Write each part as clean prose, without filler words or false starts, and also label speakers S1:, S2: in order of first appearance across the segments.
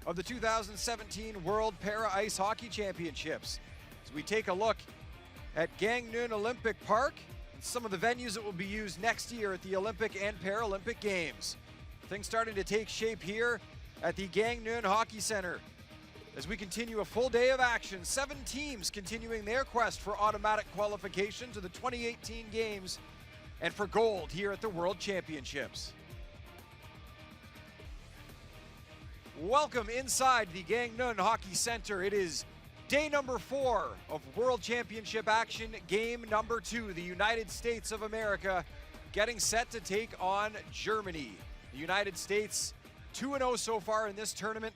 S1: of the 2017 World Para Ice Hockey Championships. As we take a look at Gangneung Olympic Park and some of the venues that will be used next year at the Olympic and Paralympic Games. Things starting to take shape here at the Gangneung Hockey Center. As we continue a full day of action, 7 teams continuing their quest for automatic qualification to the 2018 Games and for gold here at the World Championships. Welcome inside the Gangneung Hockey Center. It is day number 4 of World Championship action, game number 2. The United States of America getting set to take on Germany. The United States 2-0 so far in this tournament,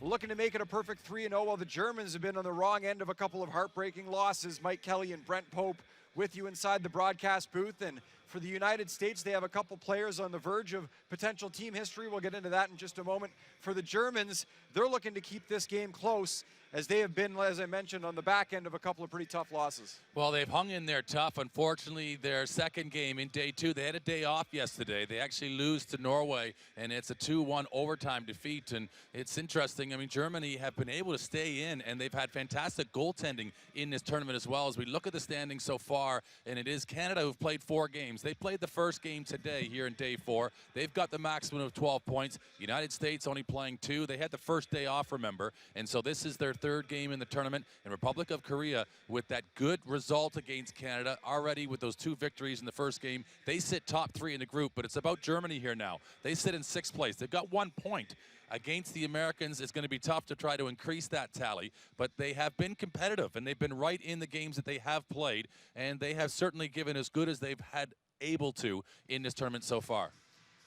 S1: looking to make it a perfect 3-0, while the Germans have been on the wrong end of a couple of heartbreaking losses. Mike Kelly and Brent Pope with you inside the broadcast booth. And for the United States, they have a couple players on the verge of potential team history. We'll get into that in just a moment. For the Germans, they're looking to keep this game close, as they have been, as I mentioned, on the back end of a couple of pretty tough losses.
S2: Well, they've hung in there tough. Unfortunately, their second game in day 2, they had a day off yesterday. They actually lose to Norway, and it's a 2-1 overtime defeat. And it's interesting. I mean, Germany have been able to stay in, and they've had fantastic goaltending in this tournament as well. As we look at the standings so far, and it is Canada who've played 4 games. They played the first game today here in day 4. They've got the maximum of 12 points. United States only playing 2. They had the first day off, remember, and so this is their 3rd game in the tournament. And Republic of Korea, with that good result against Canada, already with those 2 victories in the first game, they sit top 3 in the group. But it's about Germany here now. They sit in 6th place. They've got 1 point. Against the Americans, it's going to be tough to try to increase that tally, but they have been competitive, and they've been right in the games that they have played, and they have certainly given as good as they've had able to in this tournament so far.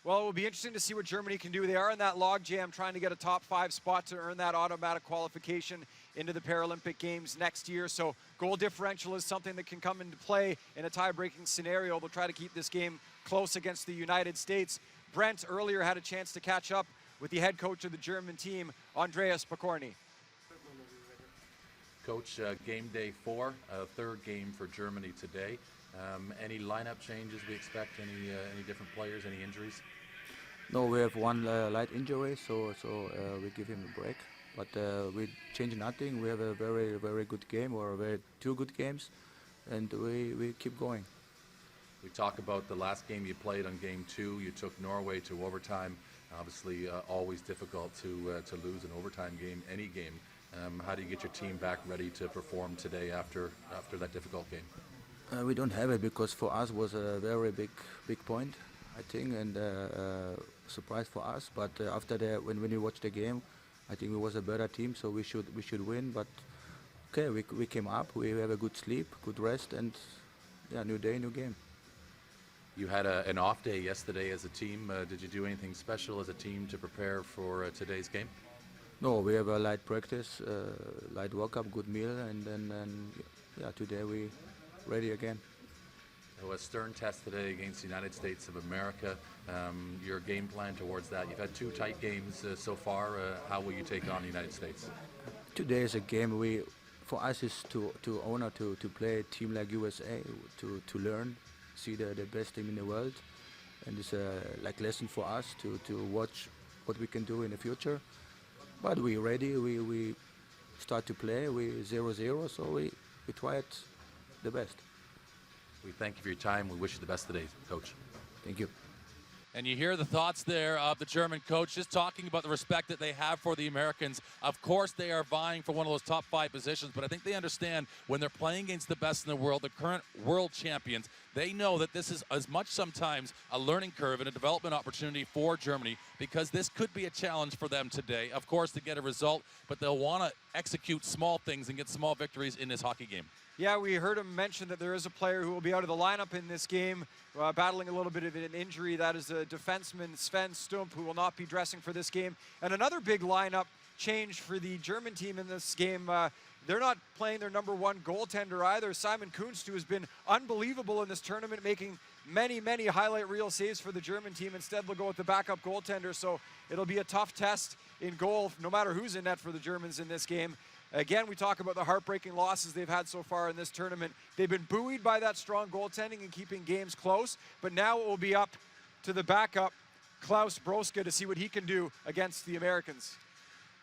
S1: Well, it will be interesting to see what Germany can do. They are in that log jam trying to get a top 5 spot to earn that automatic qualification into the Paralympic Games next year. So goal differential is something that can come into play in a tie-breaking scenario. They'll try to keep this game close against the United States. Brent earlier had a chance to catch up with the head coach of the German team, Andreas Pokorny.
S3: Coach, game day 4, 3rd game for Germany today. Any lineup changes we expect? Any different players? Any injuries?
S4: No, we have one light injury, so we give him a break. But we change nothing. We have a very good game, or 2 good games, and we keep going.
S3: We talk about the last game you played on game 2. You took Norway to overtime. Obviously, always difficult to lose an overtime game, any game. How do you get your team back ready to perform today after that difficult game?
S4: We don't have it, because for us was a very big point, I think, and surprise for us. But after that, when you watch the game, I think we was a better team, so we should win. But okay, we came up. We have a good sleep, good rest, and yeah, new day, new game.
S3: You had an off day yesterday as a team. Did you do anything special as a team to prepare for today's game?
S4: No, we have a light practice, light workup, good meal, and then yeah, today we ready again.
S3: So a stern test today against the United States of America. Your game plan towards that? You've had 2 tight games so far. How will you take on the United States?
S4: Today is a game for us is to honor to play a team like USA, to learn, see the best team in the world, and it's a lesson for us to watch what we can do in the future. But we're ready. We start to play. We 0-0, so we try it the best.
S3: We thank you for your time. We wish you the best today, Coach.
S4: Thank you.
S2: And you hear the thoughts there of the German coach, just talking about the respect that they have for the Americans. Of course, they are vying for one of those top 5 positions, but I think they understand when they're playing against the best in the world, the current world champions, they know that this is as much sometimes a learning curve and a development opportunity for Germany, because this could be a challenge for them today, of course, to get a result, but they'll want to execute small things and get small victories in this hockey game.
S1: Yeah, we heard him mention that there is a player who will be out of the lineup in this game, battling a little bit of an injury. That is a defenseman, Sven Stump, who will not be dressing for this game. And another big lineup change for the German team in this game. They're not playing their number 1 goaltender either. Simon Kunst, who has been unbelievable in this tournament, making many highlight reel saves for the German team. Instead, they'll go with the backup goaltender, so it'll be a tough test in goal, no matter who's in net for the Germans in this game. Again, we talk about the heartbreaking losses they've had so far in this tournament. They've been buoyed by that strong goaltending and keeping games close, but now it will be up to the backup, Klaus Broska, to see what he can do against the Americans.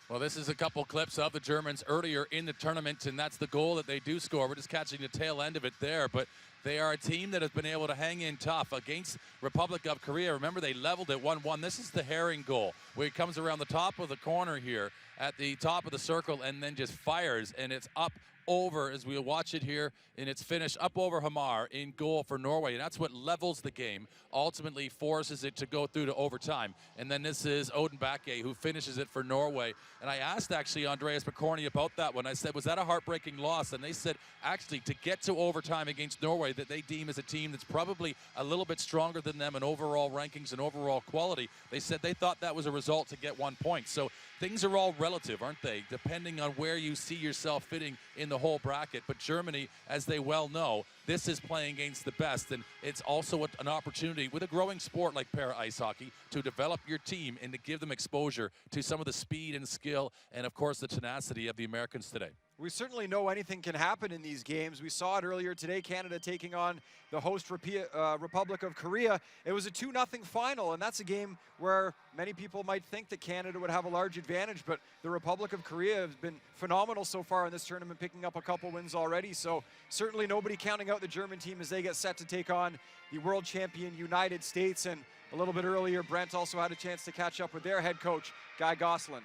S2: Well, this is a couple clips of the Germans earlier in the tournament, and that's the goal that they do score. We're just catching the tail end of it there, but they are a team that has been able to hang in tough against Republic of Korea. Remember, they leveled at 1-1. This is the herring goal, where he comes around the top of the corner here at the top of the circle and then just fires, and it's up over, as we'll watch it here, and it's finished up over Hamar in goal for Norway, and that's what levels the game, ultimately forces it to go through to overtime. And then this is Odin Bakke who finishes it for Norway. And I asked actually Andreas McCorney about that one. I said, was that a heartbreaking loss? And they said, actually, to get to overtime against Norway, that they deem as a team that's probably a little bit stronger than them in overall rankings and overall quality, they said they thought that was a result to get 1 point. So things are all relative, aren't they, depending on where you see yourself fitting in the whole bracket. But Germany, as they well know, this is playing against the best, and it's also an opportunity with a growing sport like para ice hockey to develop your team and to give them exposure to some of the speed and skill and, of course, the tenacity of the Americans today.
S1: We certainly know anything can happen in these games. We saw it earlier today, Canada taking on the host Republic of Korea. It was a 2-0 final, and that's a game where many people might think that Canada would have a large advantage, but the Republic of Korea has been phenomenal so far in this tournament, picking up a couple wins already. So certainly nobody counting out the German team as they get set to take on the world champion United States. And a little bit earlier, Brent also had a chance to catch up with their head coach, Guy Gosselin.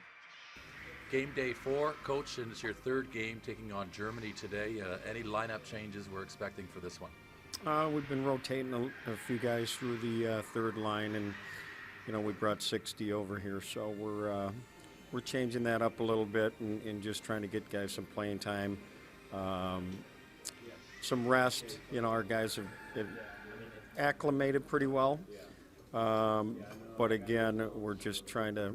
S3: Game day 4, Coach, and it's your third game taking on Germany today. Any lineup changes we're expecting for this one?
S5: We've been rotating a few guys through the third line, and we brought 60 over here, so we're changing that up a little bit and just trying to get guys some playing time, some rest. Our guys have acclimated pretty well, but again, we're just trying to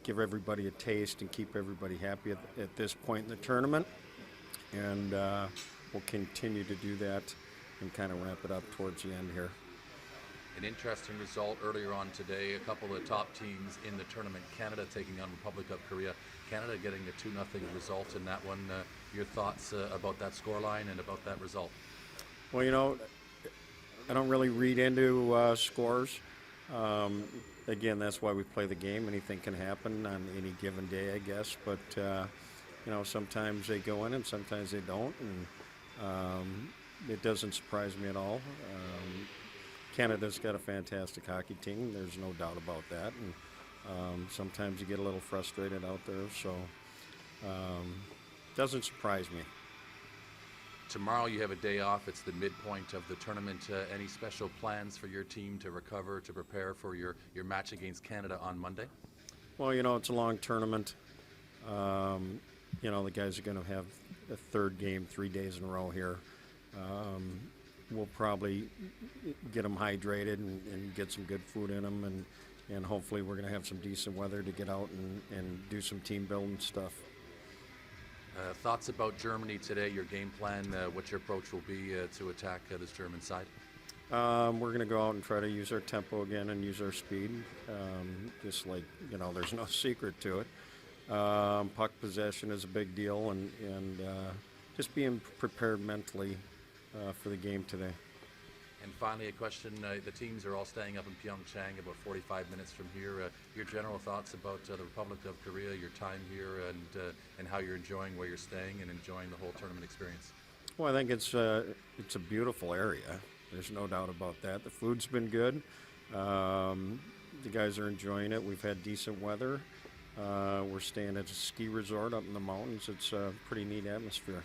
S5: give everybody a taste and keep everybody happy at this point in the tournament, and we'll continue to do that and kind of wrap it up towards the end here.
S3: An interesting result earlier on today. A couple of top teams in the tournament, Canada taking on Republic of Korea. Canada getting a 2-0 result in that one. Your thoughts about that scoreline and about that result?
S5: Well, I don't really read into scores. Again, that's why we play the game. Anything can happen on any given day, I guess. But, sometimes they go in and sometimes they don't. And it doesn't surprise me at all. Canada's got a fantastic hockey team. There's no doubt about that. And sometimes you get a little frustrated out there. So it doesn't surprise me.
S3: Tomorrow you have a day off. It's the midpoint of the tournament. Any special plans for your team to recover, to prepare for your match against Canada on Monday?
S5: Well, it's a long tournament. The guys are going to have a third game 3 days in a row here. We'll probably get them hydrated and get some good food in them, and hopefully we're going to have some decent weather to get out and do some team building stuff.
S3: Thoughts about Germany today, your game plan, what your approach will be to attack this German side?
S5: We're going to go out and try to use our tempo again and use our speed. Just like, there's no secret to it. Puck possession is a big deal, and just being prepared mentally for the game today.
S3: And finally, a question. The teams are all staying up in Pyeongchang, about 45 minutes from here. Your general thoughts about the Republic of Korea, your time here, and how you're enjoying where you're staying and enjoying the whole tournament experience?
S5: Well, I think it's a beautiful area. There's no doubt about that. The food's been good. The guys are enjoying it. We've had decent weather. We're staying at a ski resort up in the mountains. It's a pretty neat atmosphere.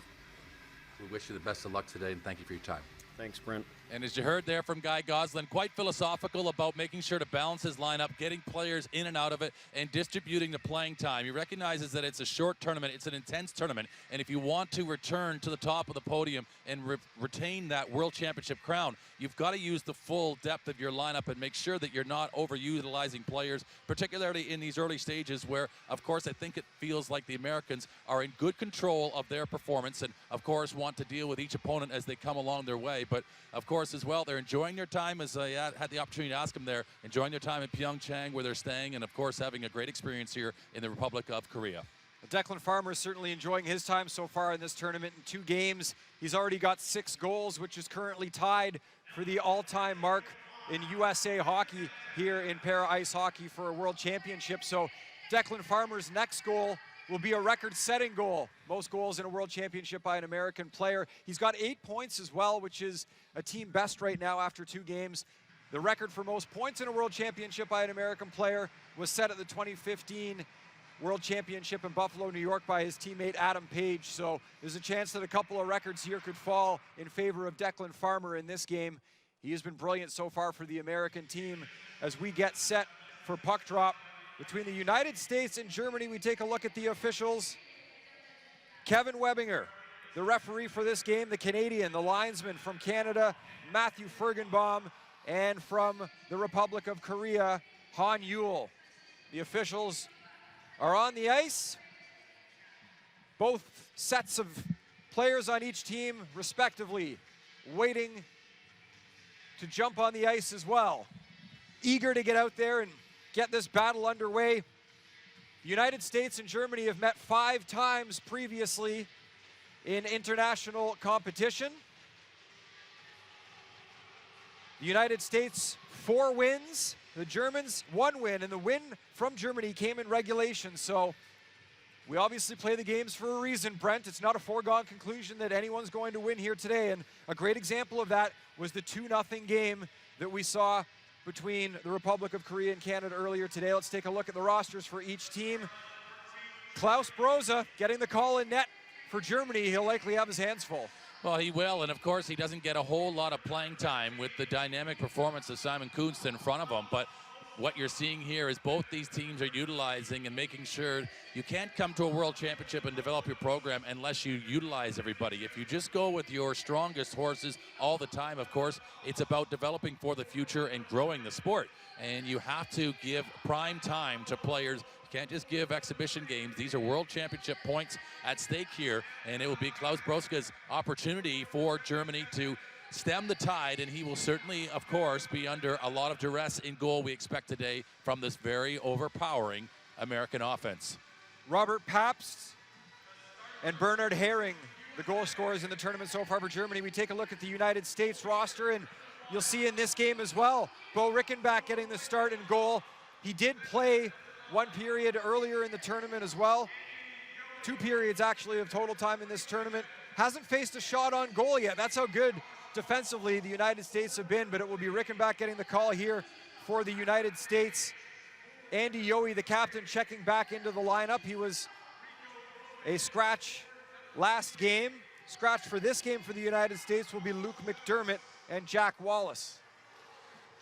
S3: We wish you the best of luck today, and thank you for your time.
S5: Thanks, Brent.
S2: And as you heard there from Guy Gosselin, quite philosophical about making sure to balance his lineup, getting players in and out of it, and distributing the playing time. He recognizes that it's a short tournament, it's an intense tournament, and if you want to return to the top of the podium and retain that World Championship crown, you've got to use the full depth of your lineup and make sure that you're not overutilizing players, particularly in these early stages where, of course, I think it feels like the Americans are in good control of their performance and, of course, want to deal with each opponent as they come along their way. But, of course, as well, they're enjoying their time, as I had the opportunity to ask them there, enjoying their time in Pyeongchang where they're staying, and of course having a great experience here in the Republic of Korea.
S1: Declan Farmer is certainly enjoying his time so far in this tournament. In 2 games, he's already got 6 goals, which is currently tied for the all-time mark in USA hockey here in para ice hockey for a world championship. So Declan Farmer's next goal will be a record-setting goal. Most goals in a World Championship by an American player. He's got 8 points as well, which is a team best right now after 2 games. The record for most points in a World Championship by an American player was set at the 2015 World Championship in Buffalo, New York by his teammate Adam Page. So there's a chance that a couple of records here could fall in favor of Declan Farmer in this game. He has been brilliant so far for the American team. As we get set for puck drop between the United States and Germany, we take a look at the officials. Kevin Webinger, the referee for this game, the Canadian, the linesman from Canada, Matthew Fergenbaum, and from the Republic of Korea, Han Yul. The officials are on the ice. Both sets of players on each team, respectively, waiting to jump on the ice as well. Eager to get out there and get this battle underway. The United States and Germany have met 5 times previously in international competition. The United States 4 wins, the Germans 1 win, and the win from Germany came in regulation. So we obviously play the games for a reason, Brent. It's not a foregone conclusion that anyone's going to win here today, and a great example of that was the 2-0 game that we saw between the Republic of Korea and Canada earlier today. Let's take a look at the rosters for each team. Klaus Broza getting the call in net for Germany. He'll likely have his hands full.
S2: Well, he will, and of course he doesn't get a whole lot of playing time with the dynamic performance of Simon Kunst in front of him, but what you're seeing here is both these teams are utilizing and making sure you can't come to a World Championship and develop your program unless you utilize everybody. If you just go with your strongest horses all the time, of course, it's about developing for the future and growing the sport. And you have to give prime time to players. You can't just give exhibition games. These are World Championship points at stake here, and it will be Klaus Broska's opportunity for Germany to stem the tide, and he will certainly, of course, be under a lot of duress in goal, we expect today, from this very overpowering American offense.
S1: Robert Pabst and Bernhard Herring, the goal scorers in the tournament so far for Germany. We take a look at the United States roster, and you'll see in this game as well, Bo Rickenbach getting the start in goal. He did play 1 period earlier in the tournament as well. 2 periods, actually, of total time in this tournament. Hasn't faced a shot on goal yet. That's how good defensively the United States have been, but it will be Rickenbach getting the call here for the United States. Andy Yohe, the captain, checking back into the lineup. He was a scratch last game. Scratch for this game for the United States will be Luke McDermott and Jack Wallace.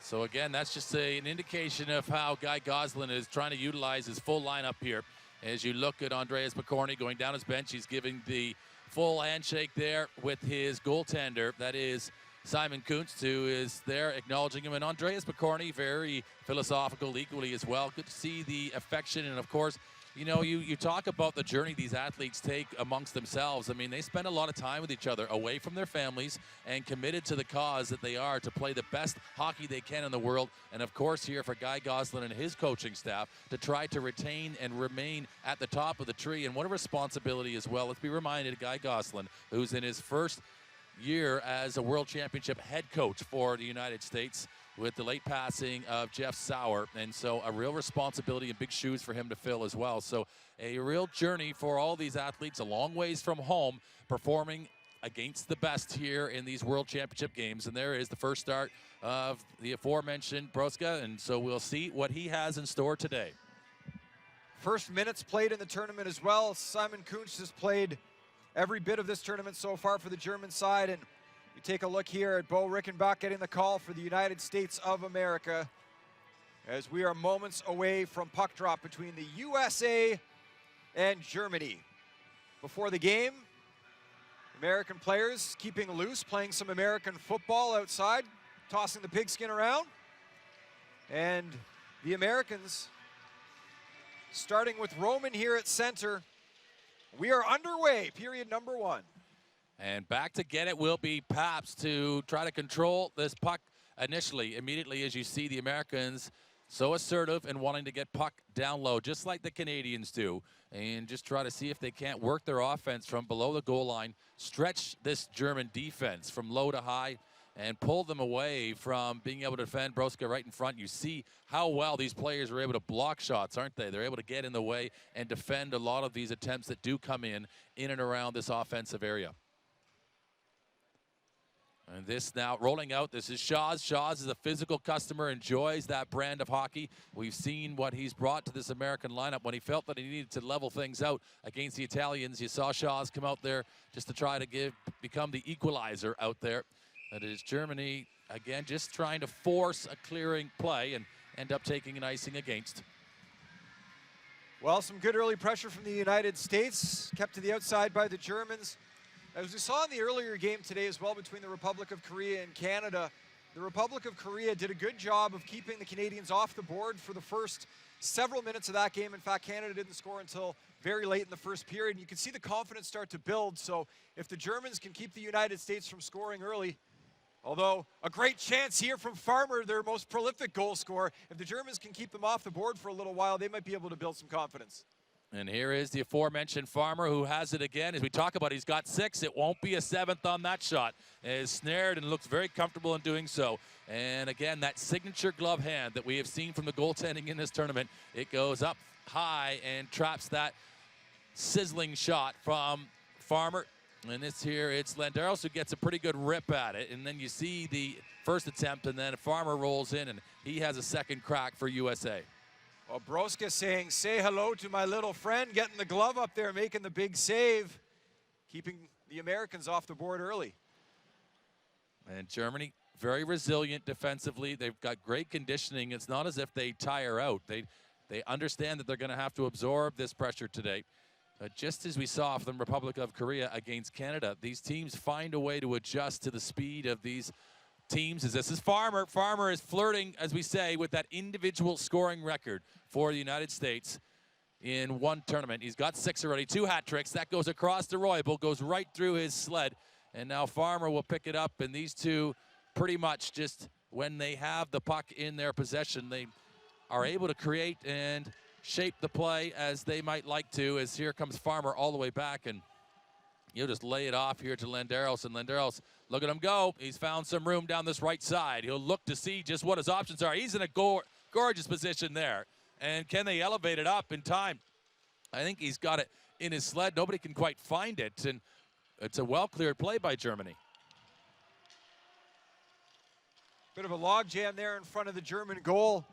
S2: So again, that's just an indication of how Guy Goslin is trying to utilize his full lineup here. As you look at Andreas McCorney going down his bench, he's giving the full handshake there with his goaltender, that is Simon Kunst, who is there acknowledging him. And Andreas McCorney, very philosophical equally as well. Good to see the affection. And of course, you know, you talk about the journey these athletes take amongst themselves. I mean, they spend a lot of time with each other, away from their families, and committed to the cause that they are to play the best hockey they can in the world. And of course, here for Guy Goslin and his coaching staff to try to retain and remain at the top of the tree. And what a responsibility as well. Let's be reminded of Guy Goslin, who's in his first year as a World Championship head coach for the United States, with the late passing of Jeff Sauer, and so a real responsibility and big shoes for him to fill as well. So a real journey for all these athletes, a long ways from home, performing against the best here in these World Championship games. And there is the first start of the aforementioned Broska, and so we'll see what he has in store today.
S1: First minutes played in the tournament as well. Simon Kunst has played every bit of this tournament so far for the German side, and you take a look here at Bo Rickenbach getting the call for the United States of America, as we are moments away from puck drop between the USA and Germany. Before the game, American players keeping loose, playing some American football outside, tossing the pigskin around. And the Americans, starting with Roman here at center, we are underway, period number 1.
S2: And back to get it will be Pabst to try to control this puck initially, immediately, as you see the Americans so assertive and wanting to get puck down low, just like the Canadians do, and just try to see if they can't work their offense from below the goal line, stretch this German defense from low to high. and pulled them away from being able to defend Broska right in front. You see how well these players are able to block shots, aren't they? They're able to get in the way and defend a lot of these attempts that do come in and around this offensive area. And this now rolling out, this is Shaw's. Shaw's is a physical customer, enjoys that brand of hockey. We've seen what he's brought to this American lineup when he felt that he needed to level things out against the Italians. You saw Shaw's come out there just to try to become the equalizer out there. That is Germany, again, just trying to force a clearing play and end up taking an icing against.
S1: Well, some good early pressure from the United States, kept to the outside by the Germans. As we saw in the earlier game today as well between the Republic of Korea and Canada, the Republic of Korea did a good job of keeping the Canadians off the board for the first several minutes of that game. In fact, Canada didn't score until very late in the first period. And you can see the confidence start to build. So if the Germans can keep the United States from scoring early, although a great chance here from Farmer, their most prolific goal scorer, if the Germans can keep them off the board for a little while, they might be able to build some confidence.
S2: And here is the aforementioned Farmer, who has it again. As we talk about, he's got 6. It won't be a 7th on that shot. Is snared and looks very comfortable in doing so. And again, that signature glove hand that we have seen from the goaltending in this tournament, it goes up high and traps that sizzling shot from Farmer. And this here, it's Landeros who gets a pretty good rip at it. And then you see the first attempt, and then Farmer rolls in, and he has a second crack for USA.
S1: Well, Broska saying, say hello to my little friend, getting the glove up there, making the big save, keeping the Americans off the board early.
S2: And Germany, very resilient defensively. They've got great conditioning. It's not as if they tire out. They understand that they're going to have to absorb this pressure today. Just as we saw from the Republic of Korea against Canada, these teams find a way to adjust to the speed of these teams. As this is Farmer. Farmer is flirting, as we say, with that individual scoring record for the United States in one tournament. He's got 6 already, 2 hat tricks. That goes across to Roybal, goes right through his sled. And now Farmer will pick it up, and these two pretty much just, when they have the puck in their possession, they are able to create and shape the play as they might like to, as here comes Farmer all the way back, and you'll just lay it off here to Landeros, and Landeros, look at him go. He's found some room down this right side. He'll look to see just what his options are. He's in a gorgeous position there. And can they elevate it up in time? I think he's got it in his sled. Nobody can quite find it, and it's a well-cleared play by Germany.
S1: Bit of a log jam there in front of the German goal,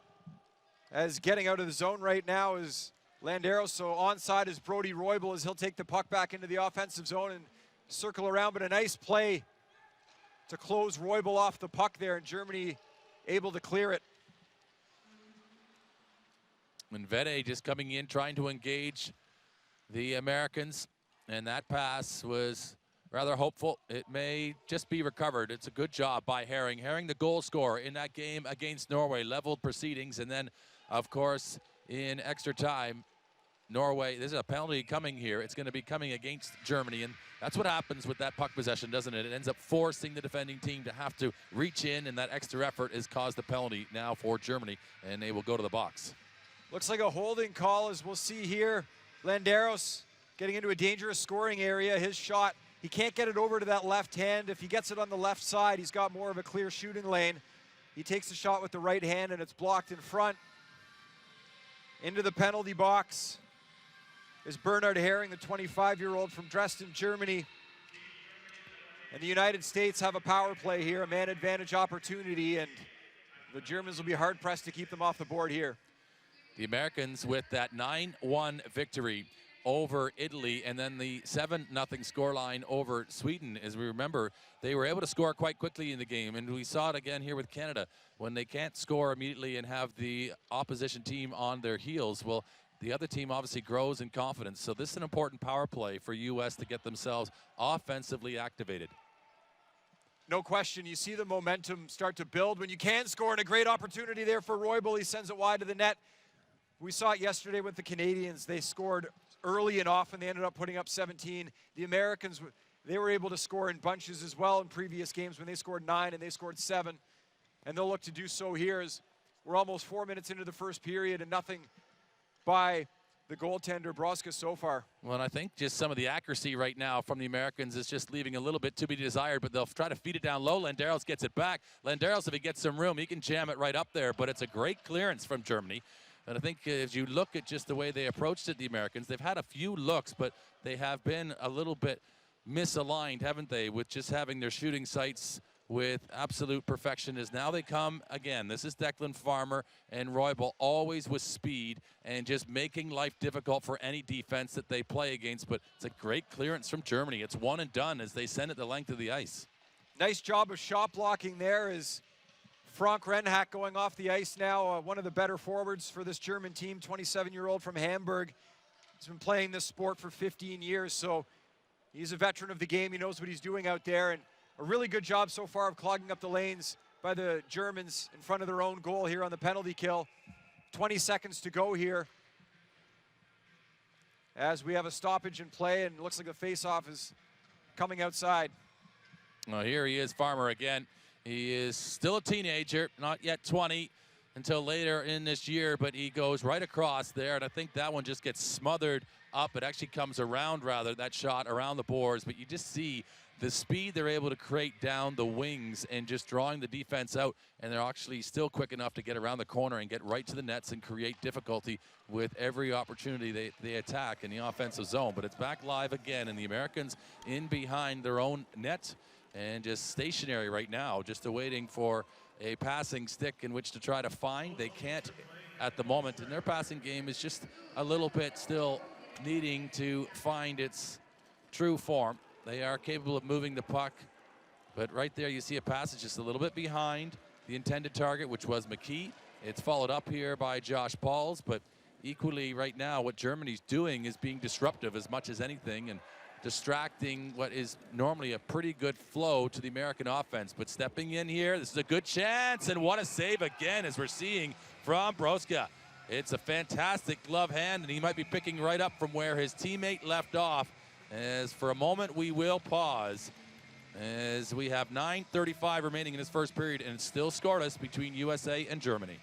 S1: as getting out of the zone right now is Landeros. So onside is Brody Roybal, as he'll take the puck back into the offensive zone and circle around. But a nice play to close Roybal off the puck there, and Germany able to clear it.
S2: And Vede just coming in, trying to engage the Americans. And that pass was rather hopeful. It may just be recovered. It's a good job by Herring. Herring, the goal scorer in that game against Norway, leveled proceedings. And then, of course, in extra time, Norway, there's a penalty coming here. It's going to be coming against Germany. And that's what happens with that puck possession, doesn't it? It ends up forcing the defending team to have to reach in, and that extra effort has caused the penalty now for Germany, and they will go to the box.
S1: Looks like a holding call, as we'll see here. Landeros getting into a dangerous scoring area. His shot, he can't get it over to that left hand. If he gets it on the left side, he's got more of a clear shooting lane. He takes the shot with the right hand, and it's blocked in front. Into the penalty box is Bernhard Herring, the 25-year-old from Dresden, Germany. And the United States have a power play here, a man advantage opportunity, and the Germans will be hard-pressed to keep them off the board here.
S2: The Americans with that 9-1 victory over Italy, and then the 7-0 scoreline over Sweden. As we remember, they were able to score quite quickly in the game, and we saw it again here with Canada. When they can't score immediately and have the opposition team on their heels, well, the other team obviously grows in confidence. So this is an important power play for U.S. to get themselves offensively activated.
S1: No question, you see the momentum start to build when you can score, and a great opportunity there for Roybal. He sends it wide to the net. We saw it yesterday with the Canadians. They scored early and often. They ended up putting up 17. The Americans, they were able to score in bunches as well in previous games when they scored 9 and they scored 7. And they'll look to do so here, as we're almost 4 minutes into the first period and nothing by the goaltender Broska so far.
S2: Well, and I think just some of the accuracy right now from the Americans is just leaving a little bit to be desired, but they'll try to feed it down low. Landeros gets it back. Landeros, if he gets some room, he can jam it right up there, but it's a great clearance from Germany. And I think as you look at just the way they approached it, the Americans, they've had a few looks, but they have been a little bit misaligned, haven't they, with just having their shooting sights with absolute perfection. As now they come again. This is Declan Farmer and Roybal, always with speed and just making life difficult for any defense that they play against. But it's a great clearance from Germany. It's one and done as they send it the length of the ice.
S1: Nice job of shot blocking there as Frank Renhack going off the ice now, one of the better forwards for this German team, 27-year-old from Hamburg. He's been playing this sport for 15 years, so he's a veteran of the game. He knows what he's doing out there, and a really good job so far of clogging up the lanes by the Germans in front of their own goal here on the penalty kill. 20 seconds to go here as we have a stoppage in play, and it looks like the face-off is coming outside.
S2: Well, here he is, Farmer again. He is still a teenager, not yet 20 until later in this year, but he goes right across there, and I think that one just gets smothered up. It actually comes around, rather, that shot around the boards, but you just see the speed they're able to create down the wings and just drawing the defense out, and they're actually still quick enough to get around the corner and get right to the nets and create difficulty with every opportunity they attack in the offensive zone. But it's back live again, and the Americans in behind their own net and just stationary right now, just awaiting for a passing stick in which to try to find. They can't at the moment, and their passing game is just a little bit still needing to find its true form. They are capable of moving the puck, but right there you see a passage just a little bit behind the intended target, which was McKee. It's followed up here by Josh Pauls, but equally right now what Germany's doing is being disruptive as much as anything and distracting what is normally a pretty good flow to the American offense. But stepping in here, this is a good chance, and what a save again as we're seeing from Broska. It's a fantastic glove hand, and he might be picking right up from where his teammate left off. As for a moment we will pause as we have 9:35 remaining in this first period, and it's still scoreless between USA and Germany.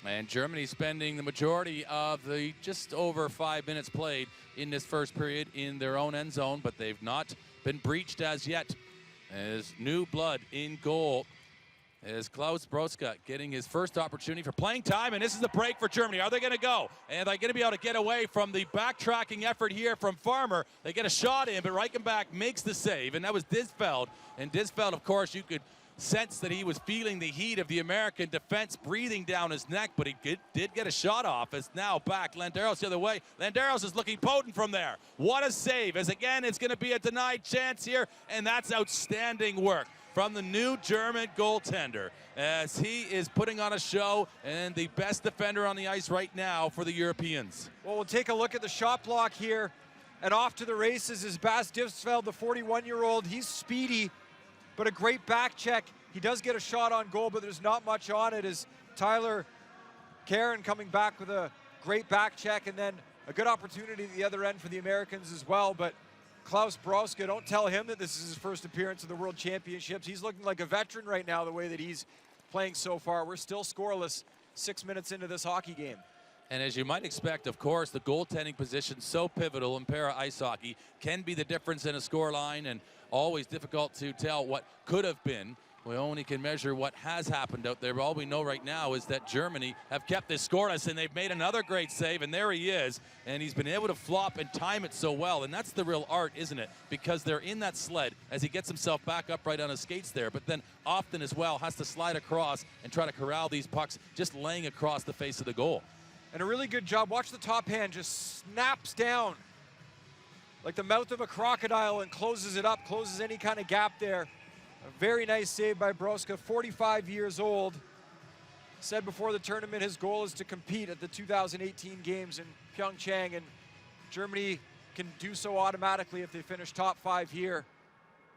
S2: And Germany spending the majority of the just over 5 minutes played in this first period in their own end zone, but they've not been breached as yet. As new blood in goal is Klaus Broska getting his first opportunity for playing time, and this is the break for Germany. Are they going to go? And they're going to be able to get away from the backtracking effort here from Farmer. They get a shot in, but Reichenbach makes the save, and that was Disfeld. And Disfeld, of course, you could sense that he was feeling the heat of the American defense breathing down his neck, but he did get a shot off. It's now back. Landeros the other way. Landeros is looking potent from there. What a save, as again it's going to be a denied chance here, and that's outstanding work from the new German goaltender as he is putting on a show and the best defender on the ice right now for the Europeans.
S1: Well, we'll take a look at the shot block here, and off to the races is Bas Disfeld, the 41-year-old. He's speedy, but a great back check. He does get a shot on goal, but there's not much on it as Tyler Karen coming back with a great back check, and then a good opportunity at the other end for the Americans as well. But Klaus Broska, don't tell him that this is his first appearance at the World Championships. He's looking like a veteran right now, the way that he's playing so far. We're still scoreless 6 minutes into this hockey game.
S2: And as you might expect, of course, the goaltending position, so pivotal in para ice hockey, can be the difference in a score line, and always difficult to tell what could have been. we only can measure what has happened out there. But all we know right now is that Germany have kept this scoreless, and they've made another great save, and there he is. And he's been able to flop and time it so well, and that's the real art, isn't it? Because they're in that sled as he gets himself back upright on his skates there, but then often as well has to slide across and try to corral these pucks just laying across the face of the goal.
S1: And a really good job. Watch the top hand just snaps down like the mouth of a crocodile and closes it up, closes any kind of gap there. A very nice save by Broska, 45 years old. Said before the tournament his goal is to compete at the 2018 games in Pyeongchang, and Germany can do so automatically if they finish top 5 here.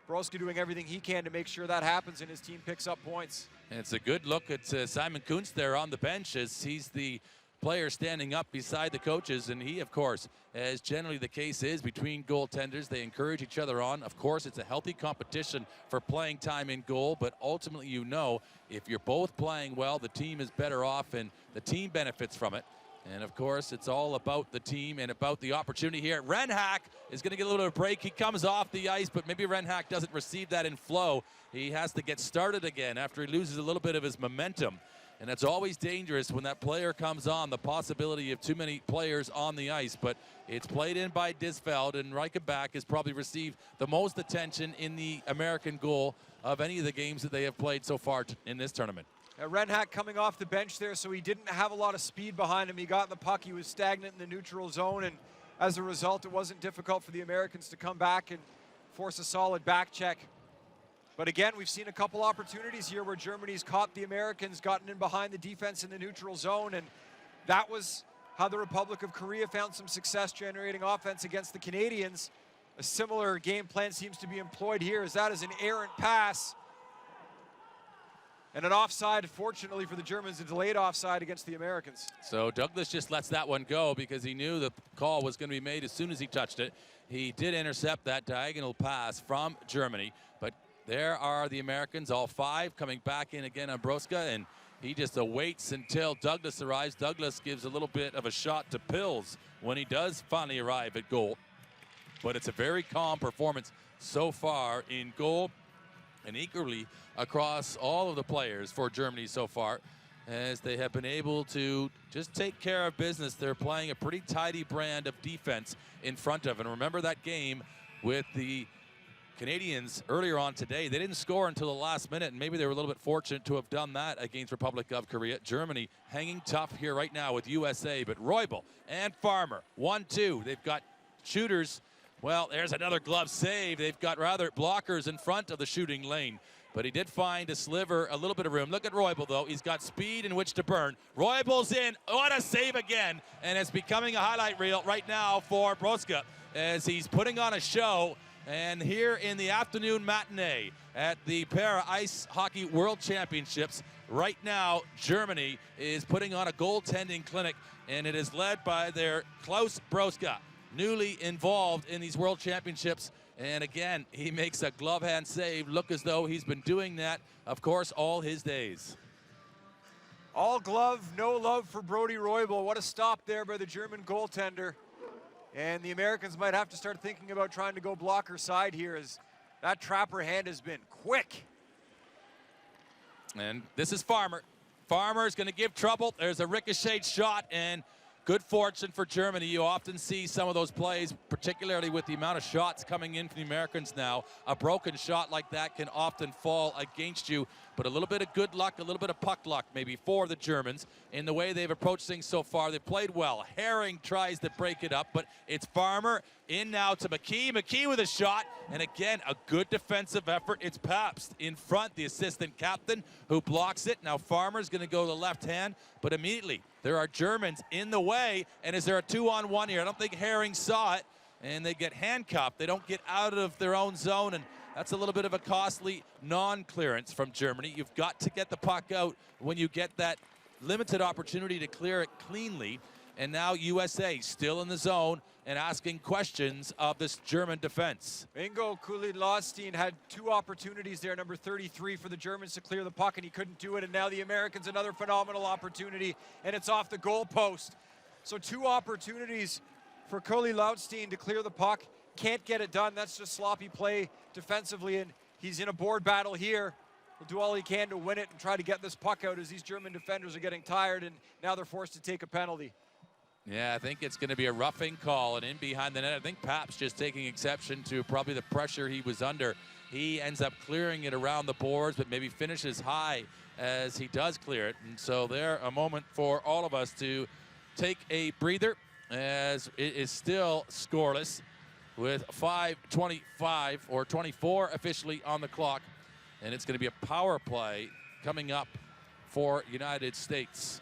S1: Broska doing everything he can to make sure that happens and his team picks up points.
S2: And it's a good look at Simon Kuntz there on the bench as he's the player standing up beside the coaches, and he, of course, as generally the case is between goaltenders, they encourage each other on. Of course, it's a healthy competition for playing time in goal, but ultimately, you know, if you're both playing well, the team is better off and the team benefits from it. And of course, it's all about the team and about the opportunity here. Renhack is going to get a little bit of a break. He comes off the ice, but maybe Renhack doesn't receive that in flow. He has to get started again after he loses a little bit of his momentum. And it's always dangerous when that player comes on, the possibility of too many players on the ice. But it's played in by Disfeld, and Reichenbach has probably received the most attention in the American goal of any of the games that they have played so far in this tournament.
S1: Renhack coming off the bench there, so he didn't have a lot of speed behind him. He got the puck, he was stagnant in the neutral zone, and as a result, it wasn't difficult for the Americans to come back and force a solid back check. But again, we've seen a couple opportunities here where Germany's caught the Americans, gotten in behind the defense in the neutral zone, and that was how the Republic of Korea found some success generating offense against the Canadians. A similar game plan seems to be employed here, as that is an errant pass. And an offside, fortunately for the Germans, a delayed offside against the Americans.
S2: So Douglas just lets that one go because he knew the call was going to be made as soon as he touched it. He did intercept that diagonal pass from Germany, but there are the Americans, all 5, coming back in again on Broska, and he just awaits until Douglas arrives. Douglas gives a little bit of a shot to Pills when he does finally arrive at goal. But it's a very calm performance so far in goal and equally across all of the players for Germany so far, as they have been able to just take care of business. They're playing a pretty tidy brand of defense in front of. And remember that game with the Canadians earlier on today. They didn't score until the last minute, and maybe they were a little bit fortunate to have done that against Republic of Korea. Germany hanging tough here right now with USA, but Roybal and Farmer, 1-2. They've got shooters. Well, there's another glove save. They've got rather blockers in front of the shooting lane, but he did find a sliver, a little bit of room. Look at Roybal, though. He's got speed in which to burn. Roybal's in. What a save again, and it's becoming a highlight reel right now for Broska as he's putting on a show. And here in the afternoon matinee at the Para Ice Hockey World Championships, right now Germany is putting on a goaltending clinic, and it is led by their Klaus Broska, newly involved in these World Championships. And again, he makes a glove hand save, look as though he's been doing that, of course, all his days.
S1: All glove, no love for Brody Roybal. What a stop there by the German goaltender. And the Americans might have to start thinking about trying to go blocker side here, as that trapper hand has been quick.
S2: And this is Farmer. Farmer is going to give trouble. There's a ricocheted shot, and good fortune for Germany. You often see some of those plays, particularly with the amount of shots coming in from the Americans now. A broken shot like that can often fall against you, but a little bit of good luck, a little bit of puck luck maybe for the Germans in the way they've approached things so far. They've played well. Herring tries to break it up, but it's Farmer in now to McKee. McKee with a shot, and again, a good defensive effort. It's Pabst in front, the assistant captain, who blocks it. Now Farmer's going to go to the left hand, but immediately there are Germans in the way, and is there a 2-on-1 here? I don't think Herring saw it, and they get handcuffed. They don't get out of their own zone, and that's a little bit of a costly non-clearance from Germany. You've got to get the puck out when you get that limited opportunity to clear it cleanly. And now USA still in the zone and asking questions of this German defense.
S1: Ingo Kulin-Lostein had 2 opportunities there, number 33, for the Germans to clear the puck, and he couldn't do it. And now the Americans, another phenomenal opportunity, and it's off the goal post. So 2 opportunities for Kulin-Lostein to clear the puck. Can't get it done. That's just sloppy play defensively, and he's in a board battle here. will do all he can to win it and try to get this puck out as these German defenders are getting tired and now they're forced to take a penalty.
S2: Yeah, I think it's going to be a roughing call and in behind the net. I think Pap's just taking exception to probably the pressure he was under. He ends up clearing it around the boards, but maybe finishes high as he does clear it. And so there, a moment for all of us to take a breather as it is still scoreless with 5:25 or 24 officially on the clock. And it's going to be a power play coming up for United States.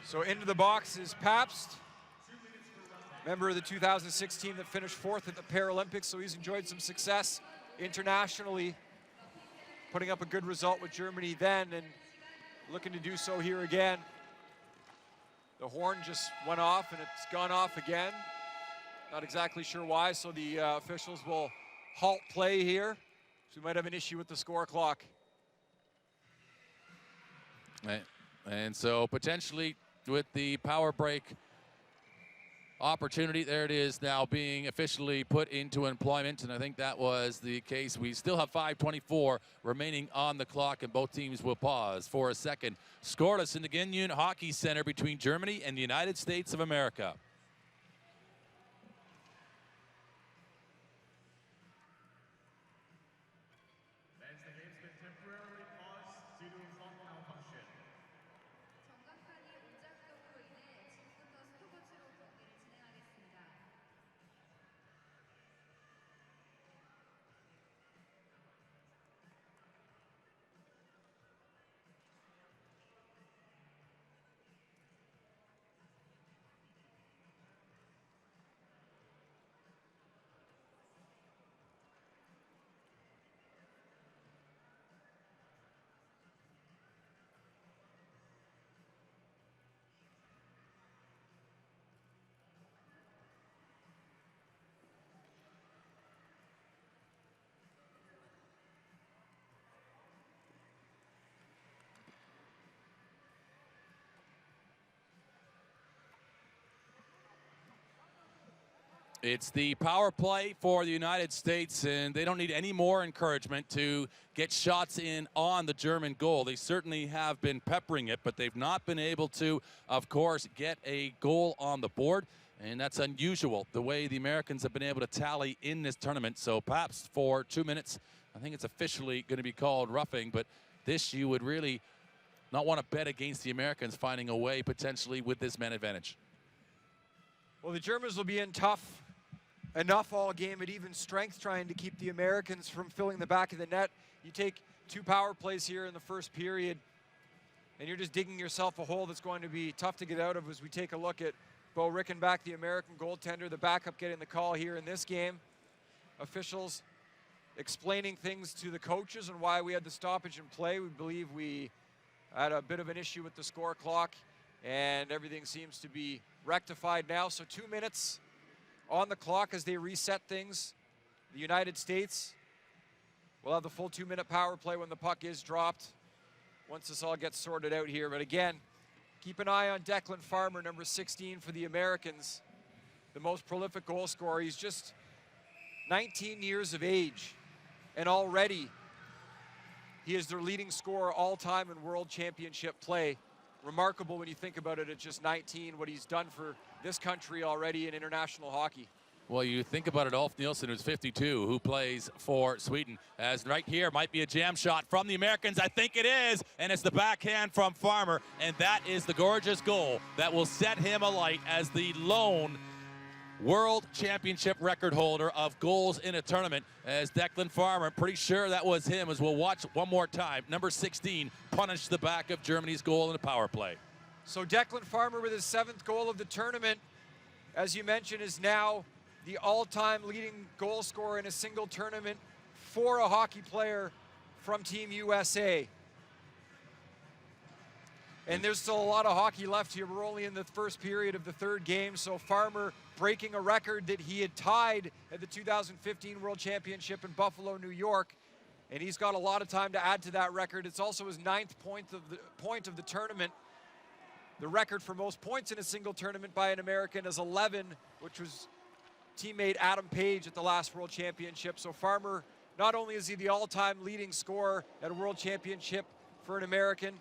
S1: So into the box is Pabst, member of the 2006 team that finished 4th at the Paralympics, so he's enjoyed some success internationally, putting up a good result with Germany then and looking to do so here again. The horn just went off and it's gone off again. Not exactly sure why, so the officials will halt play here. So we might have an issue with the score clock.
S2: And so potentially with the power break opportunity, there it is now being officially put into employment, and I think that was the case. We still have 5:24 remaining on the clock, and both teams will pause for a second. Scoreless in the Gangneung Hockey Center between Germany and the United States of America. It's the power play for the United States, and they don't need any more encouragement to get shots in on the German goal. They certainly have been peppering it, but they've not been able to, of course, get a goal on the board, and that's unusual, the way the Americans have been able to tally in this tournament. So perhaps for 2 minutes, I think it's officially going to be called roughing, but this you would really not want to bet against the Americans finding a way potentially with this man advantage.
S1: Well, the Germans will be in tough enough all game at even strength trying to keep the Americans from filling the back of the net. You take 2 power plays here in the first period, and you're just digging yourself a hole that's going to be tough to get out of as we take a look at Bo Rickenbach, the American goaltender, the backup getting the call here in this game. Officials explaining things to the coaches and why we had the stoppage in play. We believe we had a bit of an issue with the score clock, and everything seems to be rectified now. So 2 minutes on the clock as they reset things. The United States will have the full 2-minute power play when the puck is dropped, once this all gets sorted out here. But again, keep an eye on Declan Farmer, number 16 for the Americans, the most prolific goal scorer. He's just 19 years of age, and already he is their leading scorer all time in World Championship play. Remarkable when you think about it at just 19, what he's done for this country already in international hockey.
S2: Well, you think about it, Ulf Nielsen, who's 52, who plays for Sweden, as right here might be a jam shot from the Americans. I think it is, and it's the backhand from Farmer, and that is the gorgeous goal that will set him alight as the lone World Championship record holder of goals in a tournament, as Declan Farmer, I'm pretty sure that was him, as we'll watch one more time. Number 16 punished the back of Germany's goal in a power play.
S1: So Declan Farmer with his 7th goal of the tournament, as you mentioned, is now the all-time leading goal scorer in a single tournament for a hockey player from Team USA. And there's still a lot of hockey left here. We're only in the first period of the 3rd game, so Farmer breaking a record that he had tied at the 2015 World Championship in Buffalo, New York, and he's got a lot of time to add to that record. It's also his 9th point of the tournament. The record for most points in a single tournament by an American is 11, which was teammate Adam Page at the last World Championship. So Farmer Not only is he the all-time leading scorer at a World Championship for an American,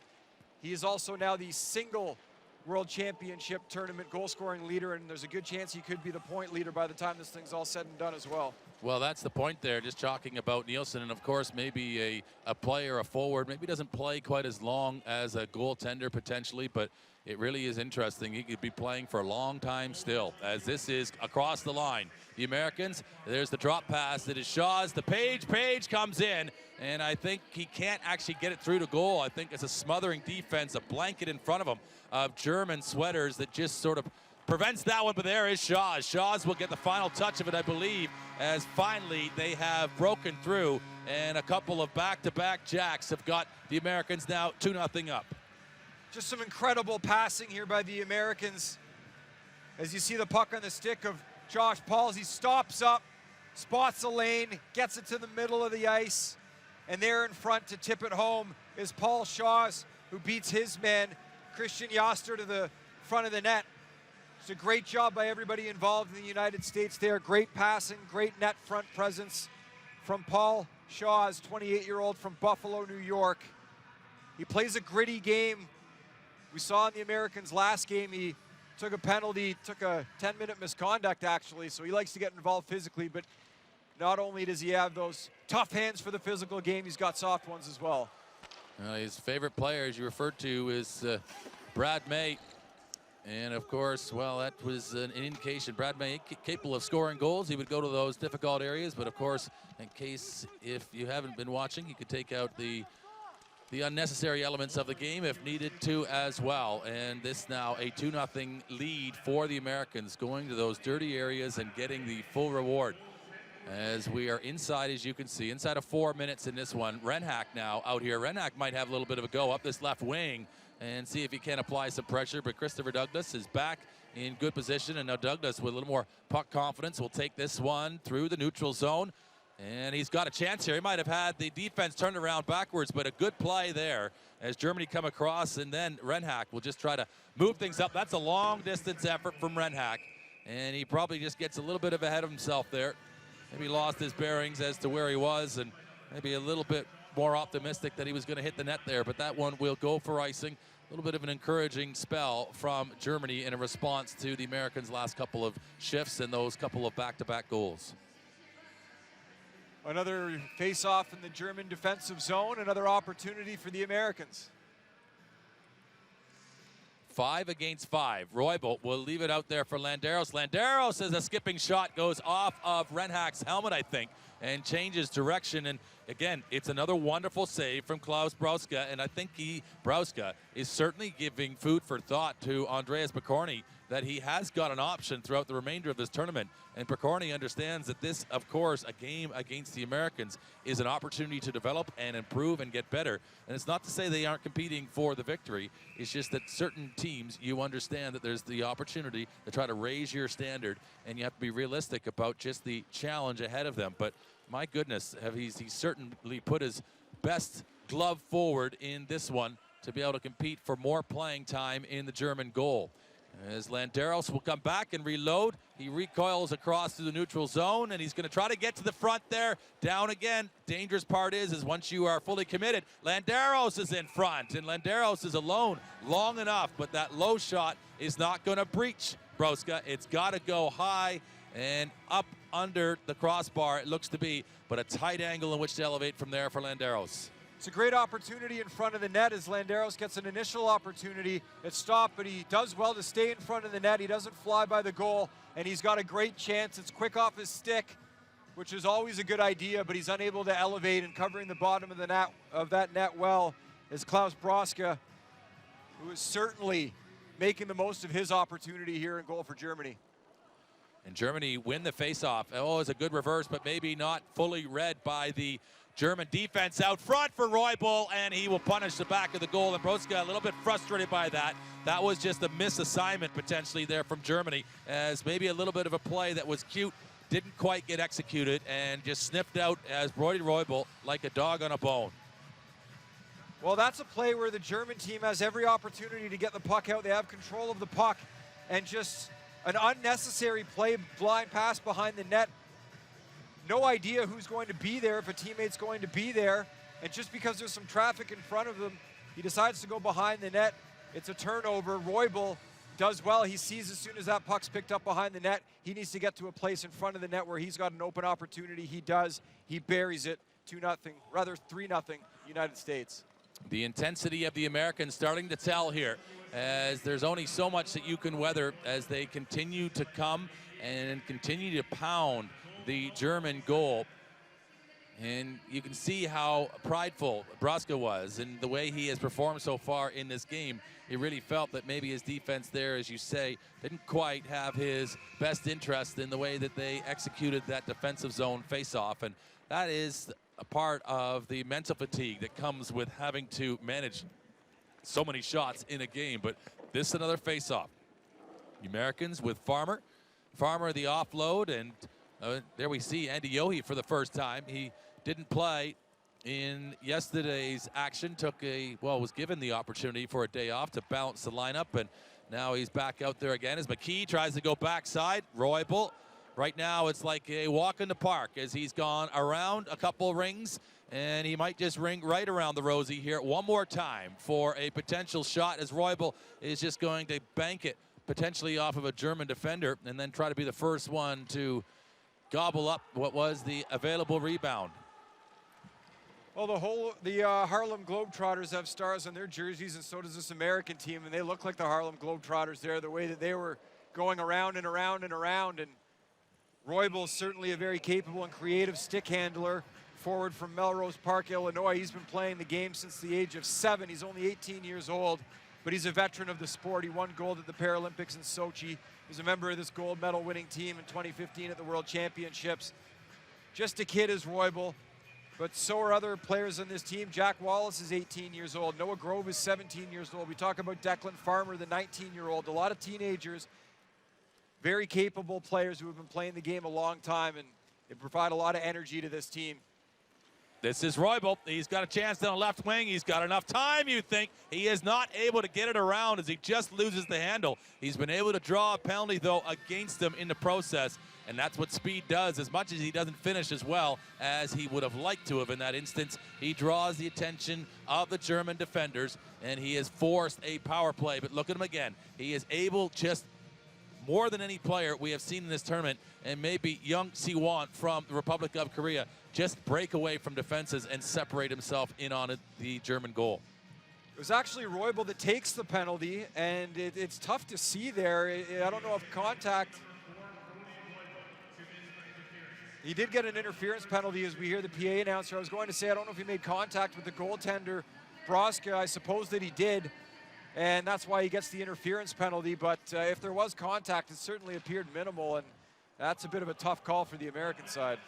S1: he is also now the single World Championship tournament goal-scoring leader, and there's a good chance he could be the point leader by the time this thing's all said and done as well.
S2: Well, that's the point there, just talking about Nielsen, and of course maybe a player, a forward, maybe doesn't play quite as long as a goaltender potentially, but it really is interesting. He could be playing for a long time still, as this is across the line. The Americans, there's the drop pass. It is Shaw's. The Page comes in, and I think he can't actually get it through to goal. I think it's a smothering defense, a blanket in front of him of German sweaters that just sort of prevents that one, but there is Shaw's. Shaw's will get the final touch of it, I believe, as finally they have broken through, and a couple of back-to-back jacks have got the Americans now 2-0 up.
S1: Just some incredible passing here by the Americans. As you see the puck on the stick of Josh Pauls, he stops up, spots a lane, gets it to the middle of the ice, and there in front to tip it home is Paul Shaws, who beats his man, Christian Yoster, to the front of the net. It's a great job by everybody involved in the United States there. Great passing, great net front presence from Paul Shaws, 28-year-old from Buffalo, New York. He plays a gritty game. We saw in the Americans' last game, he took a penalty, took a 10-minute misconduct actually, so he likes to get involved physically, but not only does he have those tough hands for the physical game, he's got soft ones as well.
S2: His favorite player, as you referred to, is Brad May. And of course, well, that was an indication. Brad May capable of scoring goals. He would go to those difficult areas, but of course, in case if you haven't been watching, he could take out the unnecessary elements of the game if needed to as well. And this now a 2-0 lead for the Americans, going to those dirty areas and getting the full reward. As we are inside, as you can see, inside of 4 minutes in this one. Renhack now out here. Renhack might have a little bit of a go up this left wing and see if he can apply some pressure, but Christopher Douglas is back in good position, and now Douglas with a little more puck confidence will take this one through the neutral zone. And he's got a chance here. He might have had the defense turned around backwards, but a good play there as Germany come across, and then Renhack will just try to move things up. That's a long distance effort from Renhack, and he probably just gets a little bit of ahead of himself there. Maybe lost his bearings as to where he was, and maybe a little bit more optimistic that he was going to hit the net there, but that one will go for icing. A little bit of an encouraging spell from Germany in a response to the Americans' last couple of shifts and those couple of back-to-back goals.
S1: Another face-off in the German defensive zone, another opportunity for the Americans.
S2: 5 against 5. Roybal will leave it out there for Landeros. Landeros, as a skipping shot goes off of Renhack's helmet, I think, and changes direction. And again, it's another wonderful save from Klaus Brauska, and I think Brauska is certainly giving food for thought to Andreas Picorni that he has got an option throughout the remainder of this tournament. And Picorni understands that this, of course, a game against the Americans is an opportunity to develop and improve and get better. And it's not to say they aren't competing for the victory. It's just that certain teams, you understand that there's the opportunity to try to raise your standard, and you have to be realistic about just the challenge ahead of them. But my goodness, he's certainly put his best glove forward in this one to be able to compete for more playing time in the German goal. As Landeros will come back and reload, he recoils across to the neutral zone, and he's going to try to get to the front there. Down again. Dangerous part is once you are fully committed, Landeros is in front, and Landeros is alone long enough, but that low shot is not going to breach Brauska. It's got to go high and up under the crossbar, it looks to be, but a tight angle in which to elevate from there for Landeros.
S1: It's a great opportunity in front of the net as Landeros gets an initial opportunity. It's stopped, but he does well to stay in front of the net. He doesn't fly by the goal, and he's got a great chance. It's quick off his stick, which is always a good idea, but he's unable to elevate, and covering the bottom of the net of that net well is Klaus Brauska, who is certainly making the most of his opportunity here in goal for Germany.
S2: And Germany win the faceoff. Oh, it's a good reverse, but maybe not fully read by the German defense out front for Roybal, and he will punish the back of the goal. And Brauska a little bit frustrated by that. That was just a misassignment potentially there from Germany, as maybe a little bit of a play that was cute, didn't quite get executed, and just sniffed out as Brody Roybal like a dog on a bone.
S1: Well, that's a play where the German team has every opportunity to get the puck out. They have control of the puck, and just an unnecessary play, blind pass behind the net. no idea who's going to be there, if a teammate's going to be there. And just because there's some traffic in front of him, he decides to go behind the net. It's a turnover. Roybal does well. He sees as soon as that puck's picked up behind the net, he needs to get to a place in front of the net where he's got an open opportunity. He does. He buries it. 2-0, rather 3-0 United States.
S2: The intensity of the Americans starting to tell here, as there's only so much that you can weather as they continue to come and continue to pound the German goal. And you can see how prideful Broska was and the way he has performed so far in this game. He really felt that maybe his defense there, as you say, didn't quite have his best interest in the way that they executed that defensive zone face-off. And that is a part of the mental fatigue that comes with having to manage so many shots in a game. But this is another face-off. The Americans with Farmer. Farmer the offload, and there we see Andy Yohe for the first time. He didn't play in yesterday's action, was given the opportunity for a day off to balance the lineup, and now he's back out there again as McKee tries to go backside. Roybal, right now it's like a walk in the park as he's gone around a couple rings, and he might just ring right around the rosy here one more time for a potential shot, as Roybal is just going to bank it potentially off of a German defender and then try to be the first one to gobble up what was the available rebound.
S1: Well, the Harlem Globetrotters have stars on their jerseys, and so does this American team, and they look like the Harlem Globetrotters there, the way that they were going around and around and around. And Roybal is certainly a very capable and creative stick handler, forward from Melrose Park, Illinois. He's been playing the game since the age of 7. He's only 18 years old, but he's a veteran of the sport. He won gold at the Paralympics in Sochi. He's a member of this gold medal winning team in 2015 at the World Championships. Just a kid is Roybal, but so are other players on this team. Jack Wallace is 18 years old. Noah Grove is 17 years old. We talk about Declan Farmer, the 19-year-old. A lot of teenagers, very capable players who have been playing the game a long time, and they provide a lot of energy to this team.
S2: This is Roybal. He's got a chance down the left wing. He's got enough time, you think. He is not able to get it around as he just loses the handle. He's been able to draw a penalty, though, against him in the process, and that's what speed does. As much as he doesn't finish as well as he would have liked to have in that instance, he draws the attention of the German defenders, and he has forced a power play. But look at him again. He is able, just more than any player we have seen in this tournament, and maybe Young Siwon from the Republic of Korea, just break away from defenses and separate himself in on the German goal.
S1: It was actually Roybal that takes the penalty, and it's tough to see there. I don't know if contact. He did get an interference penalty as we hear the PA announcer. I was going to say, I don't know if he made contact with the goaltender, Broska. I suppose that he did, and that's why he gets the interference penalty. But if there was contact, it certainly appeared minimal, and that's a bit of a tough call for the American side.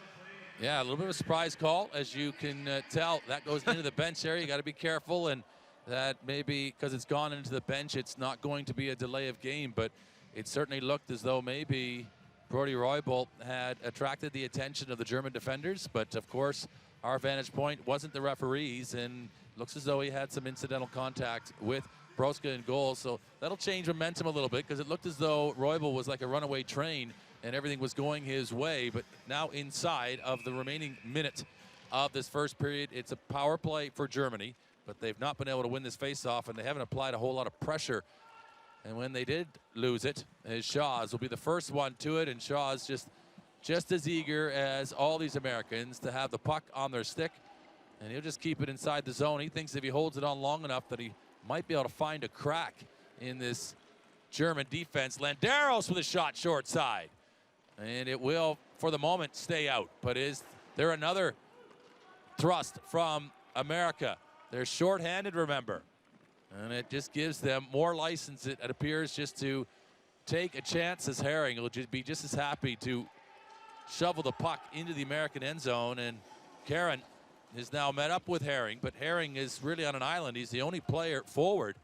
S2: Yeah, a little bit of a surprise call, as you can tell. That goes into the bench area. You got to be careful, and that maybe because it's gone into the bench, it's not going to be a delay of game, but it certainly looked as though maybe Brody Roybal had attracted the attention of the German defenders, but of course our vantage point wasn't the referees, and looks as though he had some incidental contact with Broska in goal, so that'll change momentum a little bit, because it looked as though Roybal was like a runaway train and everything was going his way. But now inside of the remaining minute of this first period, it's a power play for Germany, but they've not been able to win this face-off, and they haven't applied a whole lot of pressure. And when they did lose it, Shaws will be the first one to it, and Shaws just as eager as all these Americans to have the puck on their stick, and he'll just keep it inside the zone. He thinks if he holds it on long enough that he might be able to find a crack in this German defense. Landeros with a shot short side, and it will, for the moment, stay out. But is there another thrust from America? They're shorthanded, remember. And it just gives them more license, it appears, just to take a chance as Herring will be just as happy to shovel the puck into the American end zone. And Karen is now met up with Herring, but Herring is really on an island. He's the only player forward,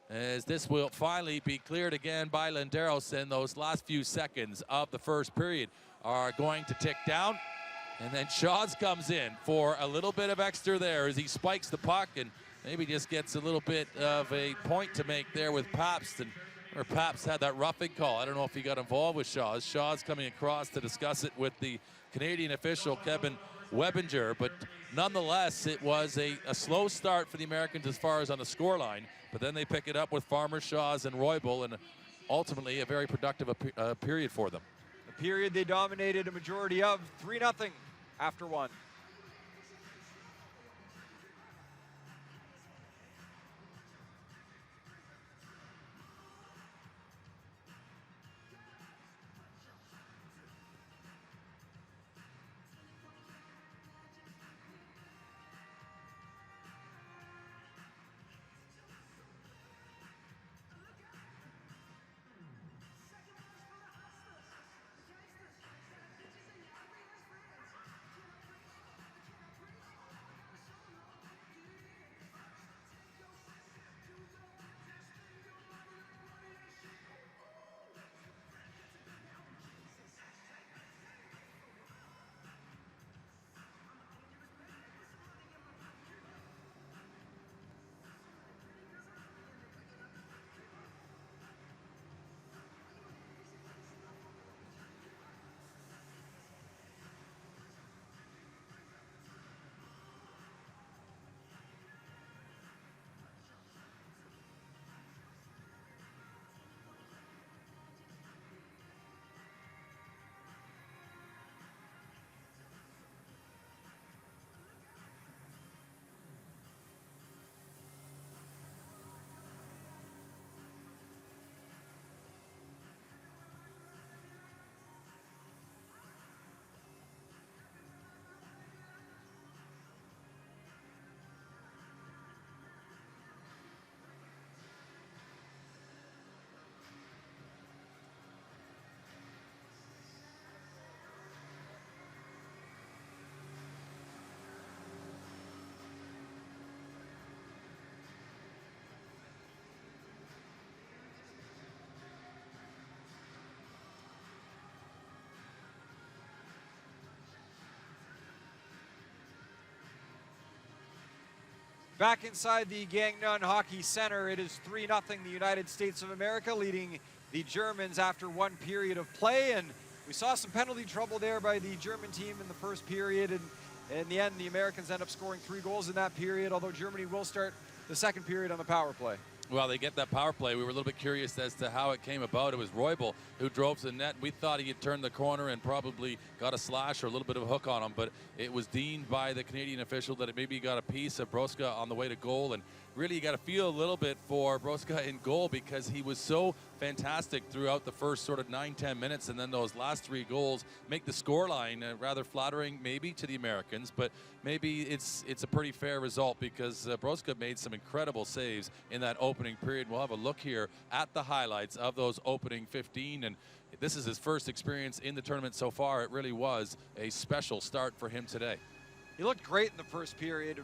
S2: as this will finally be cleared again by Landeros, and those last few seconds of the first period are going to tick down. And then Shaws comes in for a little bit of extra there as he spikes the puck and maybe just gets a little bit of a point to make there with Pabst, and Or Paps had that roughing call. I don't know if he got involved with Shaw. Shaw's coming across to discuss it with the Canadian official, Kevin Webinger. But nonetheless, it was a slow start for the Americans as far as on the scoreline. But then they pick it up with Farmer, Shaws, and Roybal, and ultimately a very productive period for them.
S1: A period they dominated a majority of, 3-0 after one. Back inside the Gangneung Hockey Center, it is 3-0 the United States of America, leading the Germans after one period of play. And we saw some penalty trouble there by the German team in the first period. And in the end, the Americans end up scoring 3 goals in that period, although Germany will start the second period on the power play.
S2: Well, they get that power play. We were a little bit curious as to how it came about. It was Roybal who drove to the net. We thought he had turned the corner and probably got a slash or a little bit of a hook on him, but it was deemed by the Canadian official that it maybe got a piece of Broska on the way to goal. And really, you got to feel a little bit for Broska in goal because he was so fantastic throughout the first sort of 9-10 minutes, and then those last 3 goals make the scoreline rather flattering maybe to the Americans, but maybe it's a pretty fair result because Broska made some incredible saves in that opening period. We'll have a look here at the highlights of those opening 15, and this is his first experience in the tournament so far. It really was a special start for him today.
S1: He looked great in the first period.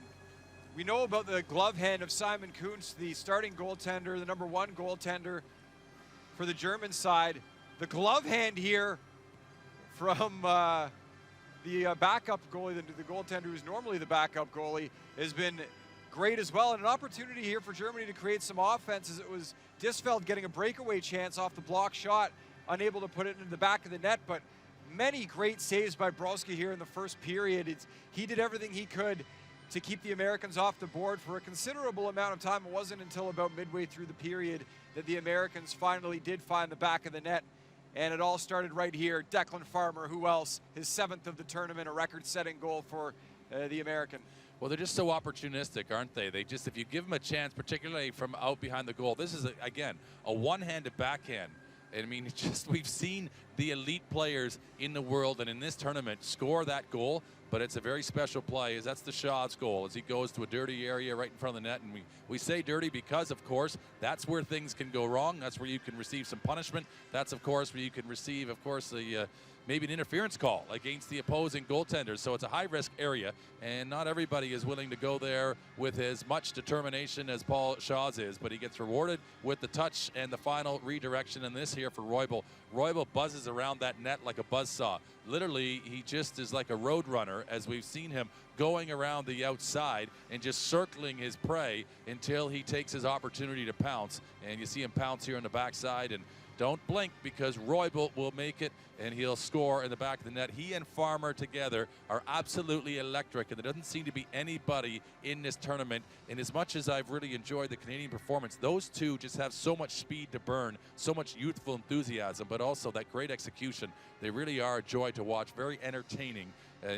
S1: We know about the glove hand of Simon Kuntz, the starting goaltender, the #1 goaltender for the German side. The glove hand here from the backup goalie, the goaltender who's normally the backup goalie, has been great as well. And an opportunity here for Germany to create some offense as it was Disfeld getting a breakaway chance off the block shot, unable to put it into the back of the net, but many great saves by Broska here in the first period. He did everything he could to keep the Americans off the board for a considerable amount of time. It wasn't until about midway through the period that the Americans finally did find the back of the net. And it all started right here. Declan Farmer, who else? His 7th of the tournament, a record-setting goal for the American.
S2: Well, they're just so opportunistic, aren't they? They just, if you give them a chance, particularly from out behind the goal, this is, again, a one-handed backhand. I mean, it's just, we've seen the elite players in the world and in this tournament score that goal, but it's a very special play. As that's the Shaw's goal as he goes to a dirty area right in front of the net. And we say dirty because, of course, that's where things can go wrong. That's where you can receive some punishment. That's, of course, where you can receive, of course, maybe an interference call against the opposing goaltenders. So it's a high-risk area, and not everybody is willing to go there with as much determination as Paul Shaw's is, but he gets rewarded with the touch and the final redirection in this here for Roybal. Roybal buzzes around that net like a buzzsaw. Literally, he just is like a road runner, as we've seen him going around the outside and just circling his prey until he takes his opportunity to pounce. And you see him pounce here on the backside, and don't blink because Roybal will make it and he'll score in the back of the net. He and Farmer together are absolutely electric, and there doesn't seem to be anybody in this tournament. And as much as I've really enjoyed the Canadian performance, those two just have so much speed to burn, so much youthful enthusiasm, but also that great execution. They really are a joy to watch, very entertaining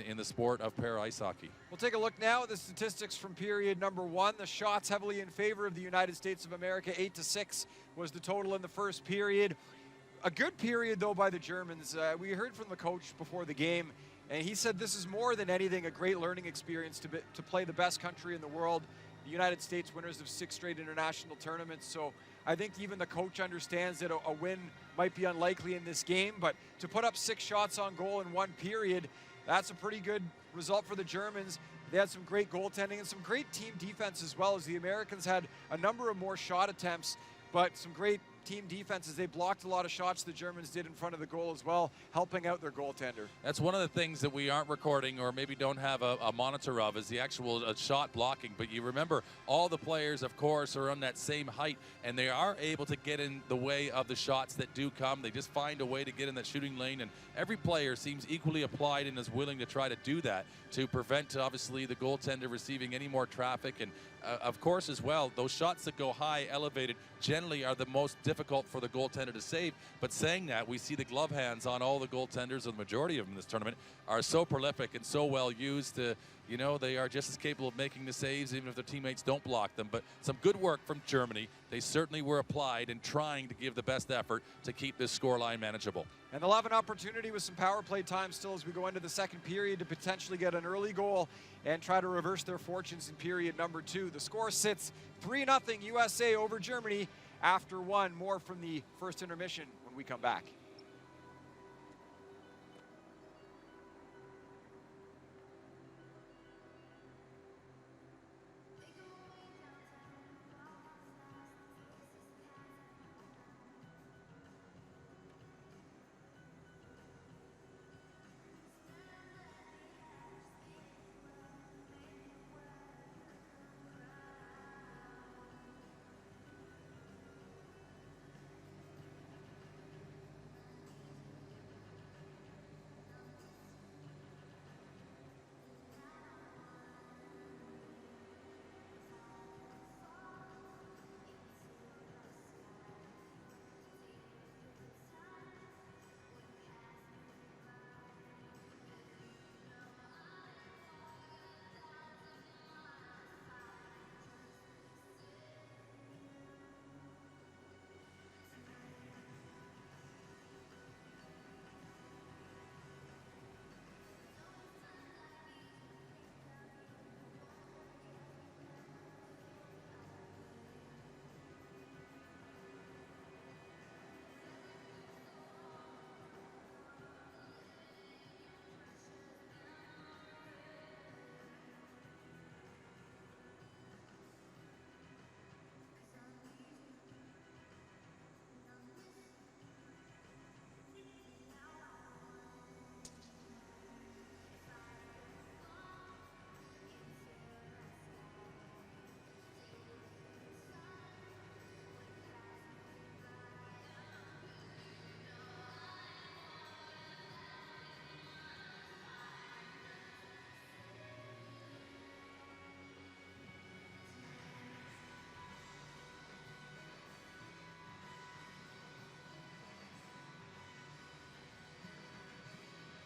S2: in the sport of para ice hockey.
S1: We'll take a look now at the statistics from period number 1. The shots heavily in favor of the United States of America. 8-6 was the total in the first period. A good period, though, by the Germans. We heard from the coach before the game, and he said this is more than anything a great learning experience to play the best country in the world. The United States, winners of 6 straight international tournaments. So I think even the coach understands that a win might be unlikely in this game, but to put up 6 shots on goal in 1 period, that's a pretty good result for the Germans. They had some great goaltending and some great team defense as well, as the Americans had a number of more shot attempts, but some great team defenses. They blocked a lot of shots the Germans did in front of the goal as well, helping out their goaltender.
S2: That's one of the things that we aren't recording or maybe don't have a monitor of, is the actual shot blocking. But you remember, all the players, of course, are on that same height, and they are able to get in the way of the shots that do come. They just find a way to get in that shooting lane, and every player seems equally applied and is willing to try to do that to prevent, obviously, the goaltender receiving any more traffic. And of course, as well, those shots that go high, elevated, generally are the most difficult for the goaltender to save. But saying that, we see the glove hands on all the goaltenders, and the majority of them in this tournament are so prolific and so well used. You know, they are just as capable of making the saves even if their teammates don't block them. But some good work from Germany. They certainly were applied and trying to give the best effort to keep this scoreline manageable.
S1: And they'll have an opportunity with some power play time still as we go into the second period to potentially get an early goal and try to reverse their fortunes in period number 2. The score sits 3-0 USA over Germany after 1. More from the first intermission when we come back.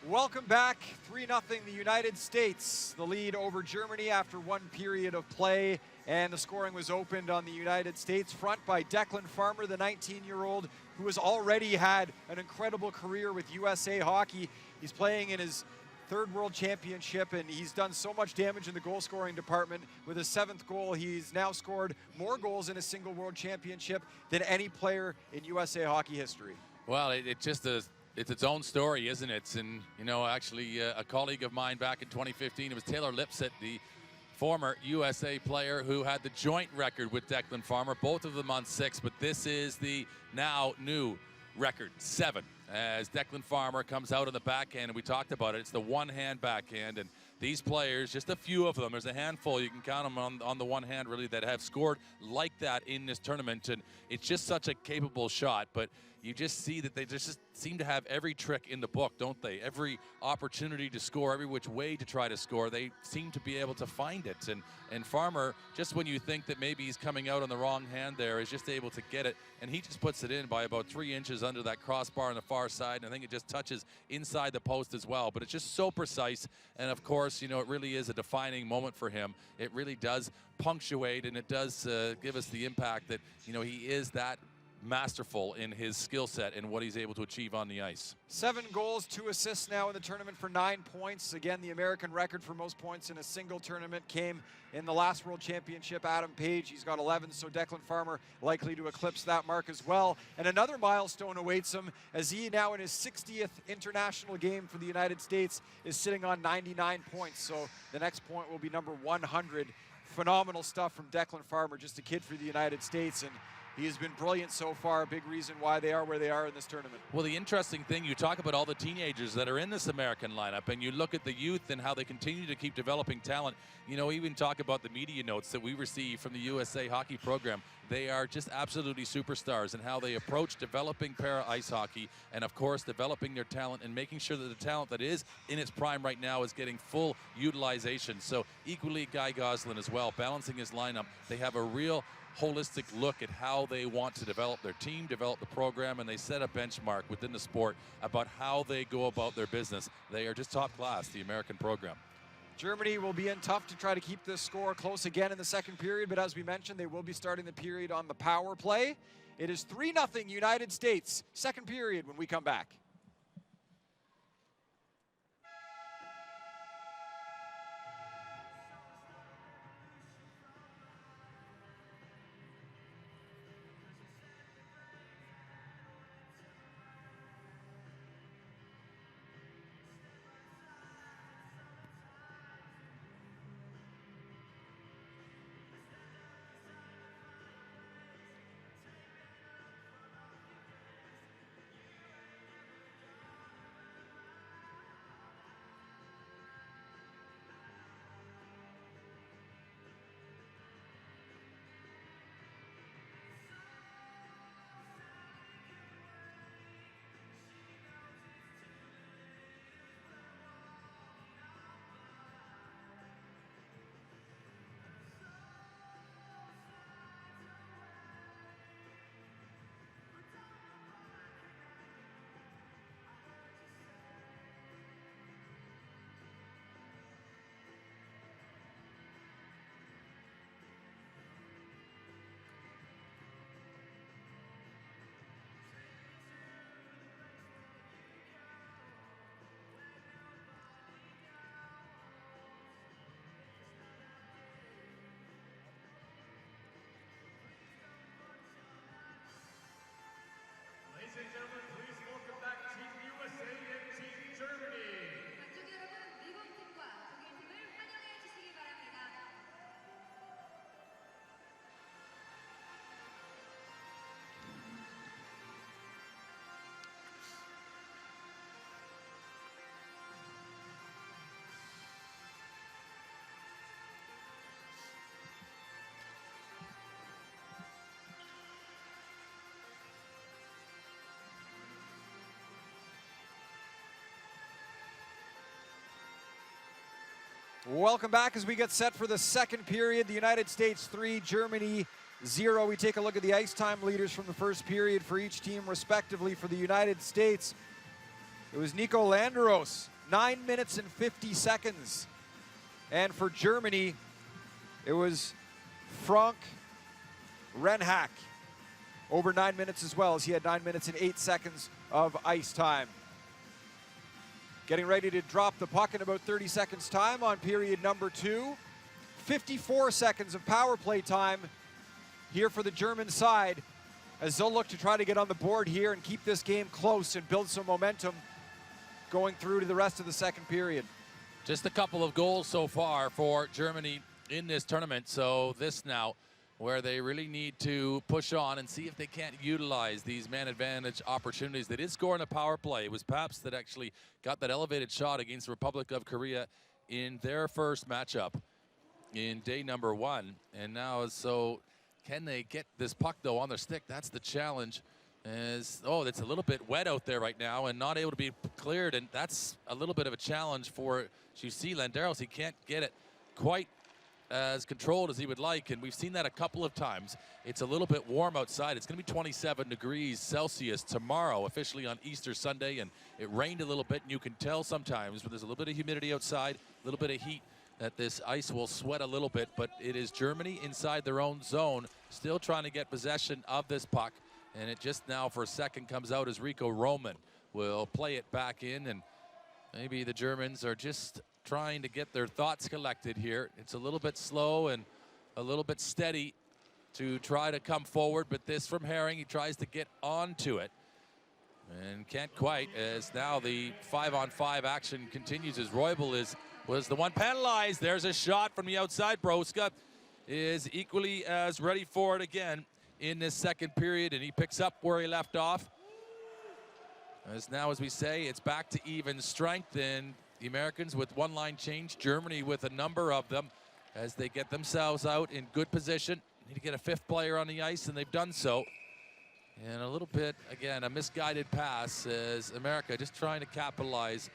S1: Welcome back. 3-0 the United States. The lead over Germany after 1 period of play, and the scoring was opened on the United States front by Declan Farmer, the 19-year-old who has already had an incredible career with USA Hockey. He's playing in his 3rd World Championship, and he's done so much damage in the goal scoring department. With his 7th goal, he's now scored more goals in a single World Championship than any player in USA Hockey history.
S2: Well, it just is. It's its own story, isn't it? And, you know, actually a colleague of mine back in 2015, it was Taylor Lipset, the former USA player who had the joint record with Declan Farmer, both of them on 6, but this is the now new record, 7, as Declan Farmer comes out on the backhand, and we talked about it. It's the one-hand backhand, and these players, just a few of them, there's a handful, you can count them on the one hand really, that have scored like that in this tournament, and it's just such a capable shot. But you just see that they just seem to have every trick in the book, don't they? Every opportunity to score, every which way to try to score, they seem to be able to find it. And Farmer, just when you think that maybe he's coming out on the wrong hand there, is just able to get it, and he just puts it in by about 3 inches under that crossbar on the far side, and I think it just touches inside the post as well. But it's just so precise, and of course, you know, it really is a defining moment for him. It really does punctuate, and it does give us the impact that, you know, he is that masterful in his skill set and what he's able to achieve on the ice.
S1: 7 goals, 2 assists now in the tournament for 9 points. Again, the American record for most points in a single tournament came in the last World Championship. Adam Page, he's got 11, so Declan Farmer likely to eclipse that mark as well. And another milestone awaits him as he now in his 60th international game for the United States is sitting on 99 points. So the next point will be number 100. Phenomenal stuff from Declan Farmer, just a kid for the United States, and he has been brilliant so far, a big reason why they are where they are in this tournament.
S2: Well, the interesting thing, you talk about all the teenagers that are in this American lineup, and you look at the youth and how they continue to keep developing talent. You know, even talk about the media notes that we receive from the USA hockey program. They are just absolutely superstars in how they approach developing para ice hockey, and of course developing their talent and making sure that the talent that is in its prime right now is getting full utilization. So equally Guy Goslin as well, balancing his lineup. They have a real holistic look at how they want to develop their team, develop the program, and they set a benchmark within the sport about how they go about their business. They are just top class, the American program.
S1: Germany will be in tough to try to keep this score close again in the second period, but as we mentioned, they will be starting the period on the power play. It is 3-0 United States, second period when we come back.
S6: Ladies and gentlemen, please welcome back Team USA and Team Germany. 관중 여러분, 미국 팀과 독일 팀을 환영해 주시기 바랍니다.
S1: Welcome back as we get set for the second period. The United States 3, Germany 0. We take a look at the ice time leaders from the first period for each team respectively. For the United States, it was Nico Landeros, 9 minutes and 50 seconds. And for Germany, it was Frank Renhack, over 9 minutes as well, as he had 9 minutes and 8 seconds of ice time. Getting ready to drop the puck in about 30 seconds time on period number 2. 54 seconds of power play time here for the German side as they'll look to try to get on the board here and keep this game close and build some momentum going through to the rest of the second period.
S2: Just a couple of goals so far for Germany in this tournament. So this now where they really need to push on and see if they can't utilize these man advantage opportunities. They did score in a power play. It was Paps that actually got that elevated shot against the Republic of Korea in their first matchup in day number 1. And now, so can they get this puck though on their stick? That's the challenge. It's a little bit wet out there right now and not able to be cleared, and that's a little bit of a challenge for, you see Landeros, he can't get it quite as controlled as he would like, and we've seen that a couple of times. It's a little bit warm outside. It's going to be 27 degrees Celsius tomorrow, officially on Easter Sunday, and it rained a little bit, and you can tell sometimes when there's a little bit of humidity outside, a little bit of heat, that this ice will sweat a little bit. But it is Germany inside their own zone, still trying to get possession of this puck, and it just now for a second comes out as Rico Roman will play it back in, and maybe the Germans are just trying to get their thoughts collected here. It's a little bit slow and a little bit steady to try to come forward, but this from Herring, he tries to get onto it and can't quite, as now the 5-on-5 action continues as Roybal was the one penalized. There's a shot from the outside. Broska is equally as ready for it again in this second period, and he picks up where he left off. As now, as we say, it's back to even strength, and the Americans with one line change, Germany with a number of them as they get themselves out in good position. Need to get a fifth player on the ice, and they've done so. And a little bit, again, a misguided pass as America just trying to capitalize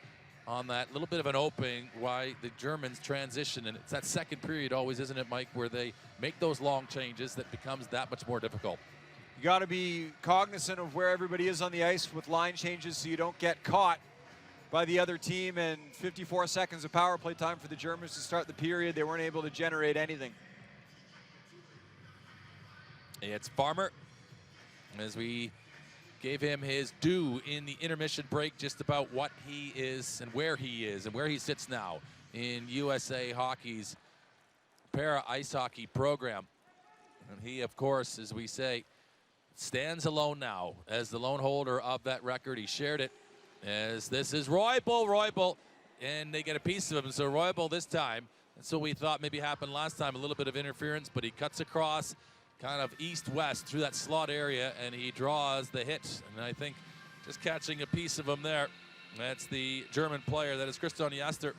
S2: on that little bit of an opening why the Germans transition. And it's that second period always, isn't it, Mike, where they make those long changes that becomes that much more difficult.
S1: You got to be cognizant of where everybody is on the ice with line changes so you don't get caught by the other team. And 54 seconds of power play time for the Germans to start the period. They weren't able to generate anything.
S2: It's Farmer, as we gave him his due in the intermission break, just about what he is and where he sits now in USA Hockey's para ice hockey program. And he, of course, as we say, stands alone now as the lone holder of that record. He shared it as this is Roybal, and they get a piece of him. So Roybal this time, that's what we thought maybe happened last time, a little bit of interference, but he cuts across kind of east-west through that slot area, and he draws the hit. And I think just catching a piece of him there, that's the German player, that is Christian Jaster.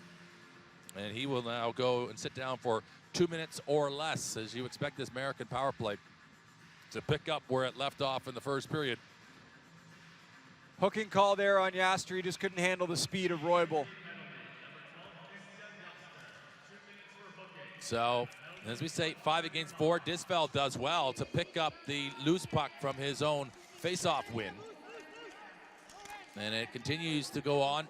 S2: And he will now go and sit down for 2 minutes or less, as you expect this American power play to pick up where it left off in the first period.
S1: Hooking call there on Jaster. He just couldn't handle the speed of Roybal.
S2: So, as we say, 5 against 4. Disfeld does well to pick up the loose puck from his own face-off win. And it continues to go on.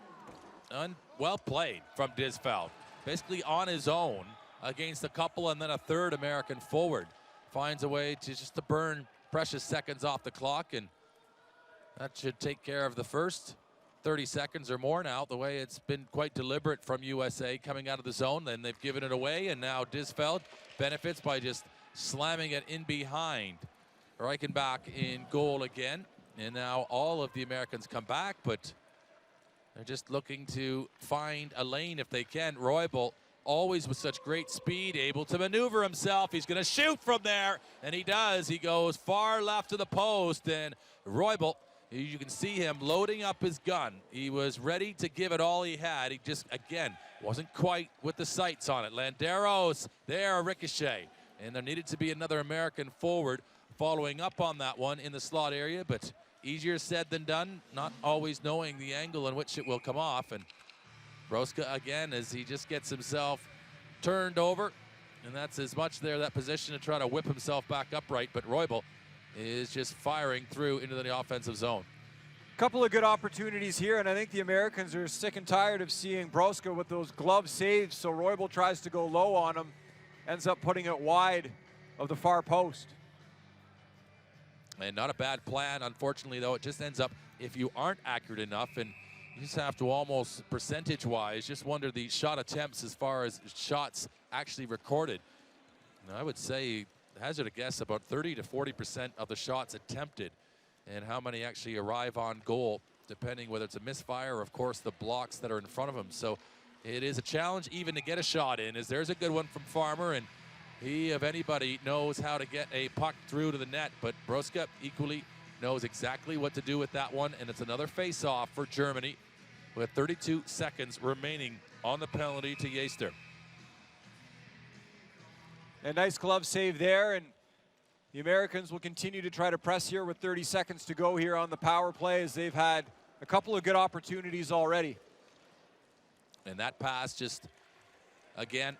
S2: Well played from Disfeld. Basically on his own against a couple and then a third American forward. Finds a way to just to burn precious seconds off the clock, and that should take care of the first 30 seconds or more now, the way it's been quite deliberate from USA coming out of the zone. Then they've given it away, and now Disfeld benefits by just slamming it in behind. Reichenbach in goal again, and now all of the Americans come back, but they're just looking to find a lane if they can. Roybal, always with such great speed, able to maneuver himself. He's going to shoot from there, and he does. He goes far left to the post, and Roybal, you can see him loading up his gun. He was ready to give it all he had. He just, again, wasn't quite with the sights on it. Landeros, there, a ricochet. And there needed to be another American forward following up on that one in the slot area, but easier said than done, not always knowing the angle in which it will come off. And Broska, again, as he just gets himself turned over, and that's as much there, that position, to try to whip himself back upright, but Roybal is just firing through into the offensive zone.
S1: Couple of good opportunities here, and I think the Americans are sick and tired of seeing Broska with those glove saves, so Roybal tries to go low on him, ends up putting it wide of the far post.
S2: And not a bad plan, unfortunately, though. It just ends up, if you aren't accurate enough, and you just have to almost percentage-wise just wonder the shot attempts as far as shots actually recorded. And I would say, hazard a guess, about 30 to 40% of the shots attempted, and how many actually arrive on goal, depending whether it's a misfire or, of course, the blocks that are in front of him. So it is a challenge even to get a shot in, as there's a good one from Farmer, and he, of anybody, knows how to get a puck through to the net, but Broska equally knows exactly what to do with that one, and it's another face-off for Germany. with 32 seconds remaining on the penalty to Yaster.
S1: A nice glove save there, and the Americans will continue to try to press here with 30 seconds to go here on the power play, as they've had a couple of good opportunities already.
S2: And that pass just, again,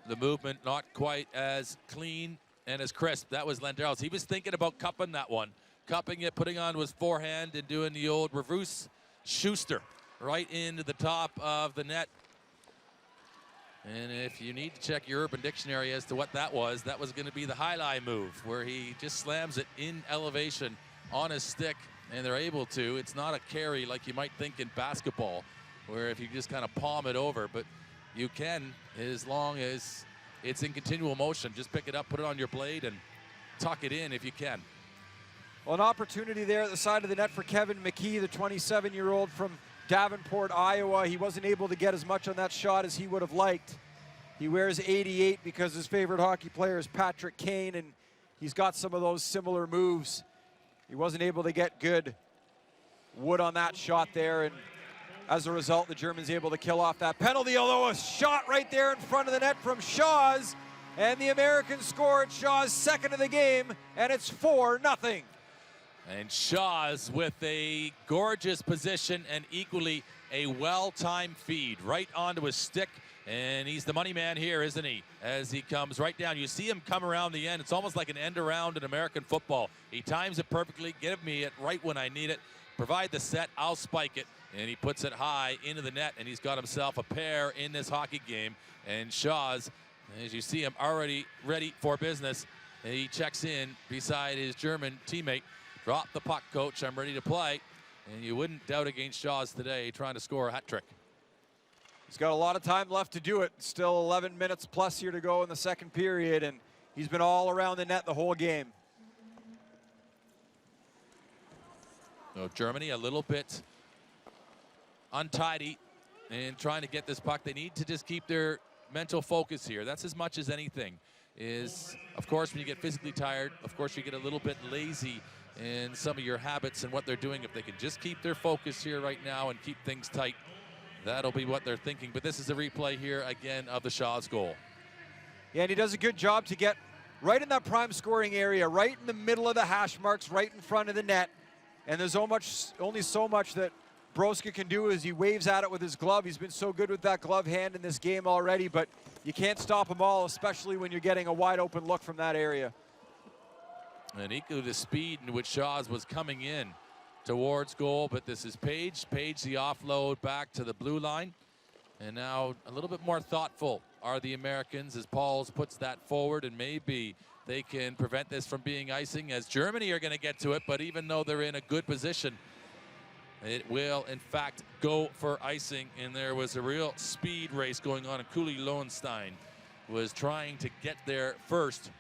S2: the movement not quite as clean and as crisp. That was Landeros. He was thinking about cupping that one. Cupping it, putting on his forehand and doing the old reverse Schuster right into the top of the net. And if you need to check your Urban Dictionary as to what that was going to be the highlight move, where he just slams it in elevation on his stick, and they're able to. It's not a carry like you might think in basketball, where if you just kind of palm it over, but you can, as long as it's in continual motion. Just pick it up, put it on your blade, and tuck it in if you can.
S1: Well, an opportunity there at the side of the net for Kevin McKee, the 27-year-old from Davenport, Iowa. He wasn't able to get as much on that shot as he would have liked. He wears 88 because his favorite hockey player is Patrick Kane, and he's got some of those similar moves. He wasn't able to get good wood on that shot there, and as a result, the Germans able to kill off that penalty, although a shot right there in front of the net from Shaw's, and the Americans scored Shaw's second of the game, and it's 4-0.
S2: And Shaw's with a gorgeous position and equally a well-timed feed right onto his stick. And he's the money man here, isn't he? As he comes right down. You see him come around the end. It's almost like an end around in American football. He times it perfectly. Give me it right when I need it. Provide the set. I'll spike it. And he puts it high into the net. And he's got himself a pair in this hockey game. And Shaw's, as you see him already ready for business, and he checks in beside his German teammate. Drop the puck, coach. I'm ready to play. And you wouldn't doubt against Shaw's today trying to score a hat trick.
S1: He's got a lot of time left to do it. Still 11 minutes plus here to go in the second period, and he's been all around the net the whole game.
S2: So Germany a little bit untidy and trying to get this puck. They need to just keep their mental focus here. That's as much as anything. Is, of course, when you get physically tired, of course, you get a little bit lazy in some of your habits and what they're doing. If they can just keep their focus here right now and keep things tight, that'll be what they're thinking. But this is a replay here again of the Shaw's goal.
S1: Yeah, and he does a good job to get right in that prime scoring area, right in the middle of the hash marks, right in front of the net. And there's only so much that Broska can do as he waves at it with his glove. He's been so good with that glove hand in this game already, but you can't stop him all, especially when you're getting a wide open look from that area.
S2: And equally the speed in which Shaw's was coming in towards goal, but this is Page. Page the offload back to the blue line. And now a little bit more thoughtful are the Americans as Pauls puts that forward, and maybe they can prevent this from being icing, as Germany are going to get to it. But even though they're in a good position, it will in fact go for icing. And there was a real speed race going on, and Cooley Lowenstein was trying to get there first.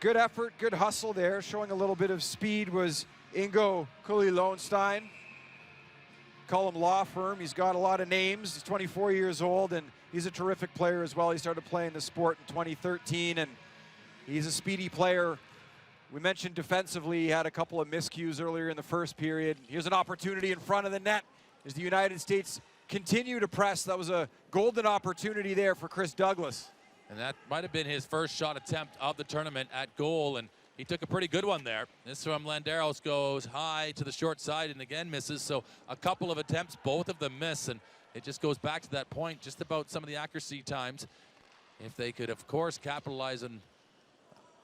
S1: Good effort, good hustle there. Showing a little bit of speed was Ingo Cooley Lowenstein. Call him law firm. He's got a lot of names. He's 24 years old, and he's a terrific player as well. He started playing the sport in 2013, and he's a speedy player. We mentioned defensively, he had a couple of miscues earlier in the first period. Here's an opportunity in front of the net as the United States continue to press. That was a golden opportunity there for Chris Douglas.
S2: And that might have been his first shot attempt of the tournament at goal, and he took a pretty good one there. This from Landeros goes high to the short side and again misses. So a couple of attempts, both of them miss, and it just goes back to that point just about some of the accuracy times. If they could, of course, capitalize on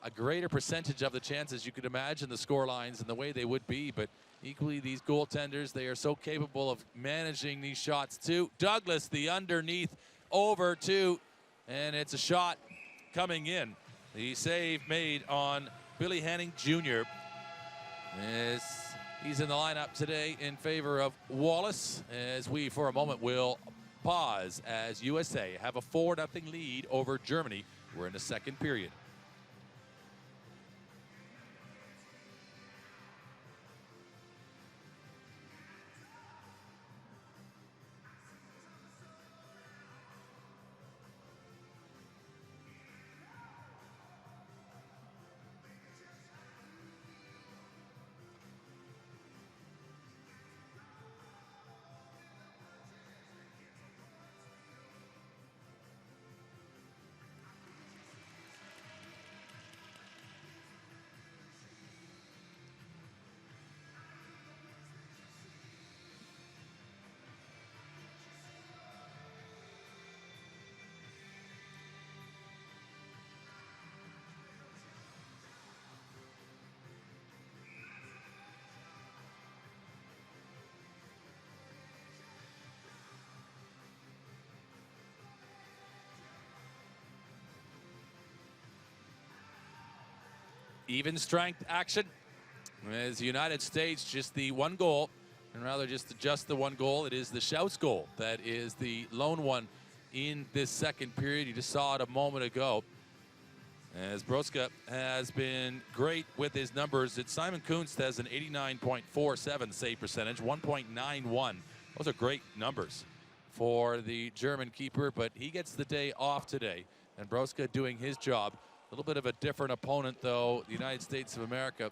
S2: a greater percentage of the chances, you could imagine the score lines and the way they would be. But equally, these goaltenders, they are so capable of managing these shots too. Douglas, the underneath over to, and it's a shot coming in. The save made on Billy Hanning Jr. as he's in the lineup today in favor of Wallace, as we for a moment will pause as USA have a 4-0 lead over Germany. We're in the second period. even strength action. As the United States, just the one goal, and rather just the one goal. It is the Schaus goal that is the lone one in this second period. You just saw it a moment ago. As Broska has been great with his numbers. Simon Kunst has an 89.47 save percentage, 1.91. Those are great numbers for the German keeper, but he gets the day off today. And Broska doing his job. A little bit of a different opponent, though, the United States of America.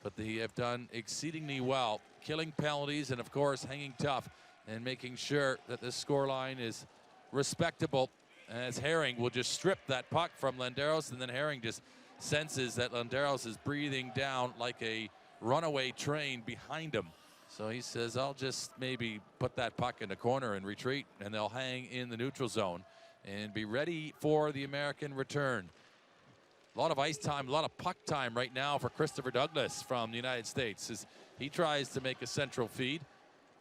S2: But they have done exceedingly well, killing penalties and, of course, hanging tough and making sure that the scoreline is respectable, as Herring will just strip that puck from Landeros, and then Herring just senses that Landeros is breathing down like a runaway train behind him. So he says, I'll just maybe put that puck in the corner and retreat, and they'll hang in the neutral zone and be ready for the American return. A lot of ice time, a lot of puck time right now for Christopher Douglas from the United States as he tries to make a central feed,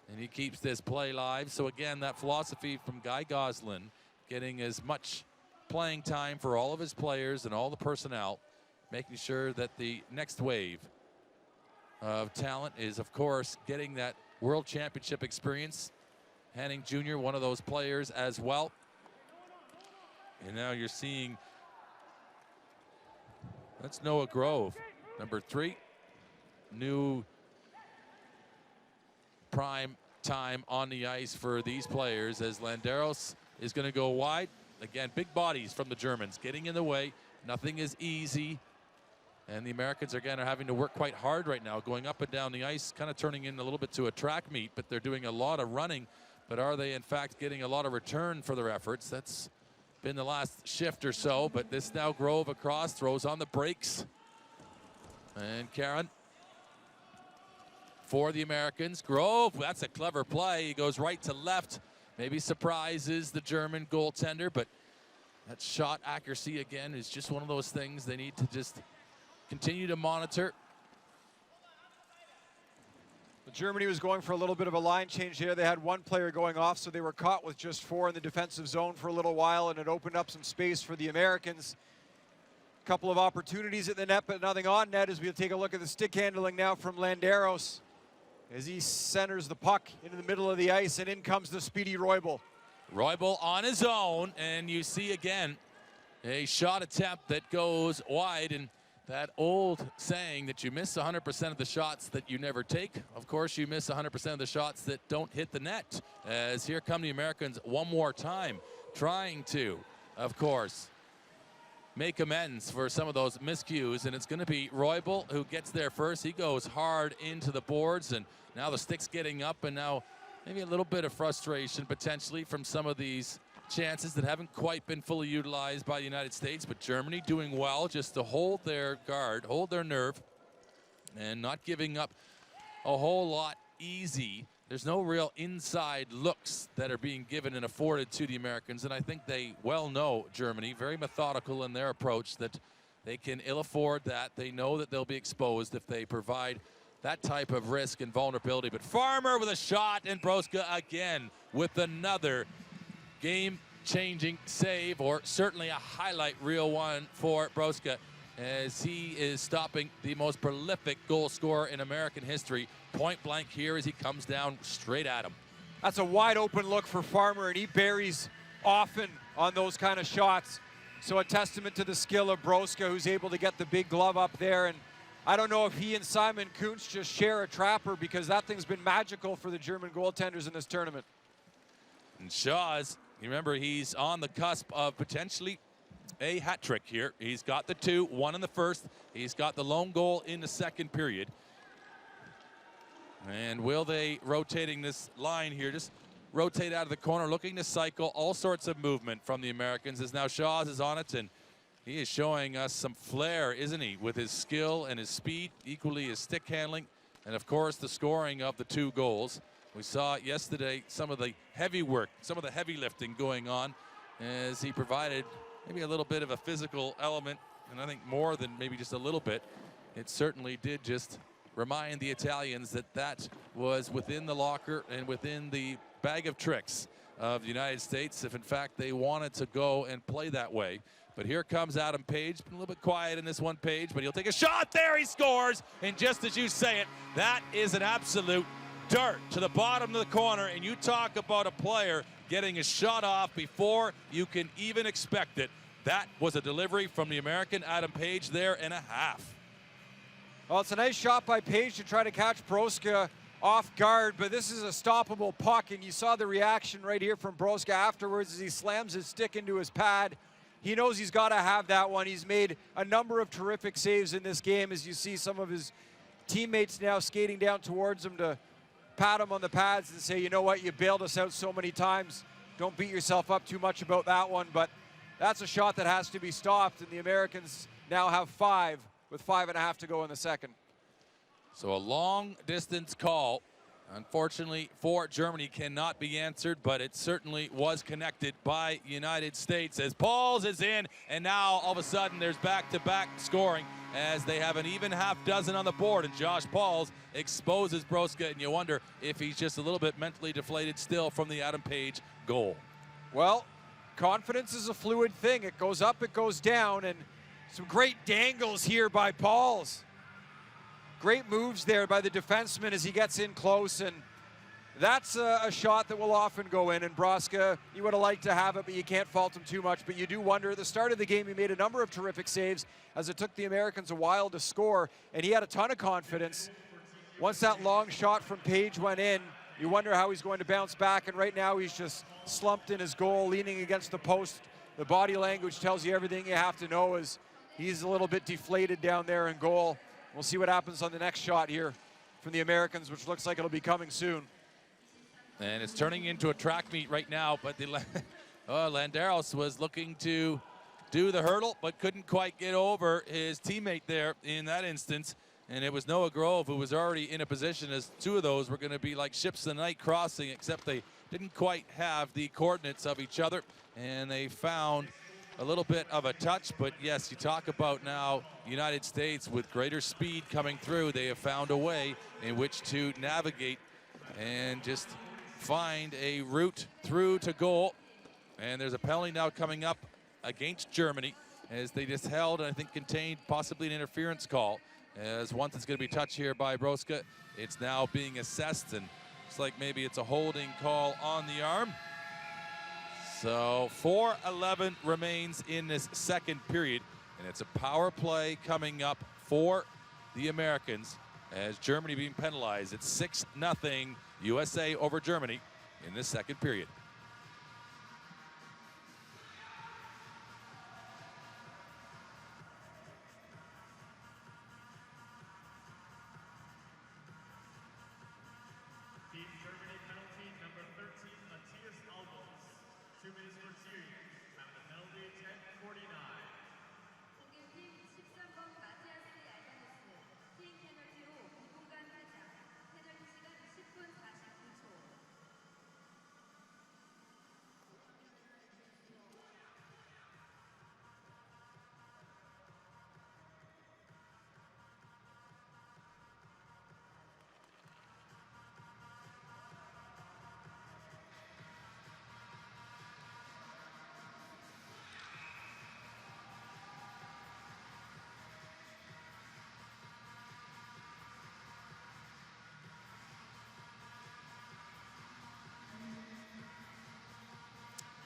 S2: and he keeps this play live. So again, that philosophy from Guy Goslin, getting as much playing time for all of his players and all the personnel, making sure that the next wave of talent is, of course, getting that World Championship experience. Hanning Jr., one of those players as well. And now you're seeing, that's Noah Grove, number 3. New prime time on the ice for these players as Landeros is going to go wide. Again, big bodies from the Germans getting in the way. Nothing is easy. And the Americans, again, are having to work quite hard right now, going up and down the ice, kind of turning in a little bit to a track meet, but they're doing a lot of running. But are they, in fact, getting a lot of return for their efforts? That's been the last shift or so, but this now Grove across, throws on the brakes. And Karen for the Americans. Grove, that's a clever play. He goes right to left. Maybe surprises the German goaltender, but that shot accuracy, again, is just one of those things they need to just continue to monitor.
S1: Germany was going for a little bit of a line change there. They had one player going off, so they were caught with just 4 in the defensive zone for a little while, and it opened up some space for the Americans. A couple of opportunities at the net, but nothing on net, as we'll take a look at the stick handling now from Landeros as he centers the puck into the middle of the ice, and in comes the speedy Roybal.
S2: Roybal on his own, and you see again a shot attempt that goes wide, and that old saying that you miss 100% of the shots that you never take. Of course, you miss 100% of the shots that don't hit the net. As here come the Americans one more time, trying to, of course, make amends for some of those miscues. And it's going to be Roybal who gets there first. He goes hard into the boards, and now the stick's getting up, and now maybe a little bit of frustration potentially from some of these chances that haven't quite been fully utilized by the United States, but Germany doing well just to hold their guard, hold their nerve, and not giving up a whole lot easy. There's no real inside looks that are being given and afforded to the Americans, and I think they well know, Germany, very methodical in their approach, that they can ill afford that. They know that they'll be exposed if they provide that type of risk and vulnerability. But Farmer with a shot, and Broska again with another game-changing save, or certainly a highlight reel one for Broska, as he is stopping the most prolific goal scorer in American history. Point blank here as he comes down straight at him.
S1: That's a wide open look for Farmer, and he buries often on those kind of shots. So a testament to the skill of Broska, who's able to get the big glove up there. And I don't know if he and Simon Kunst just share a trapper, because that thing's been magical for the German goaltenders in this tournament.
S2: And Shaw's, you remember, he's on the cusp of potentially a hat trick here. He's got the 2, 1 in the first. He's got the lone goal in the second period. And will they, rotating this line here, just rotate out of the corner, looking to cycle, all sorts of movement from the Americans, as now Shaw's is on it, and he is showing us some flair, isn't he, with his skill and his speed, equally his stick handling, and of course the scoring of the 2 goals. We saw yesterday some of the heavy work, some of the heavy lifting going on, as he provided maybe a little bit of a physical element, and I think more than maybe just a little bit. It certainly did just remind the Italians that that was within the locker and within the bag of tricks of the United States, if in fact they wanted to go and play that way. But here comes Adam Page, a little bit quiet in this one, Page, but he'll take a shot there, he scores, and just as you say it, that is an absolute dart to the bottom of the corner, and you talk about a player getting a shot off before you can even expect it. That was a delivery from the American Adam Page there and a half.
S1: Well, it's a nice shot by Page to try to catch Broska off guard, but this is a stoppable puck, and you saw the reaction right here from Broska afterwards as he slams his stick into his pad. He knows he's got to have that one. He's made a number of terrific saves in this game, as you see some of his teammates now skating down towards him to pat him on the pads and say, you know what, you bailed us out so many times. Don't beat yourself up too much about that one, but that's a shot that has to be stopped, and the Americans now have 5 with 5.5 to go in the second.
S2: So a long distance call, unfortunately for Germany, cannot be answered, but it certainly was connected by United States as Pauls is in, and now all of a sudden there's back-to-back scoring as they have an even half dozen on the board, and Josh Pauls exposes Broska, and you wonder if he's just a little bit mentally deflated still from the Adam Page goal.
S1: Well, confidence is a fluid thing. It goes up, it goes down, and some great dangles here by Pauls. Great moves there by the defenseman as he gets in close, and that's a shot that will often go in. And Broska, you would have liked to have it, but you can't fault him too much. But you do wonder, at the start of the game, he made a number of terrific saves as it took the Americans a while to score, and he had a ton of confidence. Once that long shot from Page went in, you wonder how he's going to bounce back, and right now he's just slumped in his goal, leaning against the post. The body language tells you everything you have to know as he's a little bit deflated down there in goal. We'll see what happens on the next shot here from the Americans, which looks like it'll be coming soon.
S2: And it's turning into a track meet right now, but the Landeros was looking to do the hurdle, but couldn't quite get over his teammate there in that instance. And it was Noah Grove who was already in a position as two of those were going to be like ships in the night crossing, except they didn't quite have the coordinates of each other. And they found a little bit of a touch, but yes, you talk about now United States with greater speed coming through. They have found a way in which to navigate and just find a route through to goal. And there's a penalty now coming up against Germany as they just held and I think contained possibly an interference call. As once it's going to be touched here by Broska, it's now being assessed, and looks like maybe it's a holding call on the arm. So 4:11 remains in this second period, and it's a power play coming up for the Americans as Germany being penalized. It's 6-0 USA over Germany in this second period.
S6: Team Germany penalty number 13, Matthias Albers. 2 minutes for series. Time of the penalty, 10:49.
S7: 공격팀 13번 마티아스 알바네스 팀 페널티로 비공간 타자. 페널티 시간 10분 49초.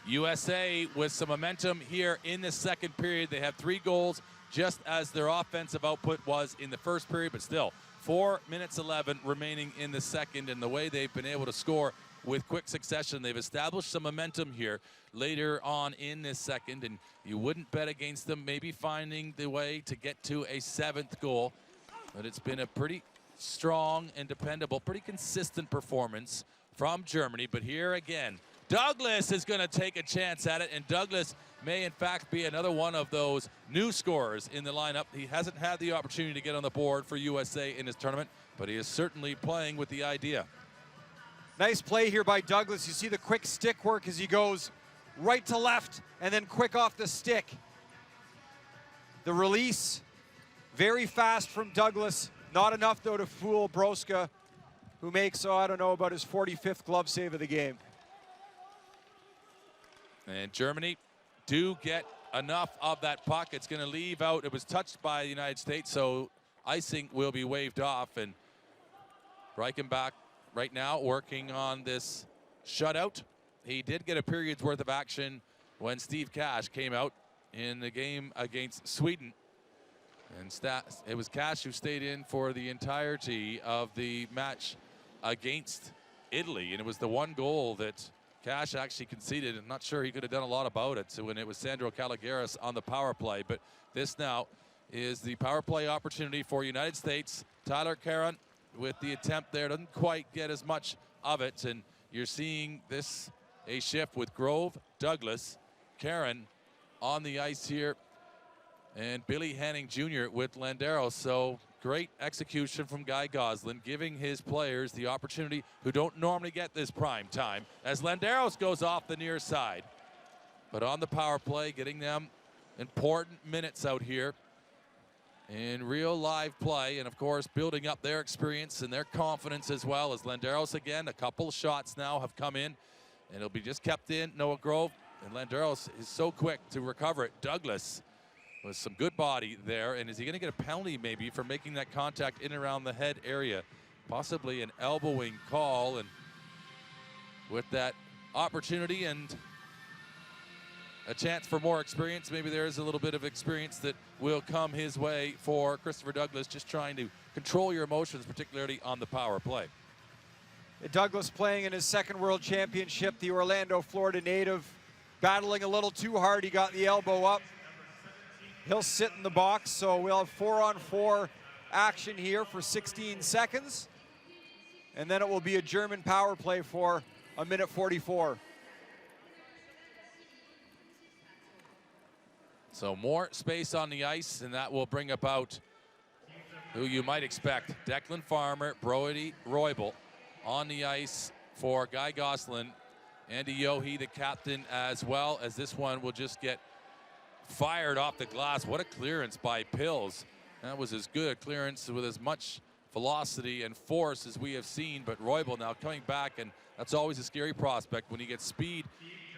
S2: USA with some momentum here in the second period. They have 3 goals, just as their offensive output was in the first period, but still 4 minutes 11 remaining in the second, and the way they've been able to score with quick succession, they've established some momentum here later on in this second, and you wouldn't bet against them maybe finding the way to get to a 7th goal, but it's been a pretty strong and dependable, pretty consistent performance from Germany. But here again, Douglas is going to take a chance at it, and Douglas may in fact be another one of those new scorers in the lineup. He hasn't had the opportunity to get on the board for USA in his tournament, but he is certainly playing with the idea.
S1: Nice play here by Douglas. You see the quick stick work as he goes right to left and then quick off the stick. The release, very fast from Douglas. Not enough, though, to fool Broska, who makes, I don't know, about his 45th glove save of the game.
S2: And Germany do get enough of that puck. It's going to leave out. It was touched by the United States, so icing will be waved off. And Reichenbach right now working on this shutout. He did get a period's worth of action when Steve Cash came out in the game against Sweden. And it was Cash who stayed in for the entirety of the match against Italy. And it was the one goal that Cash actually conceded. I'm not sure he could have done a lot about it when it was Sandro Caligaris on the power play. But this now is the power play opportunity for United States. Tyler Caron with the attempt there doesn't quite get as much of it. And you're seeing this a shift with Grove, Douglas, Caron on the ice here, and Billy Hanning Jr. with Landeros. So great execution from Guy Goslin, giving his players the opportunity who don't normally get this prime time as Landeros goes off the near side. But on the power play, getting them important minutes out here in real live play, and of course building up their experience and their confidence as well. As Landeros again, a couple shots now have come in, and it'll be just kept in. Noah Grove, and Landeros is so quick to recover it. Douglas with some good body there, and is he going to get a penalty maybe for making that contact in and around the head area? Possibly an elbowing call, and with that opportunity and a chance for more experience, maybe there is a little bit of experience that will come his way for Christopher Douglas, just trying to control your emotions, particularly on the power play.
S1: Douglas playing in his second World Championship, the Orlando, Florida native, battling a little too hard. He got the elbow up. He'll sit in the box, so we'll have 4-on-4 action here for 16 seconds. And then it will be a German power play for a minute 44.
S2: So more space on the ice, and that will bring about who you might expect. Declan Farmer, Brody Roybal on the ice for Guy Goslin. Andy Yohe, the captain, as well, as this one will just get fired off the glass. What a clearance by Pills. That was as good a clearance with as much velocity and force as we have seen. But Roybal now coming back, and that's always a scary prospect when he gets speed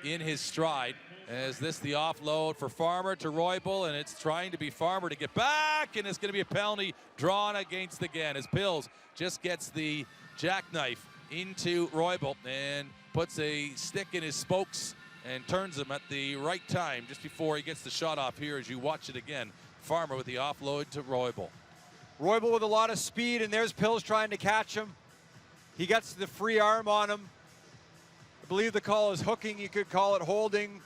S2: in his stride. As this the offload for Farmer to Roybal, and it's trying to be Farmer to get back, and it's going to be a penalty drawn against again as Pills just gets the jackknife into Roybal and puts a stick in his spokes and turns him at the right time just before he gets the shot off here as you watch it again. Farmer with the offload to Roybal.
S1: Roybal with a lot of speed, and there's Pills trying to catch him. He gets the free arm on him. I believe the call is hooking. You could call it holding.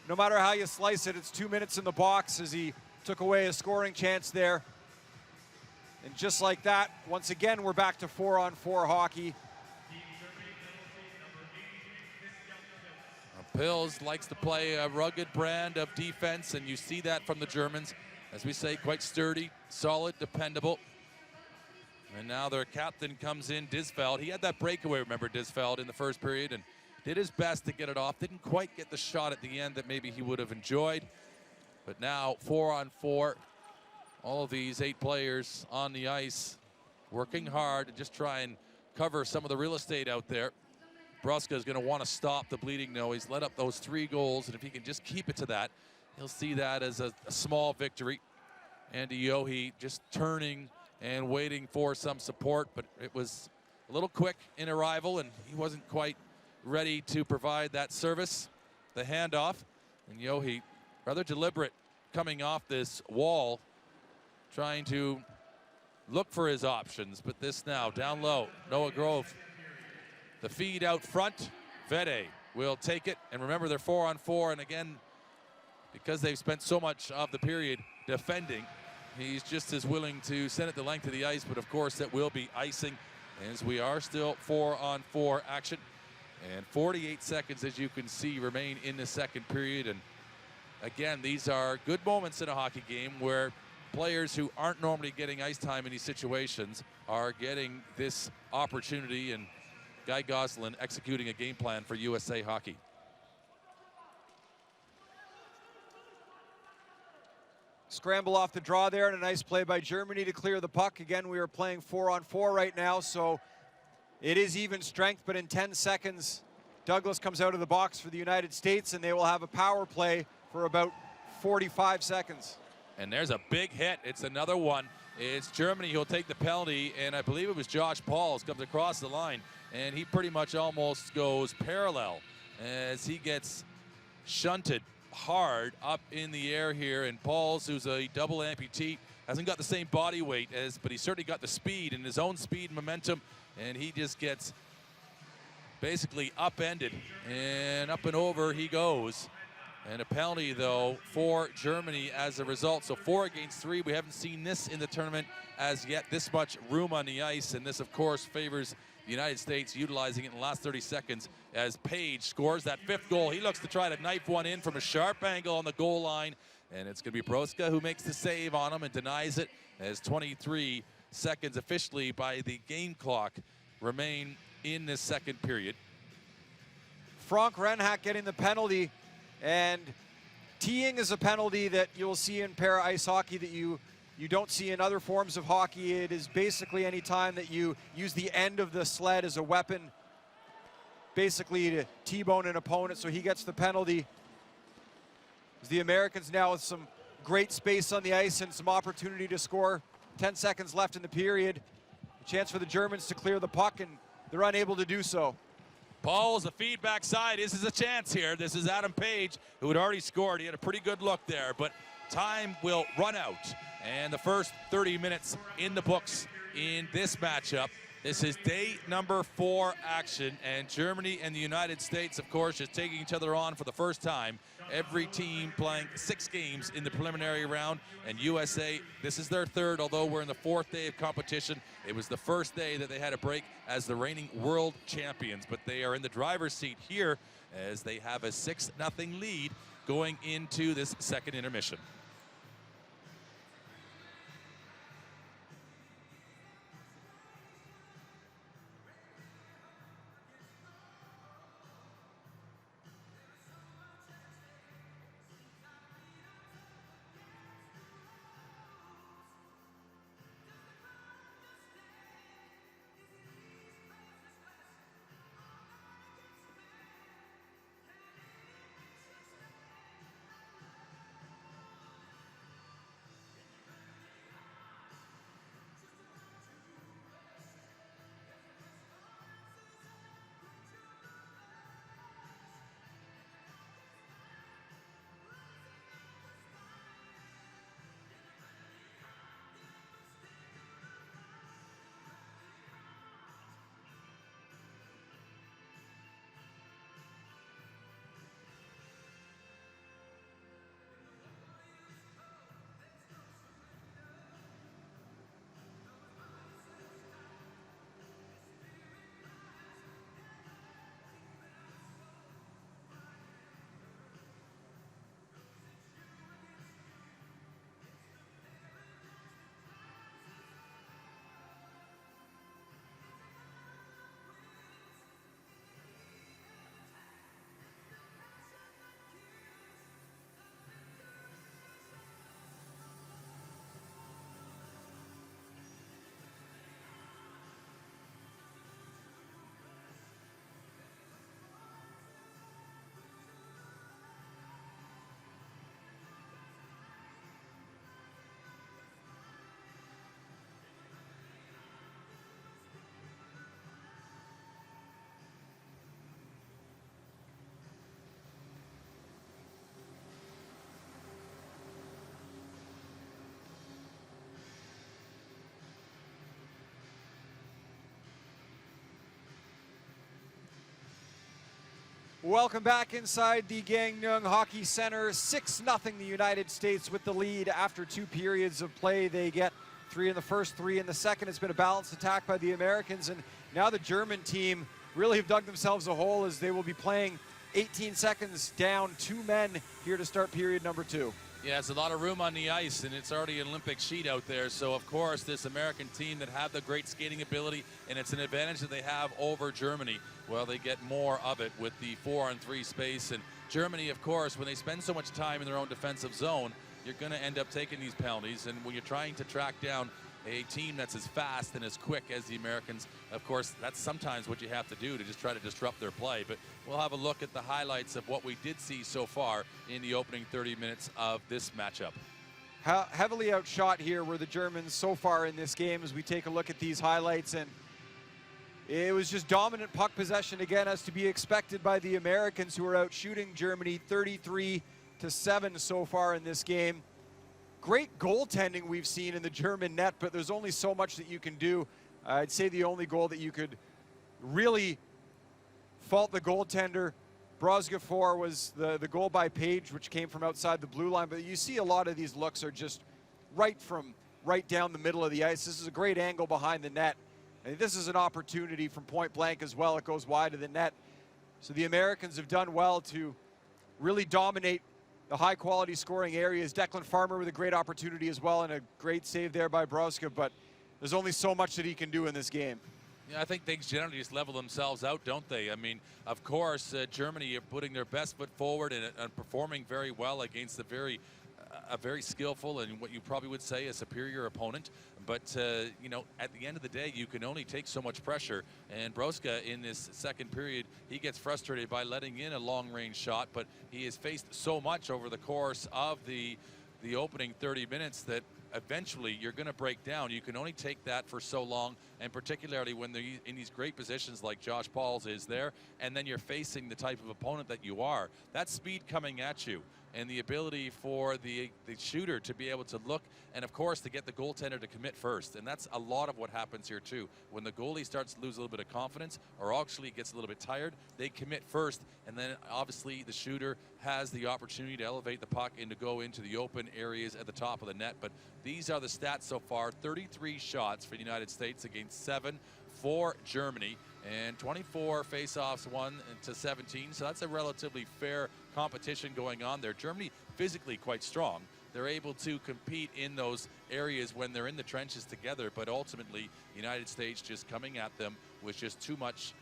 S1: No matter how you slice it, it's 2 minutes in the box as he took away a scoring chance there. And just like that, once again, we're back to 4-on-4 hockey.
S2: Pills likes to play a rugged brand of defense, and you see that from the Germans. As we say, quite sturdy, solid, dependable. And now their captain comes in, Disfeld. He had that breakaway, remember, Disfeld, in the first period, and did his best to get it off. Didn't quite get the shot at the end that maybe he would have enjoyed. But now 4-on-4. All of these 8 players on the ice working hard to just try and cover some of the real estate out there. Bruska is going to want to stop the bleeding now. He's let up those 3 goals, and if he can just keep it to that, he'll see that as a small victory. Andy Yohe just turning and waiting for some support, but it was a little quick in arrival, and he wasn't quite ready to provide that service. The handoff, and Yohe, rather deliberate, coming off this wall, trying to look for his options, but this now, down low, Noah Grove. The feed out front, Vede will take it, and remember they're 4-on-4, and again, because they've spent so much of the period defending, he's just as willing to send it the length of the ice, but of course that will be icing, as we are still 4-on-4 action. And 48 seconds, as you can see, remain in the second period, and again, these are good moments in a hockey game where players who aren't normally getting ice time in these situations are getting this opportunity, and Guy Goslin executing a game plan for USA Hockey.
S1: Scramble off the draw there, and a nice play by Germany to clear the puck. Again, we are playing 4-on-4 right now, so it is even strength, but in 10 seconds, Douglas comes out of the box for the United States, and they will have a power play for about 45 seconds.
S2: And there's a big hit. It's another one. It's Germany who'll take the penalty, and I believe it was Josh Pauls comes across the line, and he pretty much almost goes parallel as he gets shunted hard up in the air here. And Pauls, who's a double amputee, hasn't got the same body weight but he's certainly got the speed and his own speed and momentum, and he just gets basically upended, and up and over he goes. And a penalty, though, for Germany as a result. So 4 against 3. We haven't seen this in the tournament as yet, this much room on the ice. And this, of course, favors the United States utilizing it in the last 30 seconds as Page scores that 5th goal. He looks to try to knife one in from a sharp angle on the goal line. And it's going to be Broska who makes the save on him and denies it, as 23 seconds officially by the game clock remain in this second period.
S1: Frank Renhack getting the penalty. And teeing is a penalty that you'll see in para ice hockey that you don't see in other forms of hockey. It is basically any time that you use the end of the sled as a weapon, basically to T-bone an opponent, so he gets the penalty. The Americans now with some great space on the ice and some opportunity to score. 10 seconds left in the period. A chance for the Germans to clear the puck, and they're unable to do so.
S2: Paul's a feedback side. This is a chance here. This is Adam Page, who had already scored. He had a pretty good look there, but time will run out. And the first 30 minutes in the books in this matchup. This is day number 4 action, and Germany and the United States, of course, is taking each other on for the first time. Every team playing 6 games in the preliminary round, and USA, this is their 3rd, although we're in the 4th day of competition. It was the first day that they had a break as the reigning world champions, but they are in the driver's seat here as they have a 6-0 lead going into this second intermission.
S1: Welcome back inside the Gangneung Hockey Center. 6-0 the United States with the lead after 2 periods of play. They get 3 in the first, 3 in the second. It's been a balanced attack by the Americans, and now the German team really have dug themselves a hole as they will be playing 18 seconds down 2 men here to start period number 2.
S2: Yeah, it's a lot of room on the ice, and it's already an Olympic sheet out there. So, of course, this American team that have the great skating ability, and it's an advantage that they have over Germany. Well, they get more of it with the 4-on-3 space. And Germany, of course, when they spend so much time in their own defensive zone, you're going to end up taking these penalties. And when you're trying to track down a team that's as fast and as quick as the Americans. Of course, that's sometimes what you have to do to just try to disrupt their play. But we'll have a look at the highlights of what we did see so far in the opening 30 minutes of this matchup.
S1: Heavily outshot here were the Germans so far in this game as we take a look at these highlights, and it was just dominant puck possession again, as to be expected by the Americans, who are out shooting Germany 33-7 so far in this game. Great goaltending we've seen in the German net, but there's only so much that you can do. I'd say the only goal that you could really fault the goaltender Brozga for was the goal by Page, which came from outside the blue line. But you see a lot of these looks are just right down the middle of the ice. This is a great angle behind the net. And this is an opportunity from point blank as well. It goes wide of the net. So the Americans have done well to really dominate the high quality scoring areas. Declan Farmer with a great opportunity as well, and a great save there by Brozga, but there's only so much that he can do in this game.
S2: Yeah, I think things generally just level themselves out, don't they? I mean, of course, Germany are putting their best foot forward and performing very well against a very skillful and what you probably would say a superior opponent. But, you know, at the end of the day, you can only take so much pressure. And Brozga in this second period, he gets frustrated by letting in a long-range shot, but he has faced so much over the course of the opening 30 minutes that eventually you're going to break down. You can only take that for so long, and particularly when they're in these great positions like Josh Pauls is there, and then you're facing the type of opponent that you are. That speed coming at you and the ability for the shooter to be able to look, and of course to get the goaltender to commit first. And that's a lot of what happens here too. When the goalie starts to lose a little bit of confidence or actually gets a little bit tired, they commit first, and then obviously the shooter has the opportunity to elevate the puck and to go into the open areas at the top of the net. But these are the stats so far: 33 shots for the United States against 7 for Germany, and 24 face-offs, 1-17. So that's a relatively fair competition going on there. Germany physically quite strong. They're able to compete in those areas when they're in the trenches together, but ultimately the United States just coming at them with just too much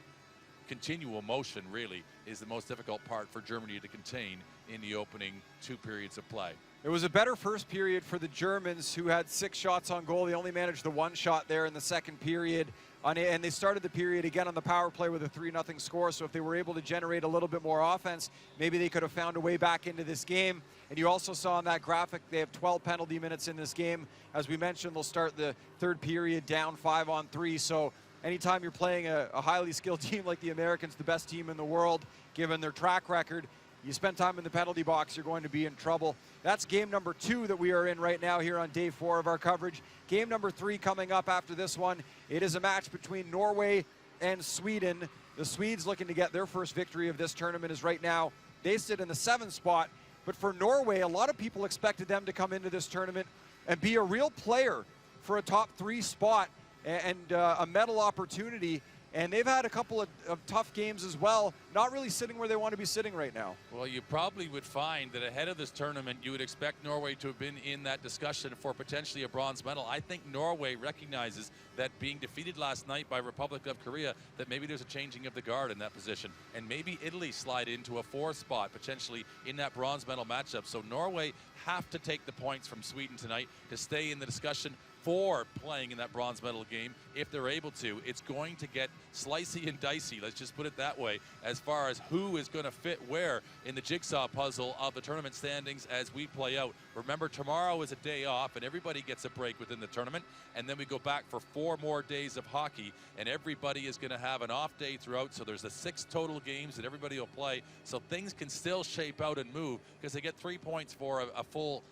S2: continual motion really is the most difficult part for Germany to contain in the opening 2 periods of play.
S1: It was a better first period for the Germans, who had 6 shots on goal. They only managed the 1 shot there in the second period. And they started the period again on the power play with a 3-0 score. So if they were able to generate a little bit more offense, maybe they could have found a way back into this game. And you also saw on that graphic, they have 12 penalty minutes in this game. As we mentioned, they'll start the third period down 5-on-3. So anytime you're playing a highly skilled team like the Americans, the best team in the world, given their track record, you spend time in the penalty box, you're going to be in trouble. That's game number 2 that we are in right now here on day 4 of our coverage. Game number 3 coming up after this one. It is a match between Norway and Sweden. The Swedes looking to get their first victory of this tournament, as right now they sit in the 7th spot. But for Norway, a lot of people expected them to come into this tournament and be a real player for a top 3 spot and a medal opportunity. And they've had a couple of tough games as well, not really sitting where they want to be sitting right now.
S2: Well, you probably would find that ahead of this tournament, you would expect Norway to have been in that discussion for potentially a bronze medal. I think Norway recognizes that being defeated last night by Republic of Korea, that maybe there's a changing of the guard in that position. And maybe Italy slide into a 4th spot, potentially in that bronze medal matchup. So Norway have to take the points from Sweden tonight to stay in the discussion for playing in that bronze medal game. If they're able to, it's going to get slicey and dicey, let's just put it that way, as far as who is going to fit where in the jigsaw puzzle of the tournament standings as we play out. Remember, tomorrow is a day off and everybody gets a break within the tournament, and then we go back for 4 more days of hockey, and everybody is going to have an off day throughout. So there's 6 total games that everybody will play, so things can still shape out and move, because they get 3 points for a full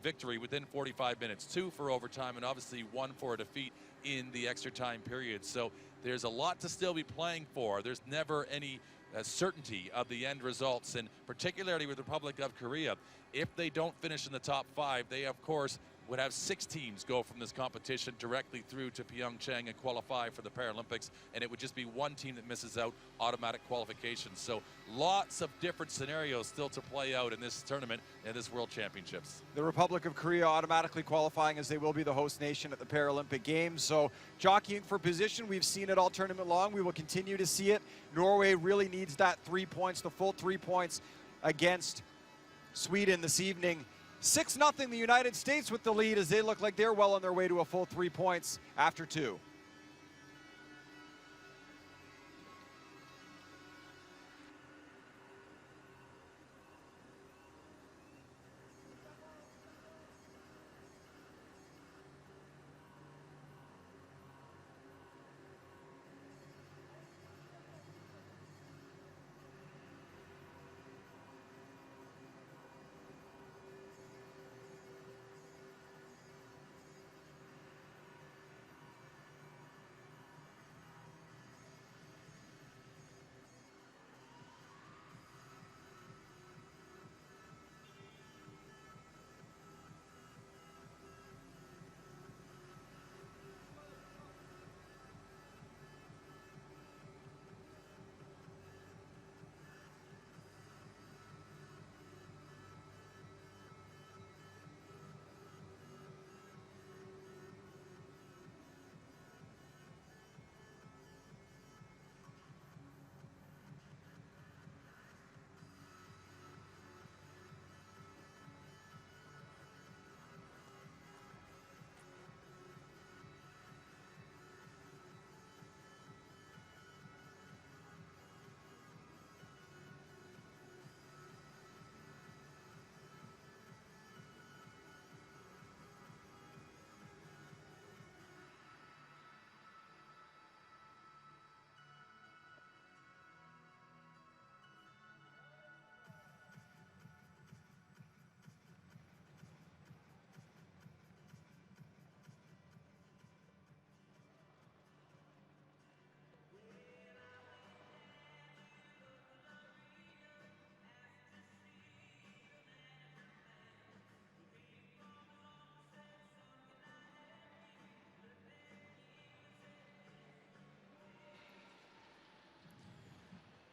S2: victory within 45 minutes, 2 for overtime, and obviously 1 for a defeat in the extra time period. So there's a lot to still be playing for. There's never any certainty of the end results, and particularly with the Republic of Korea, if they don't finish in the top 5, they of course would have 6 teams go from this competition directly through to Pyeongchang and qualify for the Paralympics, and it would just be 1 team that misses out, automatic qualification. So lots of different scenarios still to play out in this tournament and this World Championships.
S1: The Republic of Korea automatically qualifying, as they will be the host nation at the Paralympic Games. So jockeying for position, we've seen it all tournament long. We will continue to see it. Norway really needs that 3 points, the full 3 points against Sweden this evening. 6-0 the United States with the lead as they look like they're well on their way to a full 3 points after 2.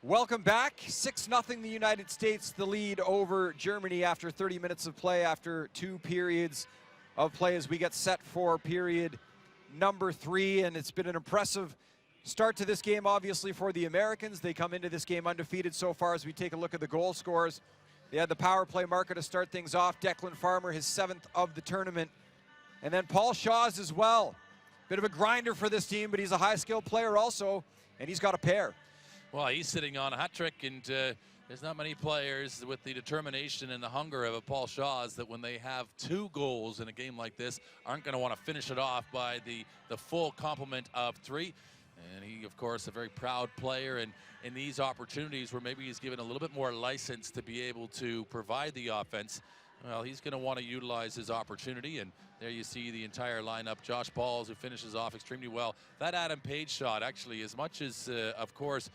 S1: Welcome back. 6-0 the United States, the lead over Germany after 30 minutes of play, after 2 periods of play as we get set for period number 3. And it's been an impressive start to this game, obviously, for the Americans. They come into this game undefeated so far as we take a look at the goal scores. They had the power play marker to start things off. Declan Farmer, his 7th of the tournament. And then Paul Shaw's as well. Bit of a grinder for this team, but he's a high-skilled player also, and he's got a pair.
S2: Well, he's sitting on a hat trick, and there's not many players with the determination and the hunger of a Paul Shaw's that when they have 2 goals in a game like this aren't going to want to finish it off by the full complement of 3. And he, of course, a very proud player, and in these opportunities where maybe he's given a little bit more license to be able to provide the offense, well, he's going to want to utilize his opportunity. And there you see the entire lineup. Josh Balls, who finishes off extremely well. That Adam Page shot, actually, as much as, of course,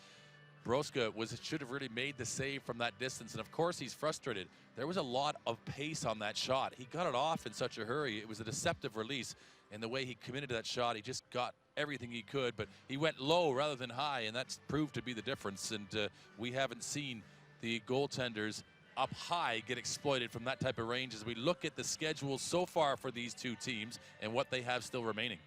S2: Broska should have really made the save from that distance, and of course he's frustrated. There was a lot of pace on that shot. He got it off in such a hurry. It was a deceptive release, and the way he committed to that shot, he just got everything he could, but he went low rather than high, and that's proved to be the difference. And we haven't seen the goaltenders up high get exploited from that type of range as we look at the schedule so far for these 2 teams and what they have still remaining.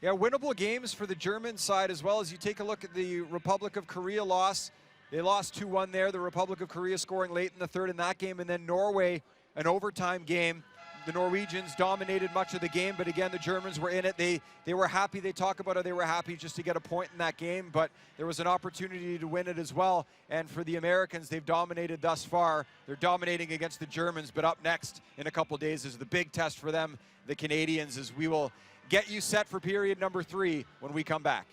S1: Yeah, winnable games for the German side, as well as you take a look at the Republic of Korea loss. They lost 2-1 there. The Republic of Korea scoring late in the 3rd in that game, and then Norway, an overtime game. The Norwegians dominated much of the game, but again, the Germans were in it. They were happy. They talk about it. They were happy just to get a point in that game, but there was an opportunity to win it as well. And for the Americans, they've dominated thus far. They're dominating against the Germans, but up next in a couple days is the big test for them, the Canadians, as we will get you set for period number 3 when we come back.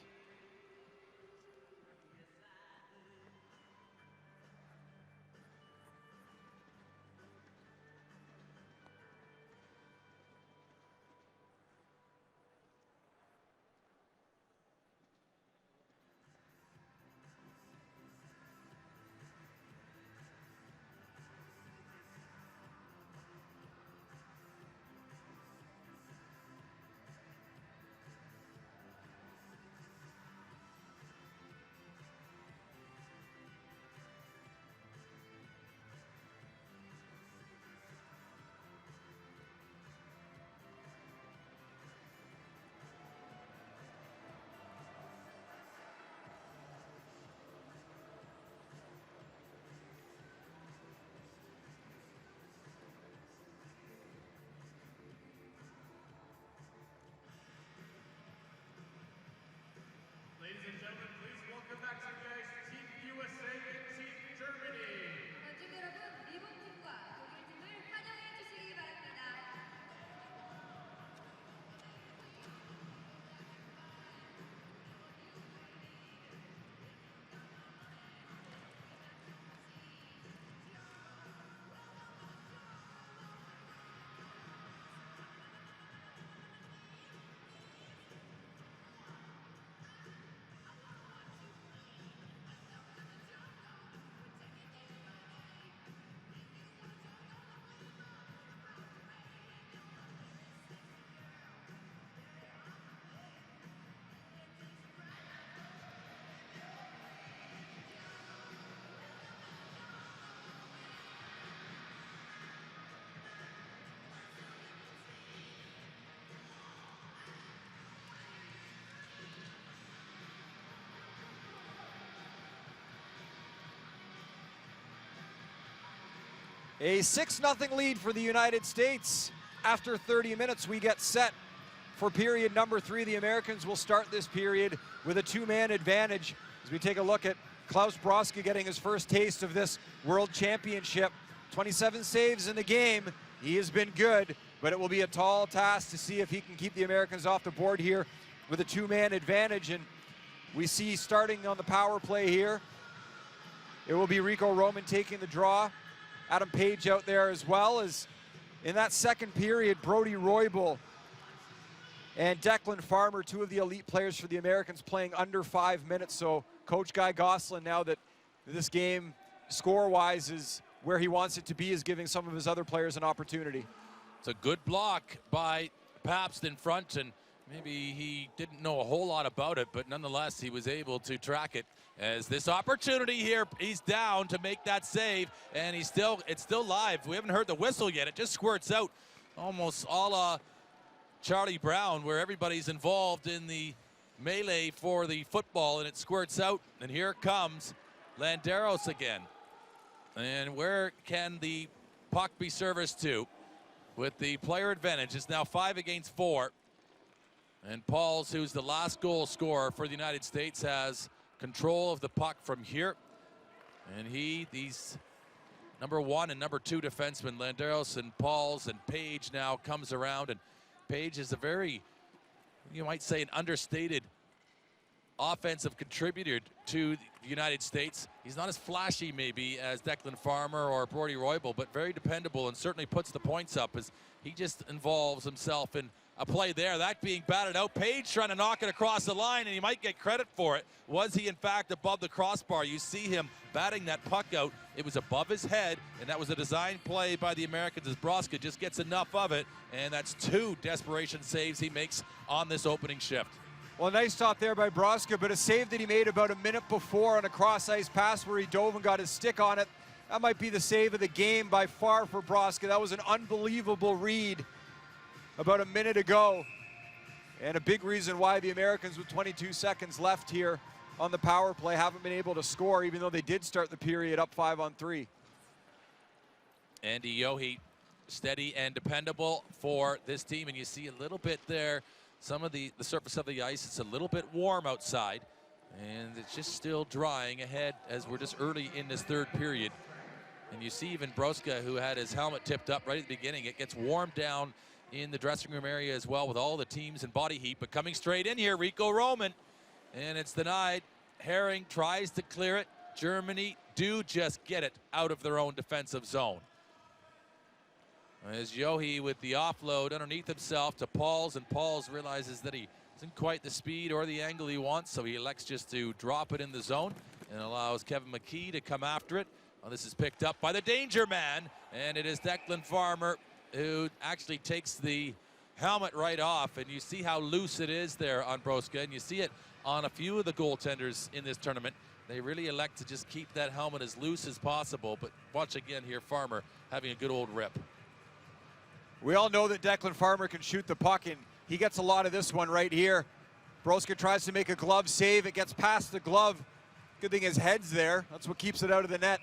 S1: A 6-0 lead for the United States. After 30 minutes, we get set for period number 3. The Americans will start this period with a 2-man advantage as we take a look at Klaus Broska getting his first taste of this World Championship. 27 saves in the game. He has been good, but it will be a tall task to see if he can keep the Americans off the board here with a 2-man advantage. And we see starting on the power play here, it will be Rico Roman taking the draw. Adam Page out there as well. As in that second period, Brody Roybal and Declan Farmer, 2 of the elite players for the Americans, playing under 5 minutes. So Coach Guy Gosselin, now that this game score-wise is where he wants it to be, is giving some of his other players an opportunity.
S2: It's a good block by Pabst in front, and maybe he didn't know a whole lot about it, but nonetheless, he was able to track it. As this opportunity here, he's down to make that save, and it's still live. We haven't heard the whistle yet. It just squirts out, almost a la Charlie Brown, where everybody's involved in the melee for the football, and it squirts out. And here comes Landeros again. And where can the puck be serviced to? With the player advantage, it's now 5 against 4. And Pauls, who's the last goal scorer for the United States, has control of the puck from here. And these number 1 and number 2 defensemen, Landeros and Pauls, and Page now comes around. And Page is a very, you might say, an understated offensive contributor to the United States. He's not as flashy maybe as Declan Farmer or Brody Roybal, but very dependable and certainly puts the points up as he just involves himself in a play there. That being batted out. Page trying to knock it across the line, and he might get credit for it. Was he in fact above the crossbar? You see him batting that puck out. It was above his head, and that was a design play by the Americans as Broska just gets enough of it, and that's 2 desperation saves he makes on this opening shift.
S1: Well, nice stop there by Broska, but a save that he made about a minute before on a cross-ice pass where he dove and got his stick on it. That might be the save of the game by far for Broska. That was an unbelievable read about a minute ago, and a big reason why the Americans, with 22 seconds left here on the power play, haven't been able to score, even though they did start the period up 5-on-3.
S2: Andy Yohe, steady and dependable for this team, and you see a little bit there, some of the surface of the ice, it's a little bit warm outside, and it's just still drying ahead as we're just early in this third period. And you see even Broska, who had his helmet tipped up right at the beginning, it gets warmed down in the dressing room area as well with all the teams and body heat. But coming straight in here, Rico Roman, and it's denied. Herring tries to clear it. Germany do just get it out of their own defensive zone. As Yohe with the offload underneath himself to Pauls, and Pauls realizes that he isn't quite the speed or the angle he wants, so he elects just to drop it in the zone and allows Kevin McKee to come after it. Well, this is picked up by the danger man, and it is Declan Farmer who actually takes the helmet right off, and you see how loose it is there on Broska, and you see it on a few of the goaltenders in this tournament. They really elect to just keep that helmet as loose as possible, but watch again here, Farmer having a good old rip.
S1: We all know that Declan Farmer can shoot the puck, and he gets a lot of this one right here. Broska tries to make a glove save. It gets past the glove. Good thing his head's there. That's what keeps it out of the net.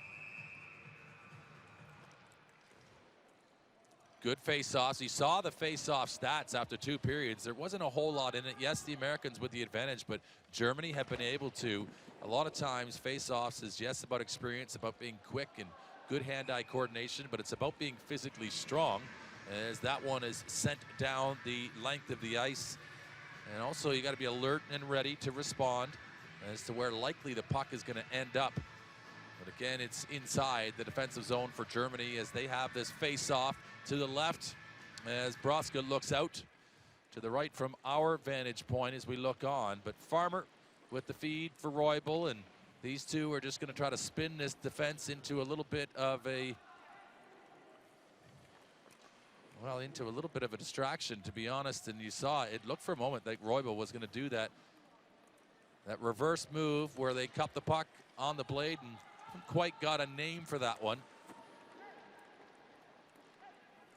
S2: Good face-offs. You saw the face-off stats after 2 periods. There wasn't a whole lot in it. Yes, the Americans with the advantage, but Germany have been able to, a lot of times, face-offs is just about experience, about being quick and good hand-eye coordination, but it's about being physically strong, as that one is sent down the length of the ice. And also, you got to be alert and ready to respond as to where likely the puck is going to end up. But again, it's inside the defensive zone for Germany as they have this face-off to the left as Broska looks out. To the right from our vantage point as we look on. But Farmer with the feed for Roybal, and these two are just going to try to spin this defense into a little bit of a, well, into a little bit of a distraction, to be honest. And you saw it looked for a moment like Roybal was going to do that reverse move where they cup the puck on the blade, and haven't quite got a name for that one.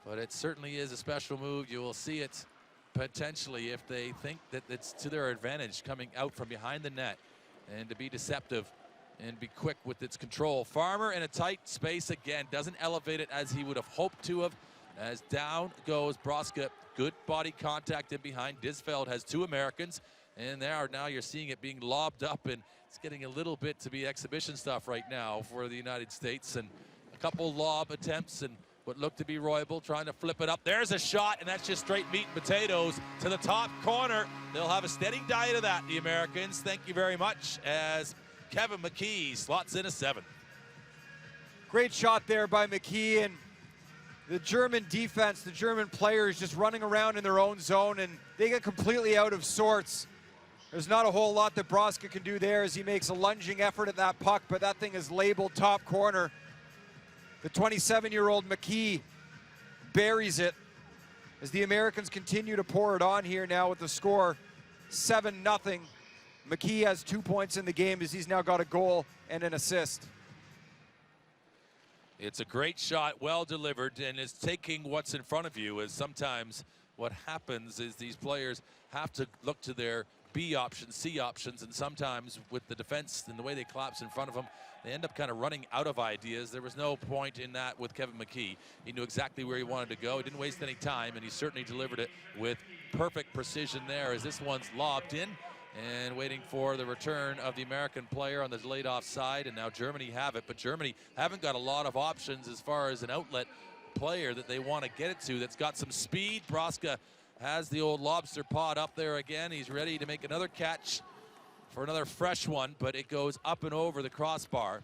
S2: But it certainly is a special move. You will see it potentially if they think that it's to their advantage coming out from behind the net and to be deceptive and be quick with its control. Farmer in a tight space again, doesn't elevate it as he would have hoped to have. As down goes Broska, good body contact in behind. Disfeld has two Americans, and now you're seeing it being lobbed up, and it's getting a little bit to be exhibition stuff right now for the United States. And a couple lob attempts, and what looked to be Roybal trying to flip it up. There's a shot, and that's just straight meat and potatoes to the top corner. They'll have a steady diet of that, the Americans. Thank you very much, as Kevin McKee slots in a 7.
S1: Great shot there by McKee, and the German defense, the German players just running around in their own zone, and they get completely out of sorts. There's not a whole lot that Broska can do there as he makes a lunging effort at that puck, but that thing is labeled top corner. The 27-year-old McKee buries it as the Americans continue to pour it on here now with the score 7-0. McKee has 2 points in the game as he's now got a goal and an assist.
S2: It's a great shot, well delivered, and it's taking what's in front of you. As sometimes what happens is these players have to look to their B options, C options, and sometimes with the defense and the way they collapse in front of them, they end up kind of running out of ideas. There was no point in that with Kevin McKee. He knew exactly where he wanted to go. He didn't waste any time, and he certainly delivered it with perfect precision there, as this one's lobbed in and waiting for the return of the American player on the delayed offside. And now Germany have it, but Germany haven't got a lot of options as far as an outlet player that they want to get it to that's got some speed. Broska has the old lobster pot up there again. He's ready to make another catch for another fresh one, but it goes up and over the crossbar.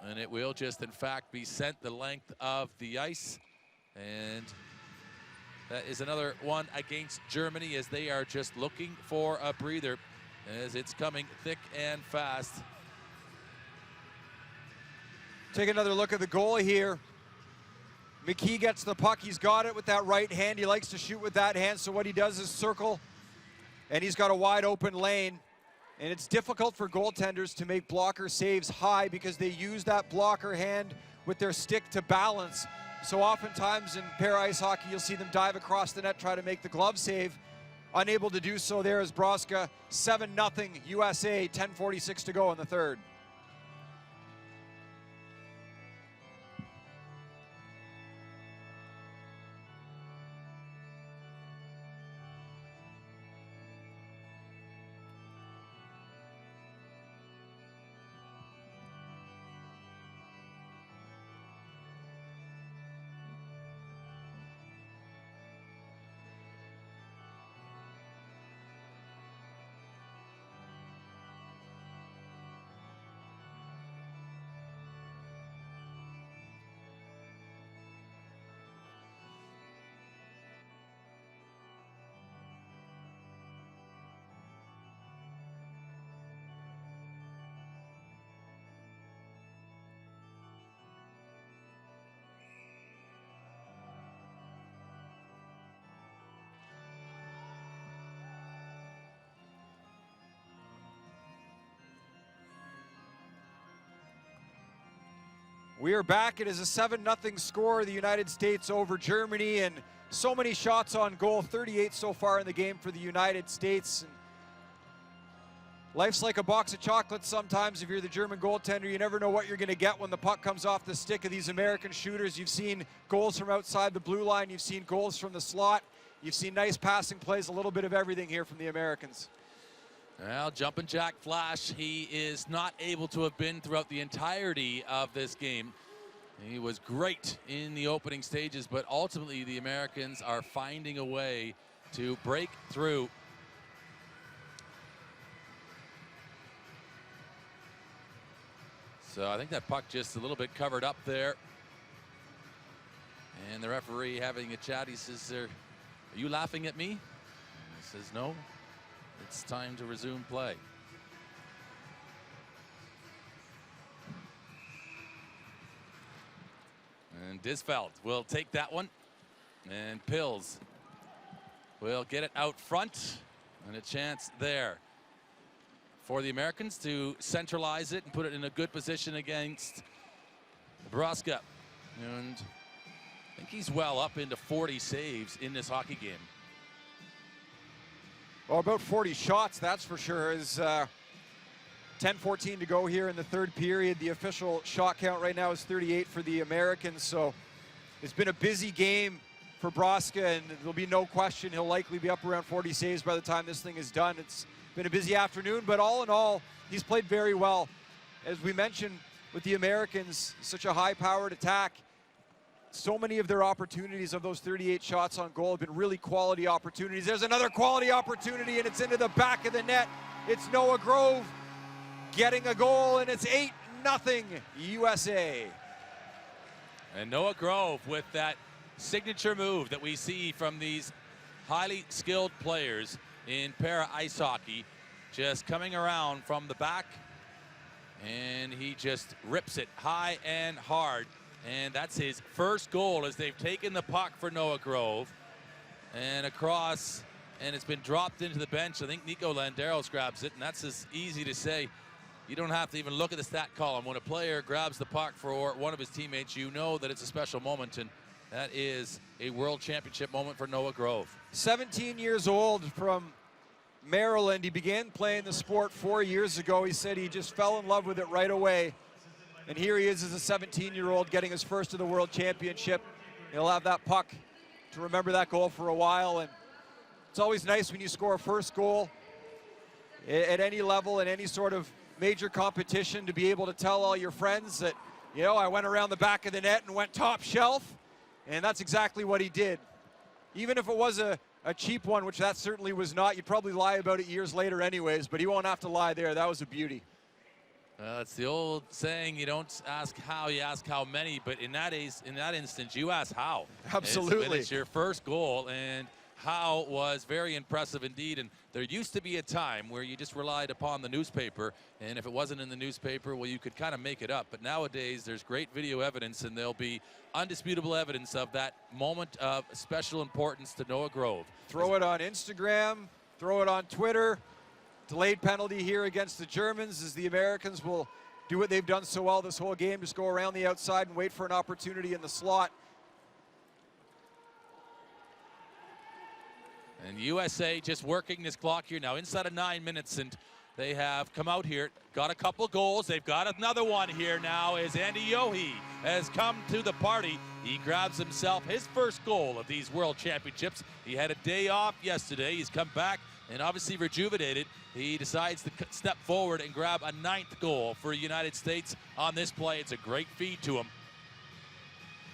S2: And it will just, in fact, be sent the length of the ice. And that is another one against Germany, as they are just looking for a breather as it's coming thick and fast.
S1: Take another look at the goal here. McKee gets the puck. He's got it with that right hand. He likes to shoot with that hand, so what he does is circle, and he's got a wide open lane. And it's difficult for goaltenders to make blocker saves high because they use that blocker hand with their stick to balance. So oftentimes in pair ice hockey, you'll see them dive across the net, try to make the glove save. Unable to do so there is Broska. 7-0 USA, 10:46 to go in the third. We are back. It is a 7-0 score, the United States over Germany, and so many shots on goal, 38 so far in the game for the United States. And life's like a box of chocolates sometimes if you're the German goaltender. You never know what you're going to get when the puck comes off the stick of these American shooters. You've seen goals from outside the blue line. You've seen goals from the slot. You've seen nice passing plays, a little bit of everything here from the Americans.
S2: Well, jumping jack flash, he is not able to have been throughout the entirety of this game. He was great in the opening stages, but ultimately the Americans are finding a way to break through. So I think that puck just a little bit covered up there. And the referee having a chat, he says, are you laughing at me? He says, no. It's time to resume play. And Disfeld will take that one. And Pills will get it out front. And a chance there for the Americans to centralize it and put it in a good position against Broska. And I think he's well up into 40 saves in this hockey game.
S1: Well, about 40 shots, that's for sure. As 10:14 to go here in the third period. The official shot count right now is 38 for the Americans, so it's been a busy game for Broska, and there'll be no question he'll likely be up around 40 saves by the time this thing is done. It's been a busy afternoon, but all in all, he's played very well. As we mentioned, with the Americans, such a high-powered attack, so many of their opportunities of those 38 shots on goal have been really quality opportunities. There's another quality opportunity, and it's into the back of the net. It's Noah Grove getting a goal, and it's 8-0 USA.
S2: And Noah Grove with that signature move that we see from these highly skilled players in para ice hockey, just coming around from the back, and he just rips it high and hard. And that's his first goal as they've taken the puck for Noah Grove and across, and it's been dropped into the bench. I think Nico Landeros grabs it, and that's as easy to say. You don't have to even look at the stat column. When a player grabs the puck for one of his teammates, you know that it's a special moment, and that is a world championship moment for Noah Grove. 17
S1: years old from Maryland. He began playing the sport 4 years ago. He said he just fell in love with it right away. And here he is as a 17-year-old getting his first of the World Championship. He'll have that puck to remember that goal for a while. And it's always nice when you score a first goal at any level, in any sort of major competition, to be able to tell all your friends that, you know, I went around the back of the net and went top shelf. And that's exactly what he did. Even if it was a cheap one, which that certainly was not, you'd probably lie about it years later anyways, but he won't have to lie there. That was a beauty.
S2: It's the old saying, you don't ask how, you ask how many, but in that instance, you ask how.
S1: Absolutely.
S2: It's your first goal, and how was very impressive indeed. And there used to be a time where you just relied upon the newspaper, and if it wasn't in the newspaper, well, you could kind of make it up. But nowadays, there's great video evidence, and there'll be undisputable evidence of that moment of special importance to Noah Grove.
S1: Throw it on Instagram, throw it on Twitter. Delayed penalty here against the Germans, as the Americans will do what they've done so well this whole game, just go around the outside and wait for an opportunity in the slot.
S2: And USA just working this clock here now inside of 9 minutes, and they have come out here, got a couple goals. They've got another one here now as Andy Yohe has come to the party. He grabs himself his first goal of these World Championships. He had a day off yesterday. He's come back and obviously rejuvenated. He decides to step forward and grab a 9th goal for the United States on this play. It's a great feed to him.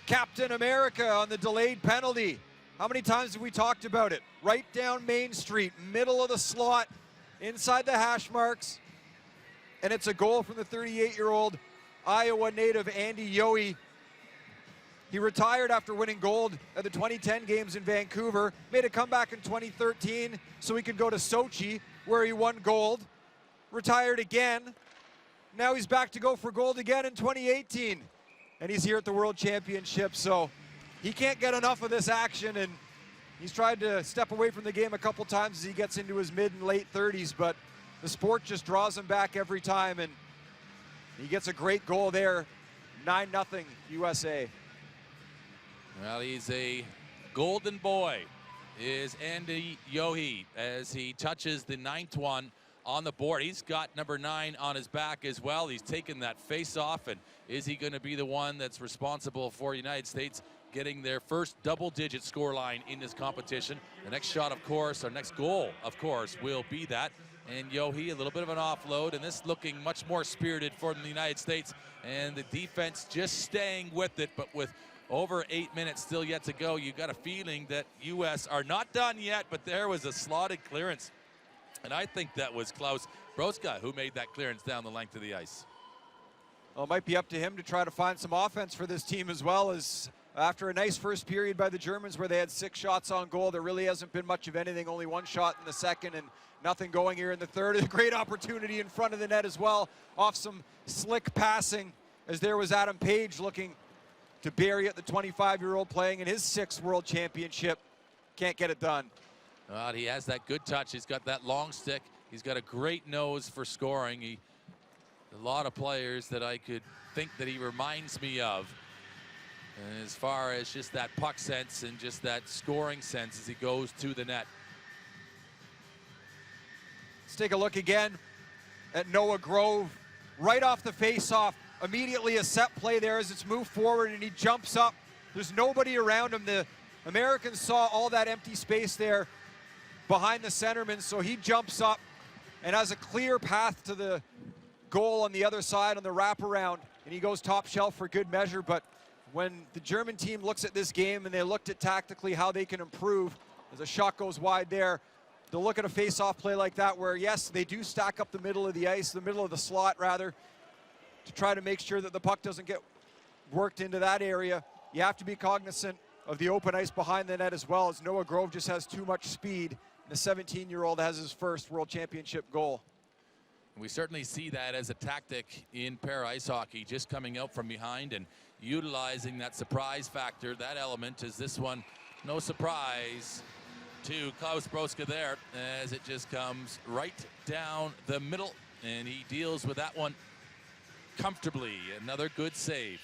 S1: Captain America on the delayed penalty. How many times have we talked about it? Right down Main Street, middle of the slot, inside the hash marks. And it's a goal from the 38-year-old Iowa native Andy Yohe. He retired after winning gold at the 2010 games in Vancouver, made a comeback in 2013 so he could go to Sochi, where he won gold, retired again. Now he's back to go for gold again in 2018. And he's here at the World Championship, so he can't get enough of this action, and he's tried to step away from the game a couple times as he gets into his mid and late 30s, but the sport just draws him back every time, and he gets a great goal there. 9-0 USA.
S2: Well, he's a golden boy, is Andy Yohe, as he touches the 9th one on the board. He's got number 9 on his back as well. He's taken that face off, and is he going to be the one that's responsible for United States getting their first double-digit score line in this competition? The next shot, of course, our next goal, of course, will be that. And Yohe, a little bit of an offload, and this looking much more spirited for the United States, and the defense just staying with it, but with over 8 minutes still yet to go, you got a feeling that U.S. are not done yet, but there was a slotted clearance. And I think that was Klaus Broska who made that clearance down the length of the ice.
S1: Well, it might be up to him to try to find some offense for this team, as well, as after a nice first period by the Germans where they had 6 shots on goal, there really hasn't been much of anything, only 1 shot in the second and nothing going here in the third. A great opportunity in front of the net as well, off some slick passing, as there was Adam Page looking to bury it, the 25-year-old playing in his 6th World Championship. Can't get it done.
S2: Well, he has that good touch. He's got that long stick. He's got a great nose for scoring. A lot of players that I could think that he reminds me of. And as far as just that puck sense and just that scoring sense as he goes to the net.
S1: Let's take a look again at Noah Grove. Right off the face-off, immediately a set play there as it's moved forward and he jumps up. There's nobody around him. The Americans saw all that empty space there behind the centerman, so he jumps up and has a clear path to the goal on the other side on the wraparound, and he goes top shelf for good measure. But when the German team looks at this game and they looked at tactically how they can improve, as a shot goes wide there, they'll look at a face-off play like that where, yes, they do stack up the middle of the ice, the middle of the slot rather, to try to make sure that the puck doesn't get worked into that area. You have to be cognizant of the open ice behind the net as well, as Noah Grove just has too much speed. The 17-year-old has his first World Championship goal.
S2: We certainly see that as a tactic in para ice hockey, just coming out from behind and utilizing that surprise factor. That element is this one, no surprise to Klaus Broska there, as it just comes right down the middle, and he deals with that one comfortably. Another good save.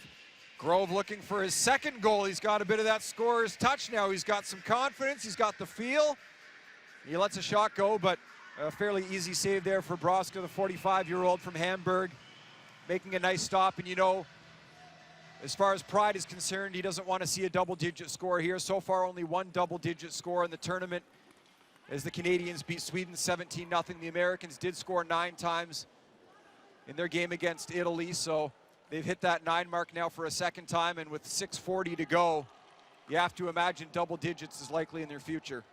S1: Grove looking for his second goal. He's got a bit of that scorer's touch now. He's got some confidence. He's got the feel. He lets a shot go, but a fairly easy save there for Broska, the 45-year-old from Hamburg, making a nice stop. And you know, as far as pride is concerned, he doesn't want to see a double-digit score here. So far, only one double-digit score in the tournament as the Canadians beat Sweden 17-0. The Americans did score 9 times in their game against Italy, so they've hit that 9 mark now for a second time, and with 6:40 to go, you have to imagine double digits is likely in their future.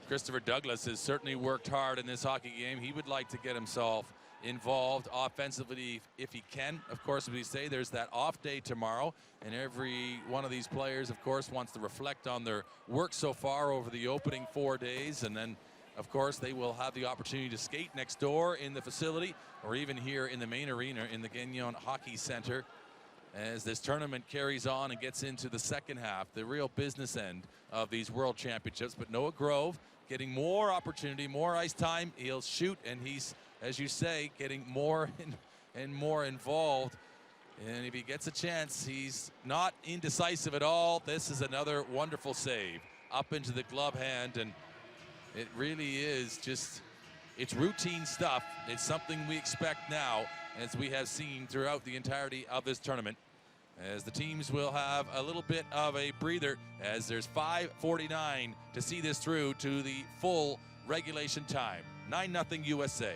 S2: Christopher Douglas has certainly worked hard in this hockey game. He would like to get himself involved offensively if he can. Of course, as we say, there's that off day tomorrow, and every one of these players, of course, wants to reflect on their work so far over the opening 4 days, and then of course, they will have the opportunity to skate next door in the facility or even here in the main arena in the Gangneung Hockey Center as this tournament carries on and gets into the second half, the real business end of these World Championships. But Noah Grove getting more opportunity, more ice time. He'll shoot, and he's, as you say, getting more and more involved. And if he gets a chance, he's not indecisive at all. This is another wonderful save up into the glove hand, and it really is just, it's routine stuff. It's something we expect now, as we have seen throughout the entirety of this tournament, as the teams will have a little bit of a breather, as there's 5:49 to see this through to the full regulation time. 9-0 USA.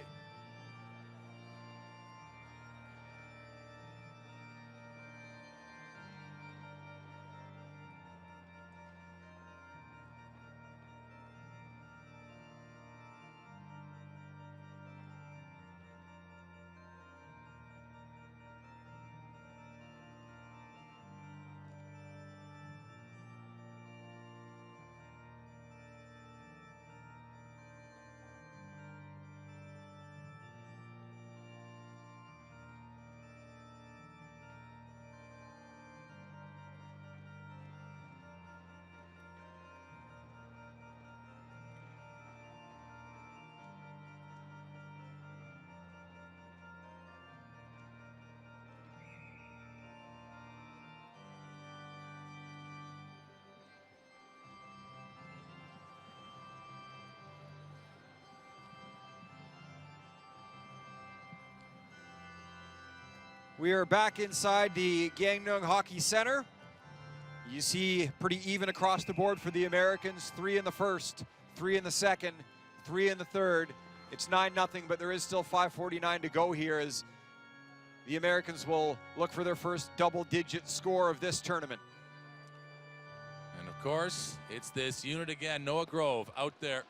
S1: We are back inside the Gangneung Hockey Center. You see pretty even across the board for the Americans. 3 in the first, 3 in the second, 3 in the third. It's 9-0, but there is still 5:49 to go here, as the Americans will look for their first double-digit score of this tournament.
S2: And of course, it's this unit again, Noah Grove out there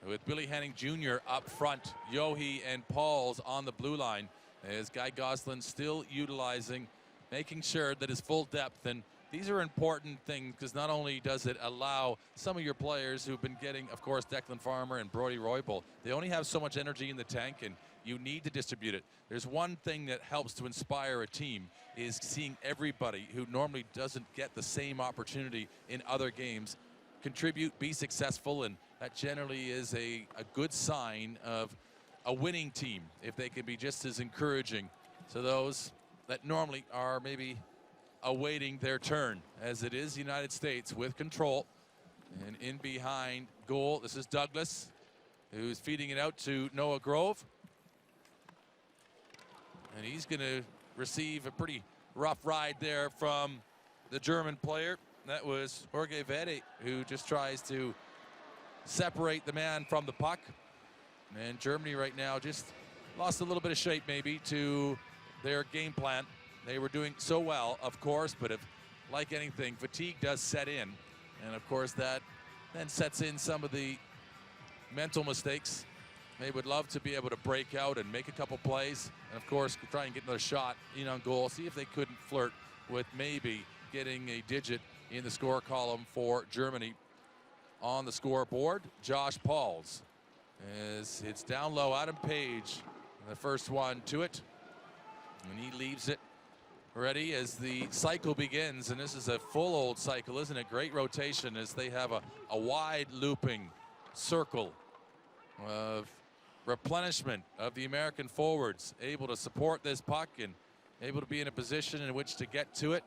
S2: with Billy Henning Jr. up front, Yohi and Pauls on the blue line, as Guy Goslin still utilizing, making sure that his full depth. And these are important things, because not only does it allow some of your players who've been getting, of course, Declan Farmer and Brody Roybal, they only have so much energy in the tank, and you need to distribute it. There's one thing that helps to inspire a team, is seeing everybody who normally doesn't get the same opportunity in other games contribute, be successful, and that generally is a good sign of a winning team, if they can be just as encouraging to those that normally are maybe awaiting their turn, as it is the United States with control. And in behind goal, this is Douglas, who's feeding it out to Noah Grove. And he's going to receive a pretty rough ride there from the German player. That was Jorge Vede, who just tries to separate the man from the puck. And Germany right now just lost a little bit of shape maybe to their game plan. They were doing so well, of course, but if, like anything, fatigue does set in. And of course that then sets in some of the mental mistakes. They would love to be able to break out and make a couple plays. And of course, try and get another shot in on goal. See if they couldn't flirt with maybe getting a digit in the score column for Germany. On the scoreboard, Josh Pauls. As it's down low, Adam Page, the first one to it. And he leaves it ready as the cycle begins. And this is a full old cycle, isn't it? Great rotation as they have a wide looping circle of replenishment of the American forwards, able to support this puck and able to be in a position in which to get to it.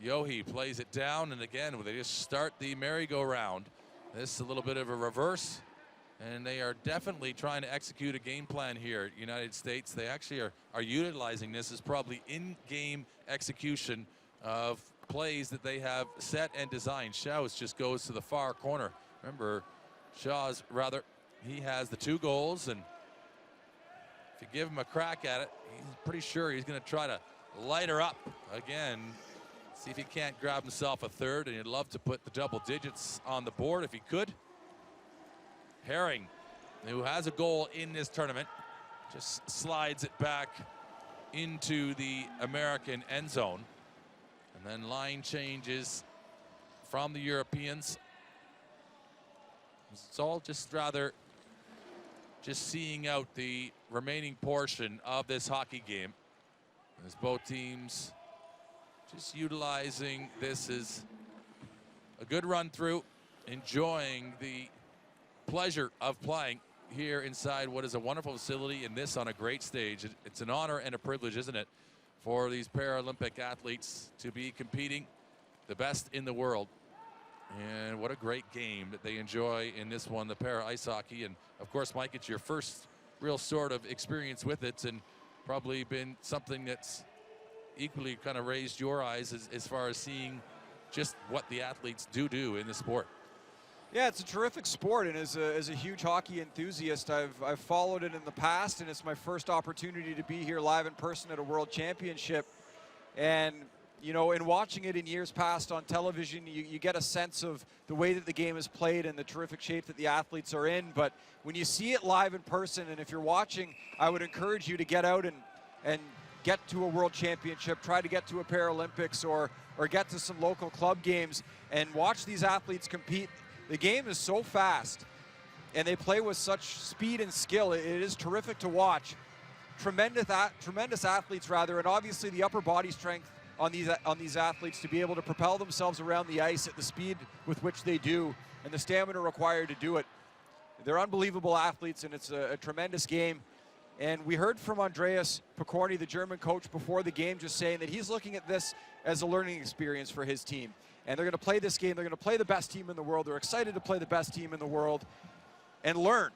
S2: Yohe plays it down, and again, they just start the merry-go-round. This is a little bit of a reverse, and they are definitely trying to execute a game plan here at United States. They actually are utilizing this as probably in-game execution of plays that they have set and designed. Schaus just goes to the far corner. Remember, Shaw's rather, he has the 2 goals, and if you give him a crack at it, he's pretty sure he's going to try to light her up again. See if he can't grab himself a third, and he'd love to put the double digits on the board if he could. Herring, who has a goal in this tournament, just slides it back into the American end zone. And then line changes from the Europeans. It's all just rather just seeing out the remaining portion of this hockey game, as both teams just utilizing this as a good run through, enjoying the pleasure of playing here inside what is a wonderful facility, and this on a great stage. It's an honor and a privilege, isn't it, for these Paralympic athletes to be competing, the best in the world. And what a great game that they enjoy in this one, the para ice hockey. And of course, Mike, it's your first real sort of experience with it, and probably been something that's equally kind of raised your eyes as far as seeing just what the athletes do in the sport.
S1: Yeah, it's a terrific sport, and as a huge hockey enthusiast, I've followed it in the past, and it's my first opportunity to be here live in person at a World Championship. And you know, in watching it in years past on television, you get a sense of the way that the game is played and the terrific shape that the athletes are in. But when you see it live in person, and if you're watching, I would encourage you to get out and get to a World Championship, try to get to a Paralympics, or get to some local club games and watch these athletes compete. The game is so fast, and they play with such speed and skill. It is terrific to watch. Tremendous athletes, rather, and obviously the upper body strength on these athletes to be able to propel themselves around the ice at the speed with which they do, and the stamina required to do it. They're unbelievable athletes, and it's a tremendous game. And we heard from Andreas Pokorny, the German coach, before the game, just saying that he's looking at this as a learning experience for his team. And they're going to play this game. They're going to play the best team in the world. They're excited to play the best team in the world and learn.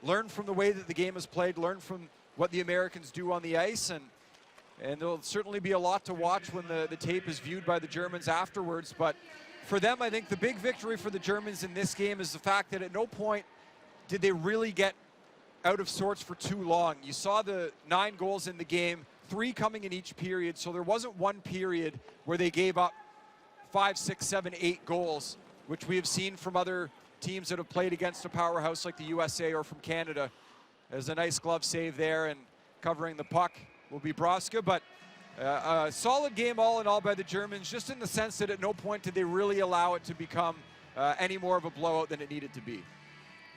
S1: Learn from the way that the game is played. Learn from what the Americans do on the ice. And there'll certainly be a lot to watch when the tape is viewed by the Germans afterwards. But for them, I think the big victory for the Germans in this game is the fact that at no point did they really get out of sorts for too long. You saw the 9 goals in the game, 3 coming in each period, so there wasn't one period where they gave up 5, 6, 7, 8 goals, which we have seen from other teams that have played against a powerhouse like the USA or from Canada. There's a nice glove save there, and covering the puck will be Broska, but a solid game all in all by the Germans, just in the sense that at no point did they really allow it to become any more of a blowout than it needed to be.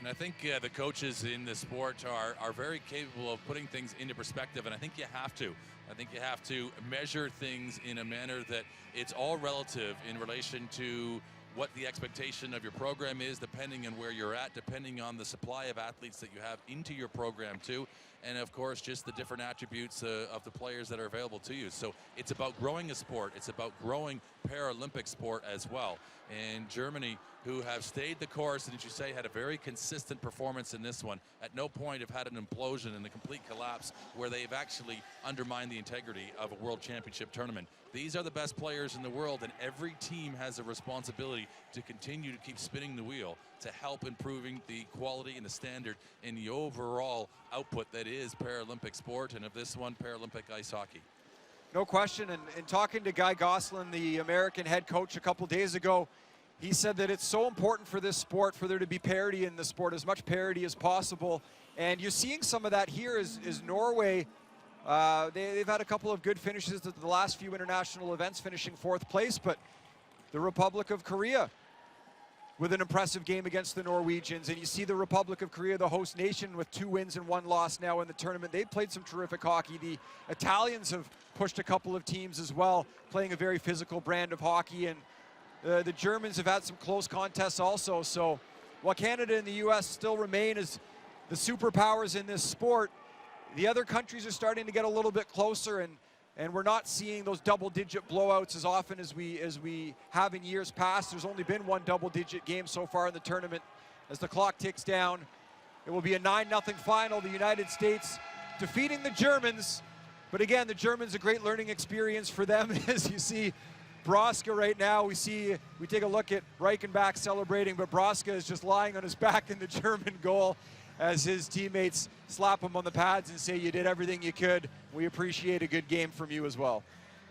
S2: And I think the coaches in the sport are very capable of putting things into perspective, and I think you have to. I think you have to measure things in a manner that it's all relative in relation to what the expectation of your program is, depending on where you're at, depending on the supply of athletes that you have into your program too, and of course just the different attributes of the players that are available to you. So it's about growing a sport. It's about growing Paralympic sport as well. And Germany who have stayed the course and, as you say, had a very consistent performance in this one. At no point have had an implosion and a complete collapse where they've actually undermined the integrity of a World Championship tournament. These are the best players in the world, and every team has a responsibility to continue to keep spinning the wheel to help improving the quality and the standard in the overall output that is Paralympic sport, and of this one, Paralympic ice hockey.
S1: No question, and in talking to Guy Gosselin, the American head coach, a couple days ago, he said that it's so important for this sport for there to be parity in the sport, as much parity as possible. And you're seeing some of that here is Norway. They've had a couple of good finishes at the last few international events, finishing 4th place, but the Republic of Korea with an impressive game against the Norwegians. And you see the Republic of Korea, the host nation, with 2 wins and 1 loss now in the tournament. They've played some terrific hockey. The Italians have pushed a couple of teams as well, playing a very physical brand of hockey. And the Germans have had some close contests also. So while Canada and the US still remain as the superpowers in this sport, the other countries are starting to get a little bit closer, and we're not seeing those double-digit blowouts as often as we have in years past. There's only been 1 double-digit game so far in the tournament. As the clock ticks down, it will be a 9-0 final. The United States defeating the Germans. But again, the Germans, a great learning experience for them. As you see Broska right now, we take a look at Reichenbach celebrating, but Broska is just lying on his back in the German goal as his teammates slap him on the pads and say, you did everything you could. We appreciate a good game from you as well.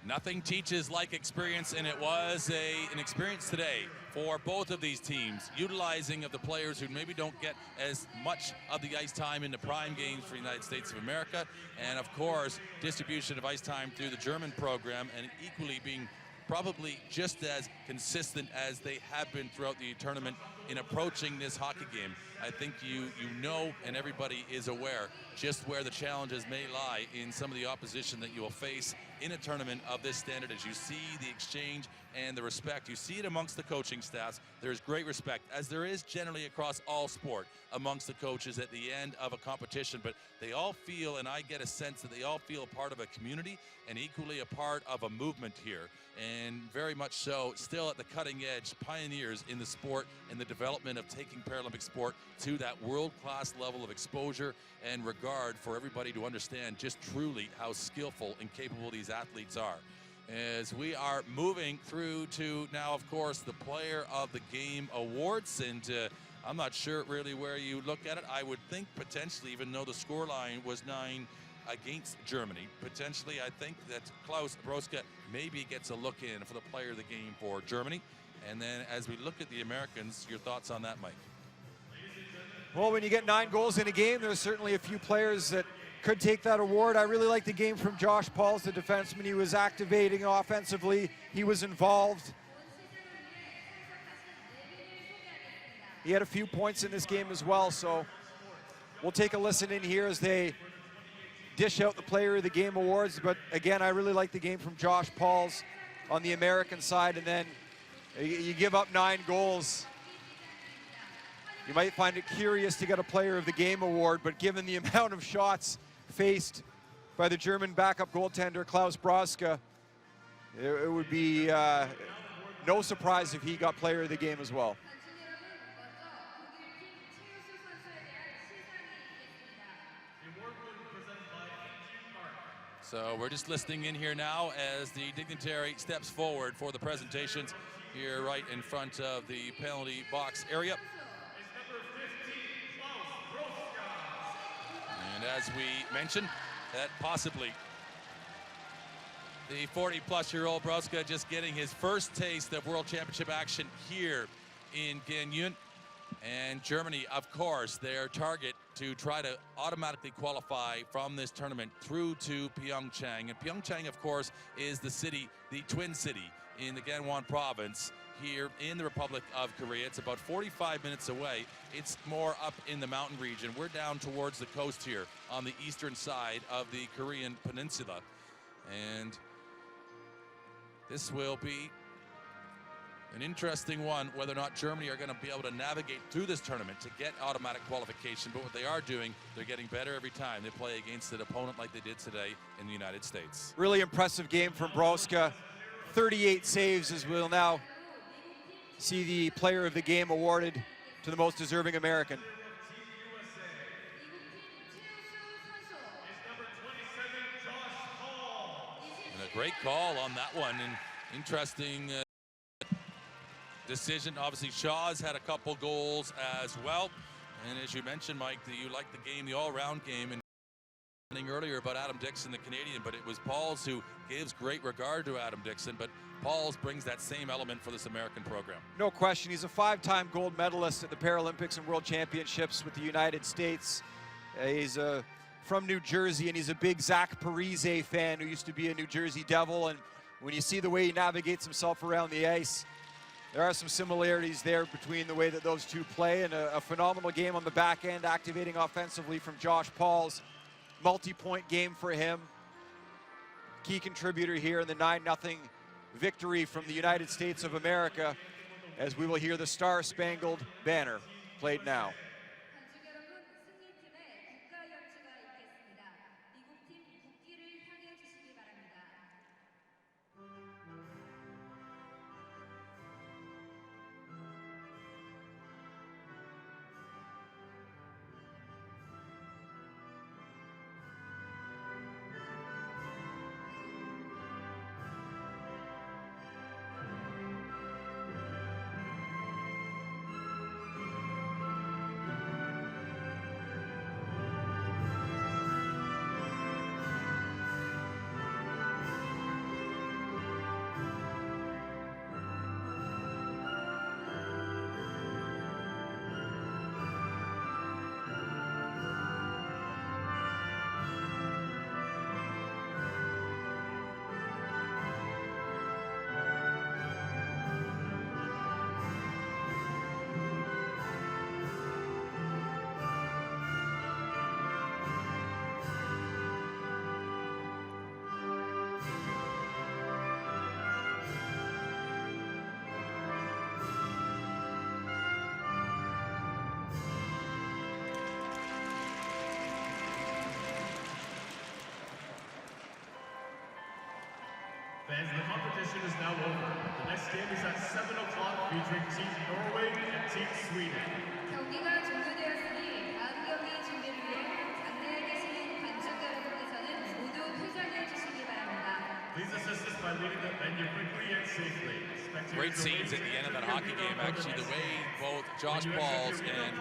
S2: Nothing teaches like experience, and it was an experience today for both of these teams, utilizing of the players who maybe don't get as much of the ice time in the prime games for the United States of America, and of course, distribution of ice time through the German program, and equally being probably just as consistent as they have been throughout the tournament in approaching this hockey game. I think you know, and everybody is aware just where the challenges may lie in some of the opposition that you will face in a tournament of this standard. As you see the exchange and the respect, you see it amongst the coaching staffs. There's great respect, as there is generally across all sport amongst the coaches at the end of a competition, but they all feel, and I get a sense that they all feel a part of a community and equally a part of a movement here, and very much so still at the cutting edge, pioneers in the sport and the development of taking Paralympic sport to that world-class level of exposure and regard for everybody to understand just truly how skillful and capable these athletes are. As we are moving through to now, of course, the Player of the Game awards, and I'm not sure really where you look at it. I would think potentially, even though the scoreline was 9 against Germany, potentially I think that Klaus Broska maybe gets a look in for the Player of the Game for Germany. And then as we look at the Americans, your thoughts on that, Mike?
S1: Well, when you get 9 goals in a game, there's certainly a few players that could take that award. I really like the game from Josh Pauls, the defenseman. He was activating offensively. He was involved. He had a few points in this game as well, so we'll take a listen in here as they dish out the Player of the Game awards. But again, I really like the game from Josh Pauls on the American side, and then you give up 9 goals. You might find it curious to get a Player of the Game award, but given the amount of shots faced by the German backup goaltender Klaus Broska, it would be no surprise if he got Player of the Game as well.
S2: So we're just listening in here now as the dignitary steps forward for the presentations here right in front of the penalty box area. And as we mentioned, that possibly the 40-plus-year-old Broska just getting his first taste of World Championship action here in Gangneung. And Germany, of course, their target to try to automatically qualify from this tournament through to Pyeongchang. And Pyeongchang, of course, is the city, the twin city in the Gangneung province here in the Republic of Korea. It's about 45 minutes away. It's more up in the mountain region. We're down towards the coast here on the eastern side of the Korean peninsula. And this will be an interesting one, whether or not Germany are going to be able to navigate through this tournament to get automatic qualification. But what they are doing, they're getting better every time they play against an opponent like they did today in the United States.
S1: Really impressive game from Broska. 38 saves, as we'll now see the player of the game awarded to the most deserving American.
S2: And a great call on that one, and interesting decision. Obviously, Shaw's had a couple goals as well. And as you mentioned, Mike, that you like the game, the all-round game, and earlier about Adam Dixon, the Canadian, but it was Pauls who gives great regard to Adam Dixon, but Pauls brings that same element for this American program.
S1: No question, he's a 5-time gold medalist at the Paralympics and World Championships with the United States. He's from New Jersey, and he's a big Zach Parise fan who used to be a New Jersey Devil, and when you see the way he navigates himself around the ice, there are some similarities there between the way that those two play, and a phenomenal game on the back end, activating offensively from Josh Pauls. Multi-point game for him. Key contributor here in the 9-0 victory from the United States of America, as we will hear the Star-Spangled Banner played now.
S7: 관중 여러분, 승리팀의 국가 연주가 있겠습니다. 미국팀 국기를 향해 주시기 바랍니다.
S6: Fans, the competition is now over. The next game is at 7 o'clock featuring Team Norway and Team Sweden.
S7: 경기가 종료되었으니 다음 경기 준비를 위해 장내에 계시는 관중 여러분께서는 모두 퇴장해 주시기 바랍니다.
S6: Please assist us by leaving the venue quickly and safely.
S2: Great scenes at the end of that hockey game, actually. The way both Josh Pauls and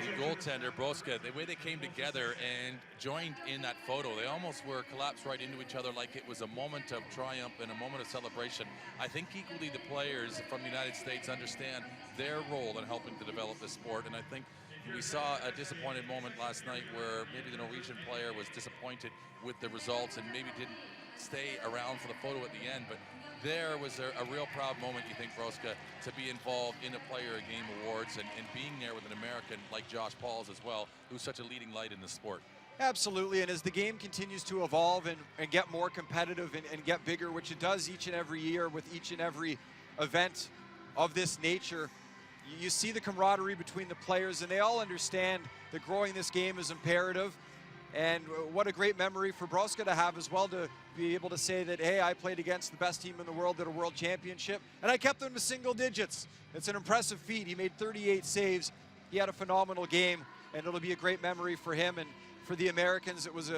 S2: the goaltender, Broska, the way they came together and joined in that photo. They almost were collapsed right into each other like it was a moment of triumph and a moment of celebration. I think equally the players from the United States understand their role in helping to develop this sport, and I think we saw a disappointed moment last night where maybe the Norwegian player was disappointed with the results and maybe didn't stay around for the photo at the end, but there was a real proud moment, you think, Broska, to be involved in the Player of Game Awards and being there with an American like Josh Pauls as well, who's such a leading light in the sport.
S1: Absolutely, and as the game continues to evolve and get more competitive and get bigger, which it does each and every year with each and every event of this nature, you see the camaraderie between the players, and they all understand that growing this game is imperative. And what a great memory for Broska to have as well, to be able to say that, hey, I played against the best team in the world at a world championship, and I kept them to single digits. It's an impressive feat. He made 38 saves. He had a phenomenal game, and it'll be a great memory for him. And for the Americans, it was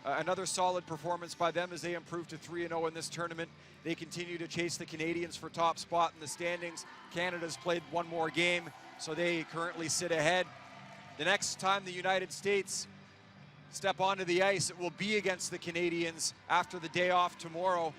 S1: another solid performance by them as they improved to 3-0 in this tournament. They continue to chase the Canadians for top spot in the standings. Canada's played one more game, so they currently sit ahead. The next time the United States step onto the ice, it will be against the Canadians after the day off tomorrow.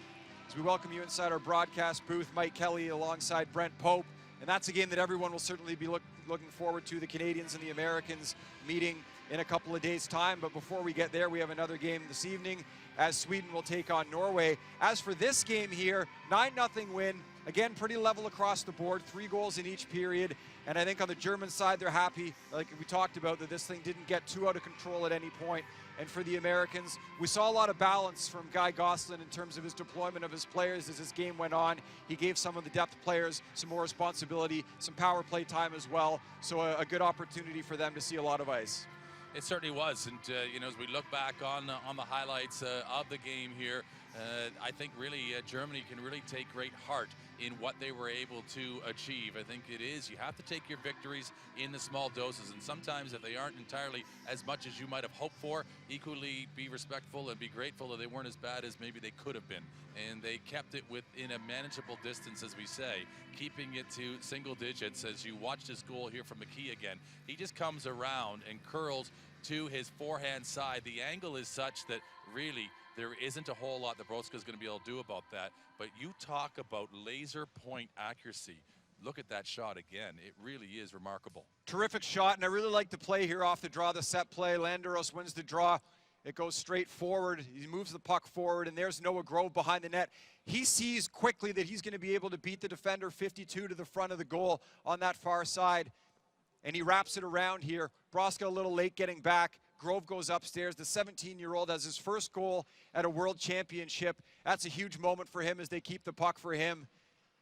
S1: As we welcome you inside our broadcast booth, Mike Kelly alongside Brent Pope. And that's a game that everyone will certainly be looking forward to, the Canadians and the Americans meeting in a couple of days' time. But before we get there, we have another game this evening as Sweden will take on Norway. As for this game here, 9-0 win. Again, pretty level across the board, 3 goals in each period. And I think on the German side, they're happy, like we talked about, that this thing didn't get too out of control at any point. And for the Americans, we saw a lot of balance from Guy Gosselin in terms of his deployment of his players as this game went on. He gave some of the depth players some more responsibility, some power play time as well. So a good opportunity for them to see a lot of ice.
S2: It certainly was, and you know, as we look back on the highlights of the game here, I think really Germany can really take great heart in what they were able to achieve. I think it is, you have to take your victories in the small doses, and sometimes if they aren't entirely as much as you might have hoped for, equally be respectful and be grateful that they weren't as bad as maybe they could have been. And they kept it within a manageable distance, as we say, keeping it to single digits. As you watch this goal here from McKee again, he just comes around and curls to his forehand side. The angle is such that really there isn't a whole lot that Broska's going to be able to do about that. But you talk about laser point accuracy. Look at that shot again. It really is remarkable.
S1: Terrific shot, and I really like the play here off the draw, the set play. Landeros wins the draw. It goes straight forward. He moves the puck forward, and there's Noah Grove behind the net. He sees quickly that he's going to be able to beat the defender 52 to the front of the goal on that far side, and he wraps it around here. Broska a little late getting back. Grove goes upstairs. The 17-year-old has his first goal at a world championship. That's a huge moment for him as they keep the puck for him.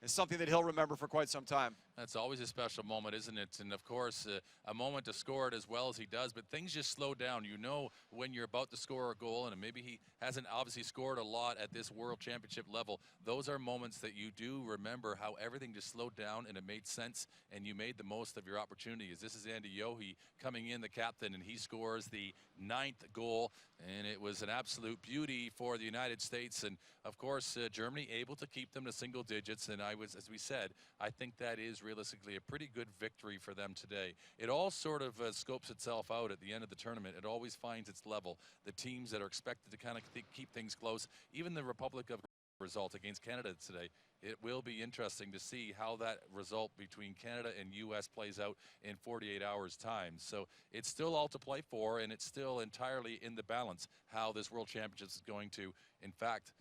S1: It's something that he'll remember for quite some time.
S2: That's always a special moment, isn't it? And of course, a moment to score it as well as he does, but things just slow down. You know when you're about to score a goal, and maybe he hasn't obviously scored a lot at this World Championship level. Those are moments that you do remember how everything just slowed down and it made sense, and you made the most of your opportunities. This is Andy Yohe coming in, the captain, and he scores the 9th goal, and it was an absolute beauty for the United States. And of course, Germany able to keep them to single digits, and as we said, I think that is realistically a pretty good victory for them today. It all sort of scopes itself out at the end of the tournament. It always finds its level. The teams that are expected to kind of keep things close, even the Republic of result against Canada today, it will be interesting to see how that result between Canada and U.S. plays out in 48 hours time. So it's still all to play for, and it's still entirely in the balance how this World Championships is going to, in fact,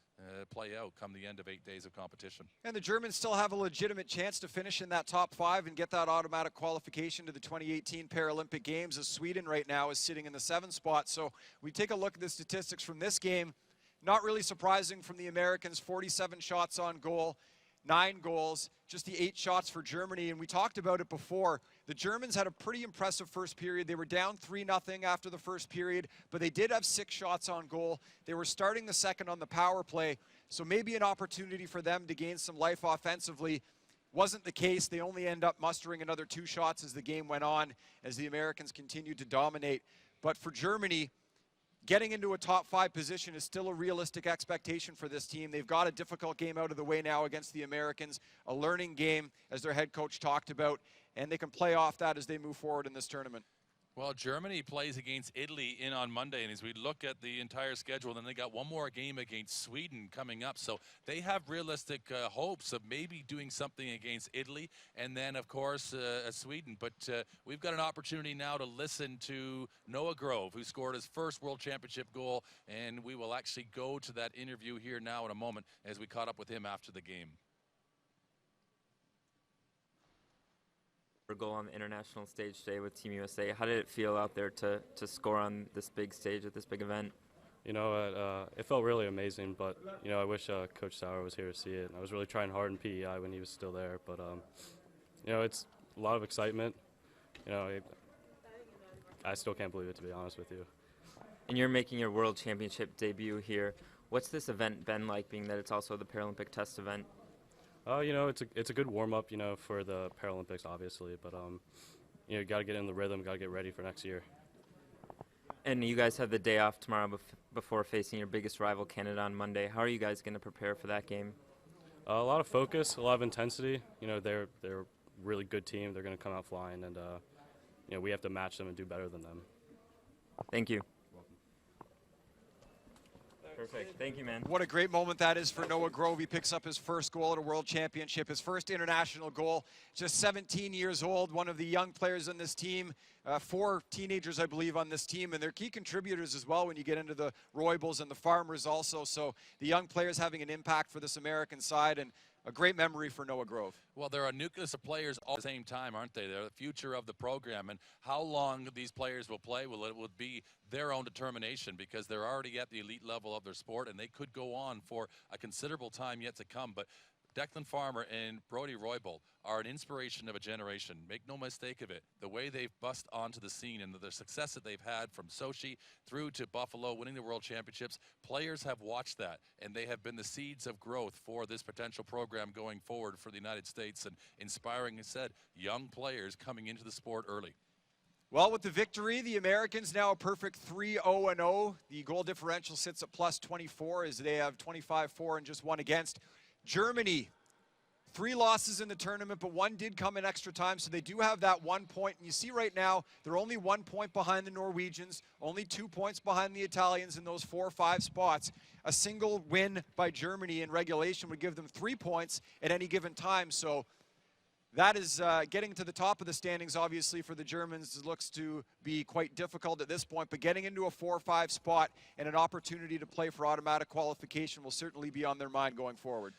S2: play out come the end of 8 days of competition.
S1: And the Germans still have a legitimate chance to finish in that top 5 and get that automatic qualification to the 2018 Paralympic Games, as Sweden right now is sitting in the 7th spot. So we take a look at the statistics from this game. Not really surprising from the Americans, 47 shots on goal, 9 goals, just the 8 shots for Germany. And we talked about it before. The Germans had a pretty impressive first period. They were down 3-0 after the first period, but they did have 6 shots on goal. They were starting the second on the power play, so maybe an opportunity for them to gain some life offensively. Wasn't the case. They only end up mustering another 2 shots as the game went on, as the Americans continued to dominate. But for Germany, getting into a top 5 position is still a realistic expectation for this team. They've got a difficult game out of the way now against the Americans, a learning game, as their head coach talked about, and they can play off that as they move forward in this tournament.
S2: Well, Germany plays against Italy in on Monday, and as we look at the entire schedule, then they got one more game against Sweden coming up. So they have realistic hopes of maybe doing something against Italy, and then, of course, Sweden. But we've got an opportunity now to listen to Noah Grove, who scored his first World Championship goal, and we will actually go to that interview here now in a moment as we caught up with him after the game.
S8: Goal on the international stage today with Team USA. How did it feel out there to score on this big stage at this big event?
S9: You know, it felt really amazing, but, you know, I wish Coach Sauer was here to see it. I was really trying hard in PEI when he was still there, but, you know, it's a lot of excitement. You know, I still can't believe it, to be honest with you.
S8: And you're making your World Championship debut here. What's this event been like, being that it's also the Paralympic test event?
S9: You know, it's a good warm-up, you know, for the Paralympics, obviously, but, you know, you got to get in the rhythm, got to get ready for next year.
S8: And you guys have the day off tomorrow before facing your biggest rival, Canada, on Monday. How are you guys going to prepare for that game?
S9: A lot of focus, a lot of intensity. You know, they're a really good team. They're going to come out flying, and, you know, we have to match them and do better than them.
S8: Thank you. Perfect. Thank you, man.
S1: What a great moment that is for Noah Grove. He picks up his first goal at a World Championship, his first international goal. Just 17 years old, one of the young players on this team. 4 teenagers, I believe, on this team, and they're key contributors as well when you get into the Roybals and the Farmers also. So the young players having an impact for this American side, and a great memory for Noah Grove.
S2: Well, there are a nucleus of players all at the same time, aren't they? They're the future of the program, and how long these players will play, well, it would be their own determination, because they're already at the elite level of their sport, and they could go on for a considerable time yet to come. But Declan Farmer and Brody Roybal are an inspiration of a generation. Make no mistake of it. The way they've bust onto the scene and the success that they've had from Sochi through to Buffalo, winning the World Championships, players have watched that, and they have been the seeds of growth for this potential program going forward for the United States, and inspiring, as said, young players coming into the sport early.
S1: Well, with the victory, the Americans now a perfect 3-0-0. The goal differential sits at plus 24 as they have 25-4 and just one against. Germany, 3 losses in the tournament, but 1 did come in extra time, so they do have that 1 point. And you see right now, they're only 1 point behind the Norwegians, only 2 points behind the Italians in those 4 or 5 spots. A single win by Germany in regulation would give them 3 points at any given time. So that is getting to the top of the standings, obviously, for the Germans. It looks to be quite difficult at this point, but getting into a 4 or 5 spot and an opportunity to play for automatic qualification will certainly be on their mind going forward.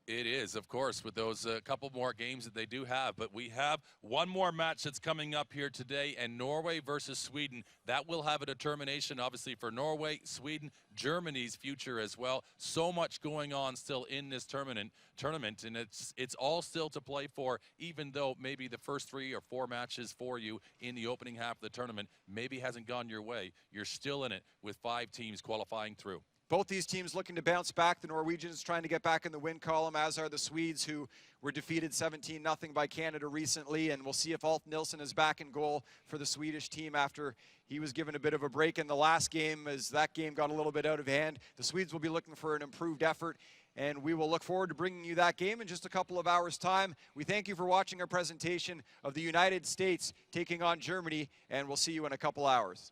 S2: It is, of course, with those couple more games that they do have. But we have one more match that's coming up here today, and Norway versus Sweden. That will have a determination, obviously, for Norway, Sweden, Germany's future as well. So much going on still in this tournament, and it's all still to play for, even though maybe the first 3 or 4 matches for you in the opening half of the tournament maybe hasn't gone your way. You're still in it with 5 teams qualifying through.
S1: Both these teams looking to bounce back. The Norwegians trying to get back in the win column, as are the Swedes, who were defeated 17-0 by Canada recently. And we'll see if Ulf Nilsson is back in goal for the Swedish team after he was given a bit of a break in the last game, as that game got a little bit out of hand. The Swedes will be looking for an improved effort, and we will look forward to bringing you that game in just a couple of hours' time. We thank you for watching our presentation of the United States taking on Germany, and we'll see you in a couple hours.